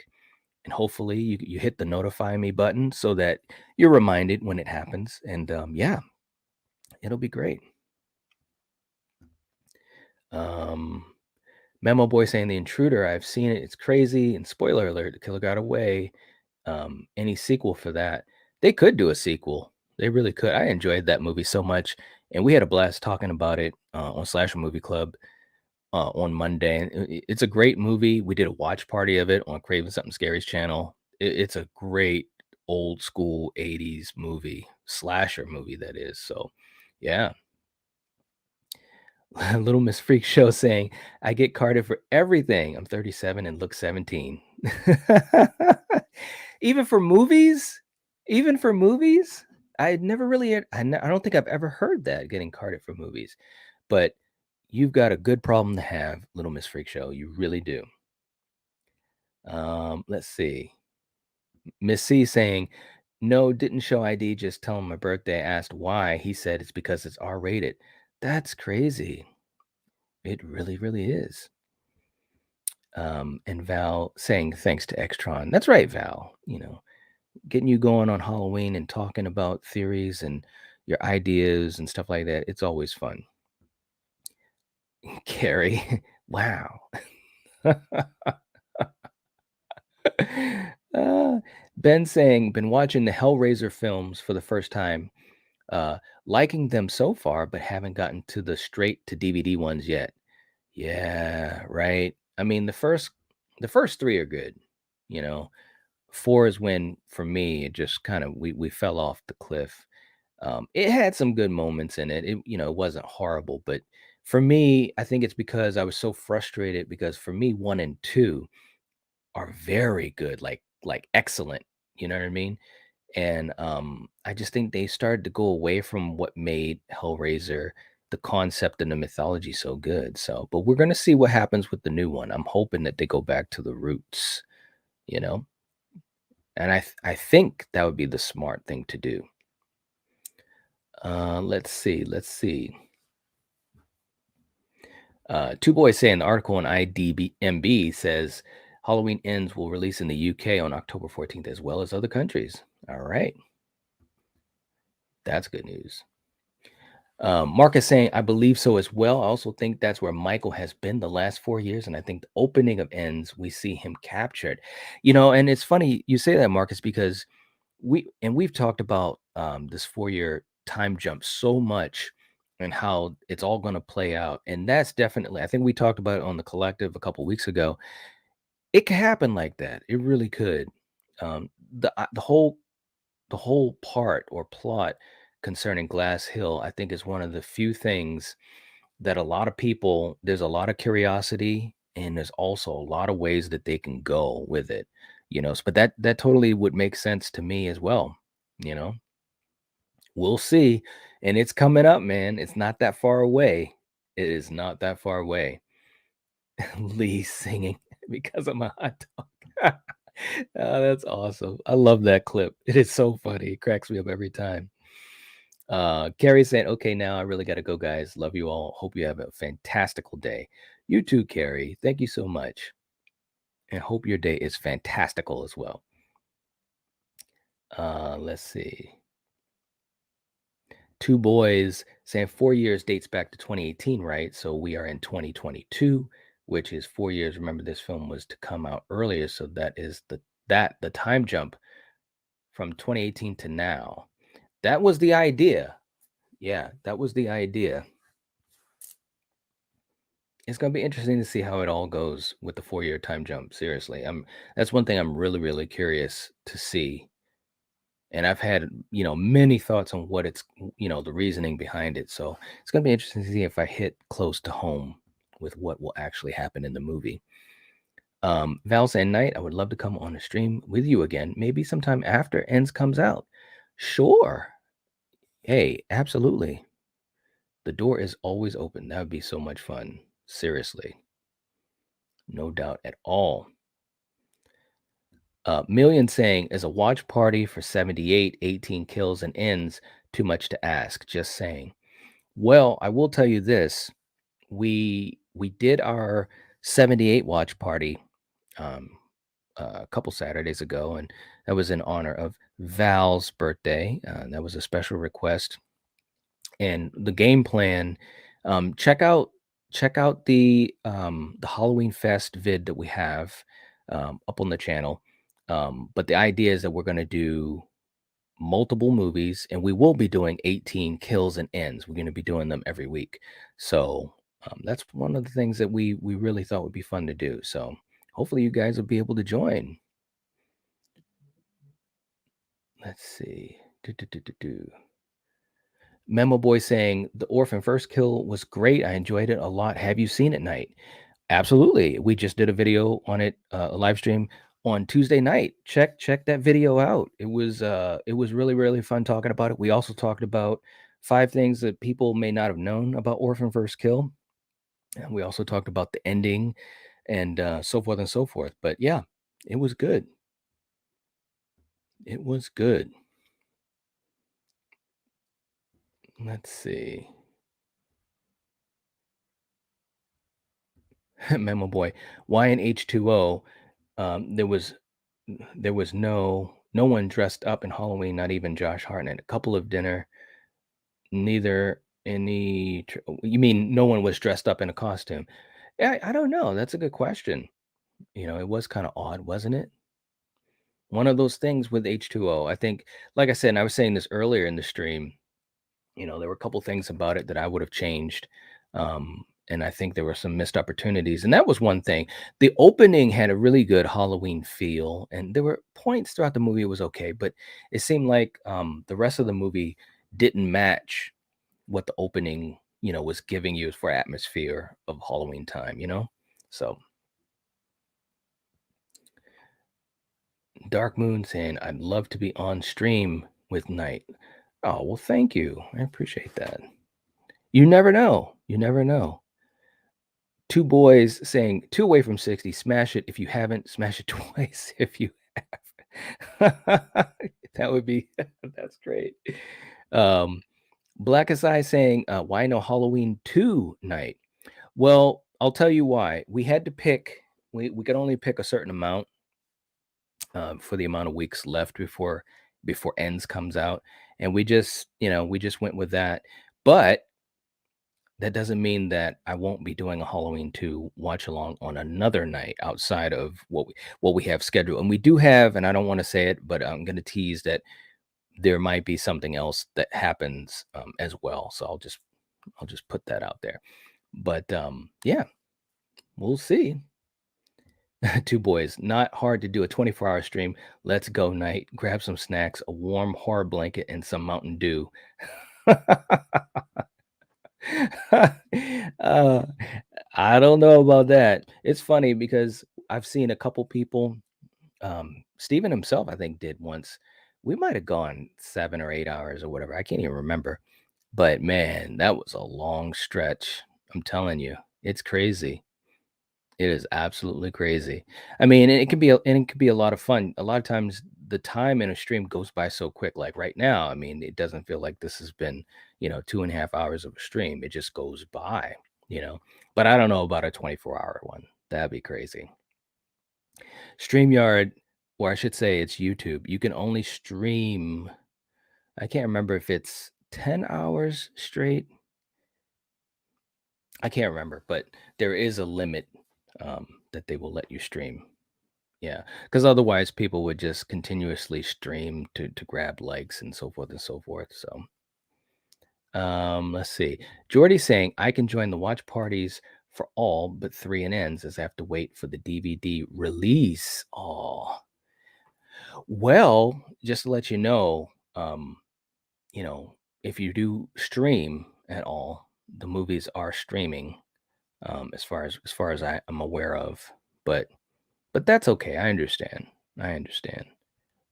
and hopefully you hit the notify me button so that you're reminded when it happens. And yeah, it'll be great. Memo Boy saying, The Intruder, I've seen it, it's crazy, and spoiler alert, the killer got away. Any sequel for that? They could do a sequel. They really could. I enjoyed that movie so much, and we had a blast talking about it on Slasher Movie Club on Monday. And it's a great movie. We did a watch party of it on Craving Something Scary's channel. It's a great old school 80s movie, slasher movie, that is. So yeah. Little Miss Freak Show saying, I get carded for everything. I'm 37 and look 17. Even for movies? Even for movies? I never really, I don't think I've ever heard that, getting carded for movies. But you've got a good problem to have, Little Miss Freak Show. You really do. Let's see. Miss C saying, no, didn't show ID, just tell him my birthday. Asked why. He said it's because it's R-rated. That's crazy. It really, really is. And Val saying thanks to Extron. That's right, Val. Getting you going on Halloween and talking about theories and your ideas and stuff like that. It's always fun. Carrie, wow. Ben saying, been watching the Hellraiser films for the first time. Liking them so far, but haven't gotten to the straight to DVD ones yet. Yeah, right. I mean, the first 3 are good. 4 is when, for me, it just kind of we fell off the cliff. It had some good moments in it. It wasn't horrible, but For me, I think it's because I was so frustrated because for me, 1 and 2 are very good, like excellent, you know what I mean? And I just think they started to go away from what made Hellraiser, the concept and the mythology so good. So, but we're gonna see what happens with the new one. I'm hoping that they go back to the roots, you know? And I think that would be the smart thing to do. Let's see, let's see. Two Boys saying the article on IDMB says Halloween Ends will release in the UK on October 14th as well as other countries. All right. That's good news. Mark is saying, I believe so as well. I also think that's where Michael has been the last 4 years. And I think the opening of Ends, we see him captured. And it's funny you say that, Marcus, because we've talked about this 4 year time jump so much and how it's all going to play out. And that's definitely, I think we talked about it on the collective a couple weeks ago. It could happen like that. It really could. The whole part or plot concerning Glass Hill, I think, is one of the few things that a lot of people, there's a lot of curiosity and there's also a lot of ways that they can go with it, but that totally would make sense to me as well. you know we'll see. And it's coming up, man. It's not that far away. It is not that far away. Lee singing because I'm a hot dog. That's awesome. I love that clip. It is so funny. It cracks me up every time. Carrie saying, okay, now I really got to go, guys. Love you all. Hope you have a fantastical day. You too, Carrie. Thank you so much. And hope your day is fantastical as well. Let's see. Two Boys saying 4 years dates back to 2018, right? So we are in 2022, which is 4 years. Remember, this film was to come out earlier. So that is the time jump from 2018 to now. That was the idea. Yeah, that was the idea. It's going to be interesting to see how it all goes with the 4 year time jump. Seriously, that's one thing I'm really, really curious to see. And I've had, many thoughts on what it's, the reasoning behind it. So it's going to be interesting to see if I hit close to home with what will actually happen in the movie. Val saying, Night, I would love to come on a stream with you again, maybe sometime after Ends comes out. Sure. Hey, absolutely. The door is always open. That would be so much fun. Seriously. No doubt at all. Million saying, is a watch party for 78, 18 kills and ends too much to ask? Just saying. Well, I will tell you this. We did our 78 watch party a couple Saturdays ago, and that was in honor of Val's birthday. That was a special request. And the game plan, check out the Halloween Fest vid that we have up on the channel. But the idea is that we're going to do multiple movies, and we will be doing 18 kills and ends. We're going to be doing them every week. So that's one of the things that we really thought would be fun to do. So hopefully you guys will be able to join. Let's see. Memo Boy saying, the Orphan first kill was great. I enjoyed it a lot. Have you seen it, Night? Absolutely. We just did a video on it, a live stream on Tuesday night. Check that video out. It was really, really fun talking about it. We also talked about 5 things that people may not have known about Orphan First Kill. And we also talked about the ending and so forth and so forth. But yeah, it was good. It was good. Let's see. Memo Boy, why in H2O? There was no one dressed up in Halloween, not even Josh Hartnett. A couple of dinner, neither any. You mean no one was dressed up in a costume? Yeah, I don't know. That's a good question. It was kind of odd, wasn't it? One of those things with H2O. I think, like I said, and I was saying this earlier in the stream. There were a couple things about it that I would have changed. And I think there were some missed opportunities. And that was one thing. The opening had a really good Halloween feel. And there were points throughout the movie it was okay. But it seemed like the rest of the movie didn't match what the opening was giving you for atmosphere of Halloween time, So Dark Moon saying, I'd love to be on stream with Night. Oh, well, thank you. I appreciate that. You never know. You never know. Two boys saying, 2 away from 60, smash it. If you haven't, smash it twice if you have. That would be, that's great. Blackest Eye saying, why no Halloween 2 Night? Well, I'll tell you why. We had to pick, we could only pick a certain amount for the amount of weeks left before Ends comes out. And we just went with that. But that doesn't mean that I won't be doing a Halloween 2 watch along on another night outside of what we have scheduled. And we do have, and I don't want to say it, but I'm going to tease that there might be something else that happens as well. So I'll just put that out there. But yeah, we'll see. Two boys, not hard to do a 24-hour stream. Let's go Night. Grab some snacks, a warm horror blanket, and some Mountain Dew. I don't know about that. It's funny because I've seen a couple people. Steven himself, I think, did once. We might have gone 7 or 8 hours or whatever. I can't even remember. But man, that was a long stretch. I'm telling you, it's crazy. It is absolutely crazy. I mean, and it can be a lot of fun. A lot of times the time in a stream goes by so quick. Like right now, I mean, it doesn't feel like this has been, 2.5 hours of a stream. It just goes by, But I don't know about a 24-hour one. That'd be crazy. StreamYard, or I should say it's YouTube. You can only stream, I can't remember if it's 10 hours straight. I can't remember, but there is a limit that they will let you stream. Yeah, because otherwise people would just continuously stream to grab likes and so forth and so forth. So, let's see. Jordy saying I can join the watch parties for all but 3 and ends as I have to wait for the DVD release. Oh, well, just to let you know, if you do stream at all, the movies are streaming. As far as I'm aware of, but that's okay. I understand.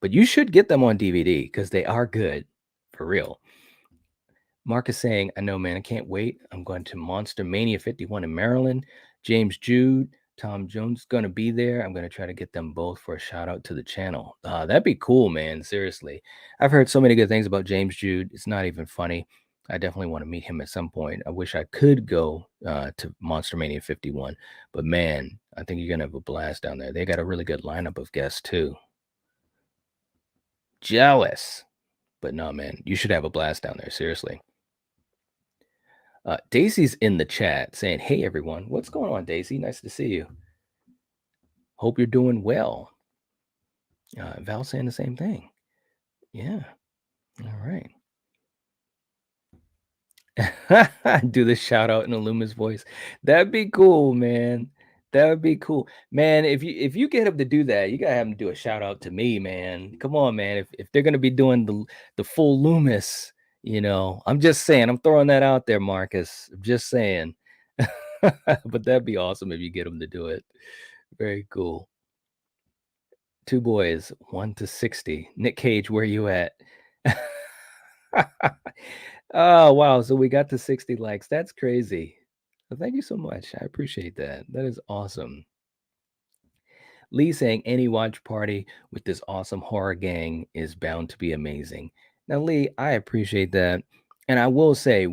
But you should get them on DVD because they are good, for real. Mark is saying, I know, man, I can't wait. I'm going to Monster Mania 51 in Maryland. James Jude, Tom Jones going to be there. I'm going to try to get them both for a shout out to the channel. That'd be cool, man. Seriously. I've heard so many good things about James Jude. It's not even funny. I definitely want to meet him at some point. I wish I could go to Monster Mania 51. But man, I think you're going to have a blast down there. They got a really good lineup of guests too. Jealous. But no, man, you should have a blast down there. Seriously. Daisy's in the chat saying, hey, everyone. What's going on, Daisy? Nice to see you. Hope you're doing well. Val saying the same thing. Yeah. All right. Do the shout out in Illuma's voice. That'd be cool, man. That would be cool, man. If you get him to do that, you gotta have him do a shout out to me, man. Come on, man. If they're gonna be doing the full Loomis, I'm just saying. I'm throwing that out there, Marcus. I'm just saying. But that'd be awesome if you get him to do it. Very cool. Two boys, 1 to 60. Nick Cage, where you at? Oh, wow. So we got to 60 likes. That's crazy. Well, thank you so much. I appreciate that. That is awesome. Lee saying any watch party with this awesome horror gang is bound to be amazing. Now, Lee, I appreciate that. And I will say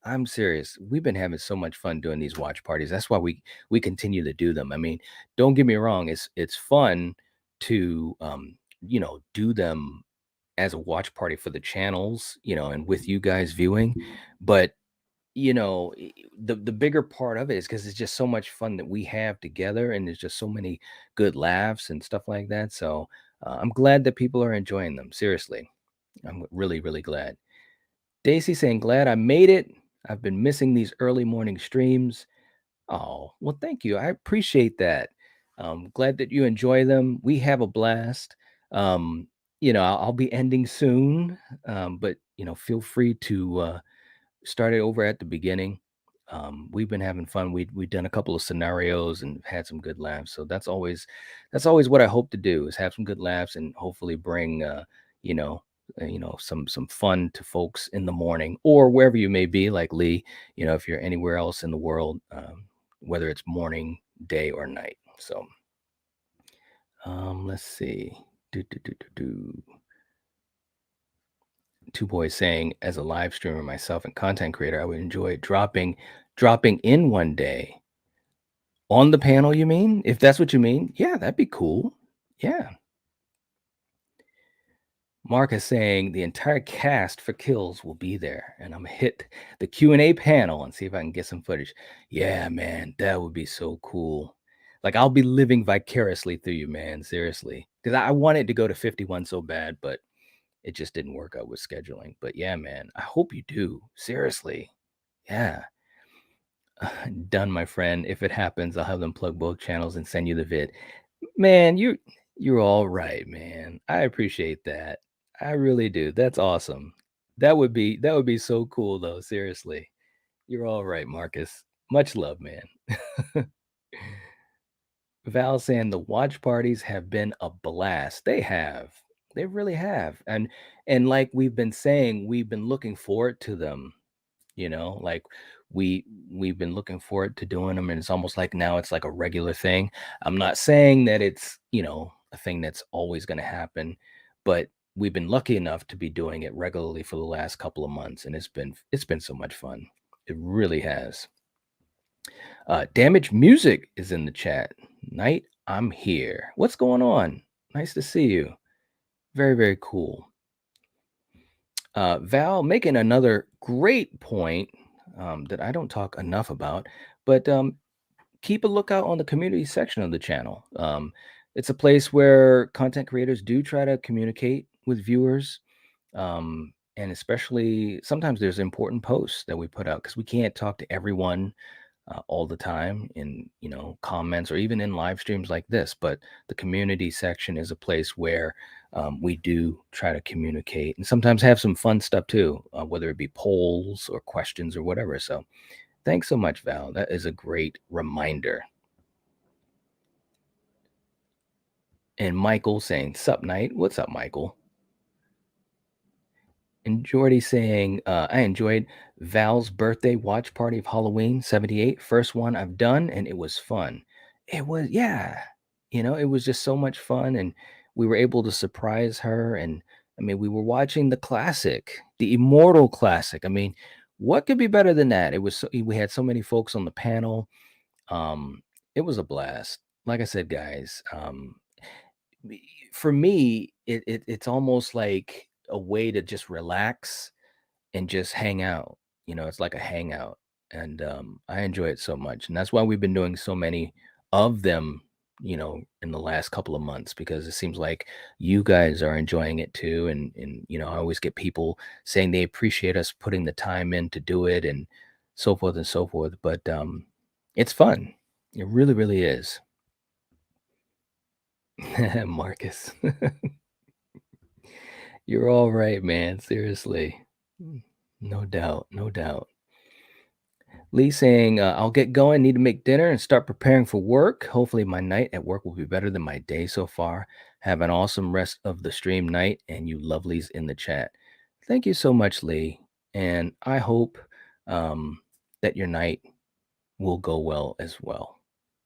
I'm serious. We've been having so much fun doing these watch parties. That's why we continue to do them. I mean, don't get me wrong. It's fun to do them as a watch party for the channels, and with you guys viewing. But the bigger part of it is because it's just so much fun that we have together, and there's just so many good laughs and stuff like that. So I'm glad that people are enjoying them. Seriously, I'm really, really glad. Daisy saying, glad I made it. I've been missing these early morning streams. Oh, well, thank you. I appreciate that. Glad that you enjoy them. We have a blast. I'll be ending soon, but feel free to started over at the beginning. We've been having fun. We've done a couple of scenarios and had some good laughs. So that's always what I hope to do, is have some good laughs and hopefully bring you know some fun to folks in the morning or wherever you may be, like Lee. If you're anywhere else in the world, whether it's morning, day, or night. So let's see. Do, do, do, do, do. Two Boys saying, as a live streamer myself and content creator, I would enjoy dropping in one day on the panel. You mean, if that's what you mean? Yeah, that'd be cool. Yeah. Mark is saying the entire cast for Kills will be there, and I'm gonna hit the Q&A panel and see if I can get some footage. Yeah, man, that would be so cool. Like, I'll be living vicariously through you, man. Seriously, because I wanted to go to 51 so bad, but it just didn't work out with scheduling. But yeah, man, I hope you do. Seriously. Yeah. Done, my friend. If it happens, I'll have them plug both channels and send you the vid. Man, you're all right, man. I appreciate that. I really do. That's awesome. That would be so cool though. Seriously. You're all right, Marcus. Much love, man. Val saying the watch parties have been a blast. They have. They really have. And like we've been saying, we've been looking forward to them. Like we've been looking forward to doing them, and it's almost like now it's like a regular thing. I'm not saying that it's a thing that's always going to happen, but we've been lucky enough to be doing it regularly for the last couple of months, and it's been so much fun. It really has. Damaged Music is in the chat. Night, I'm here. What's going on? Nice to see you. Very, very cool. Val making another great point that I don't talk enough about, but keep a lookout on the community section of the channel. It's a place where content creators do try to communicate with viewers. And especially sometimes there's important posts that we put out because we can't talk to everyone all the time in comments or even in live streams like this. But the community section is a place where we do try to communicate and sometimes have some fun stuff too, whether it be polls or questions or whatever. So thanks so much, Val. That is a great reminder. And Michael saying, "Sup, Night? What's up, Michael?" And Jordy saying, I enjoyed Val's birthday watch party of Halloween 78. First one I've done, and it was fun. It was, yeah. It was just so much fun. And we were able to surprise her. And I mean, we were watching the classic, the immortal classic. I mean, what could be better than that? We had so many folks on the panel. It was a blast. Like I said, guys, for me, it's almost like a way to just relax and just hang out. It's like a hangout, and I enjoy it so much, and that's why we've been doing so many of them. In the last couple of months, because it seems like you guys are enjoying it too, and I always get people saying they appreciate us putting the time in to do it, and so forth and so forth. But it's fun. It really, really is. Marcus. You're all right, man. Seriously. No doubt. No doubt. Lee saying, I'll get going, need to make dinner and start preparing for work. Hopefully, my night at work will be better than my day so far. Have an awesome rest of the stream night, and you lovelies in the chat. Thank you so much, Lee. And I hope that your night will go well as well.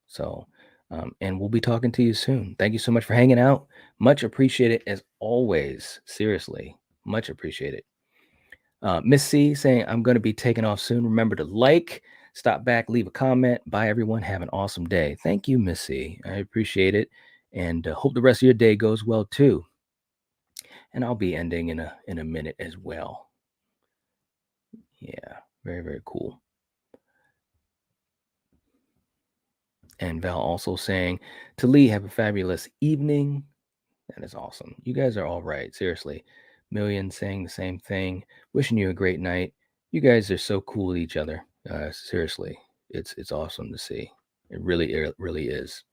So, and we'll be talking to you soon. Thank you so much for hanging out. Much appreciated as always. Seriously, much appreciated. Miss C saying, I'm going to be taking off soon. Remember to like, stop back, leave a comment. Bye, everyone. Have an awesome day. Thank you, Miss C. I appreciate it. And hope the rest of your day goes well, too. And I'll be ending in a minute as well. Yeah, very, very cool. And Val also saying, to Lee, have a fabulous evening. That is awesome. You guys are all right. Seriously. Million saying the same thing. Wishing you a great night. You guys are so cool with each other. Seriously. It's awesome to see. It really is.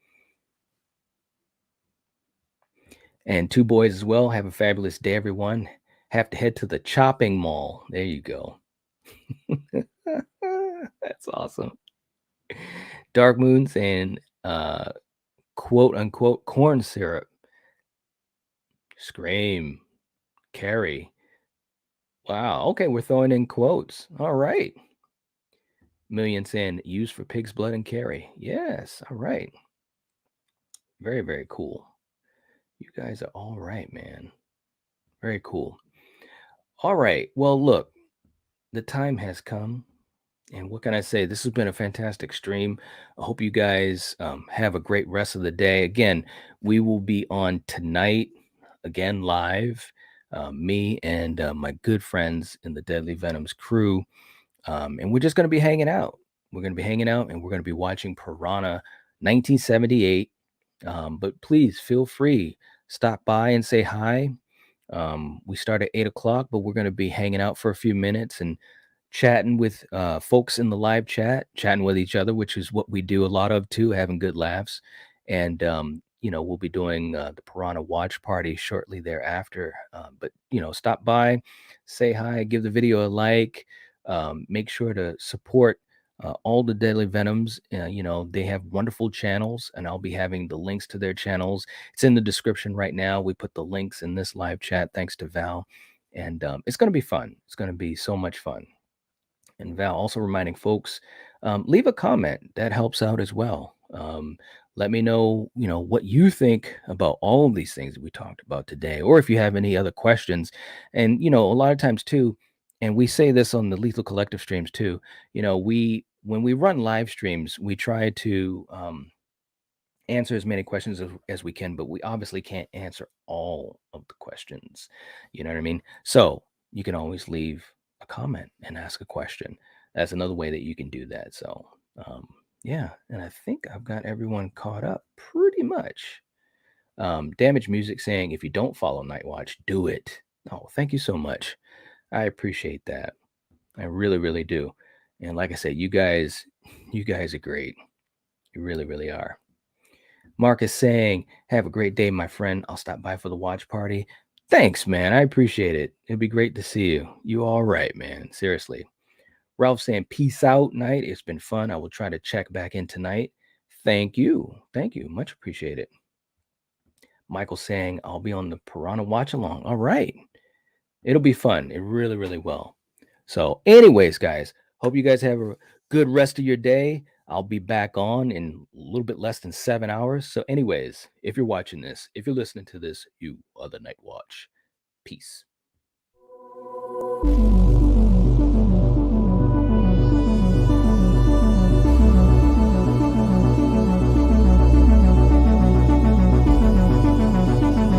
And Two Boys as well. Have a fabulous day, everyone. Have to head to the chopping mall. There you go. That's awesome. Dark Moon saying, quote unquote, corn syrup. Scream. Carrie. Wow. Okay, we're throwing in quotes. All right. Million saying, used for pig's blood and carry. Yes. All right. Very, very cool. You guys are all right, man. Very cool. All right. Well, look, the time has come. And what can I say? This has been a fantastic stream. I hope you guys have a great rest of the day. Again, we will be on tonight, again, live. Me and my good friends in the Deadly Venoms crew. And we're just going to be hanging out. We're going to be hanging out and we're going to be watching Piranha 1978. But please feel free, stop by and say hi. We start at 8 o'clock, but we're going to be hanging out for a few minutes and chatting with folks in the live chat, chatting with each other, which is what we do a lot of too, having good laughs. And, we'll be doing the Piranha Watch Party shortly thereafter. But, stop by, say hi, give the video a like, make sure to support all the Deadly Venoms. They have wonderful channels, and I'll be having the links to their channels. It's in the description right now. We put the links in this live chat, thanks to Val. And it's going to be fun. It's going to be so much fun. And Val also reminding folks, leave a comment. That helps out as well. Let me know, what you think about all of these things that we talked about today, or if you have any other questions. And, a lot of times too, and we say this on the Lethal Collective streams too, when we run live streams, we try to answer as many questions as we can, but we obviously can't answer all of the questions. You know what I mean? So you can always leave a comment and ask a question. That's another way that you can do that. So, yeah. And I think I've got everyone caught up pretty much. Damage Music saying, if you don't follow Nightwatch, do it. Oh, thank you so much. I appreciate that. I really, really do. And like I said, you guys are great. You really, really are. Mark is saying, have a great day, my friend. I'll stop by for the watch party. Thanks, man. I appreciate it. It'd be great to see you. You all right, man. Seriously. Ralph saying, peace out, night. It's been fun. I will try to check back in tonight. Thank you. Thank you. Much appreciated. Michael saying, I'll be on the Piranha watch along. All right. It'll be fun. It really, really will. So, anyways, guys, hope you guys have a good rest of your day. I'll be back on in a little bit less than 7 hours. So, anyways, if you're watching this, if you're listening to this, you are the Nightwatch. Peace.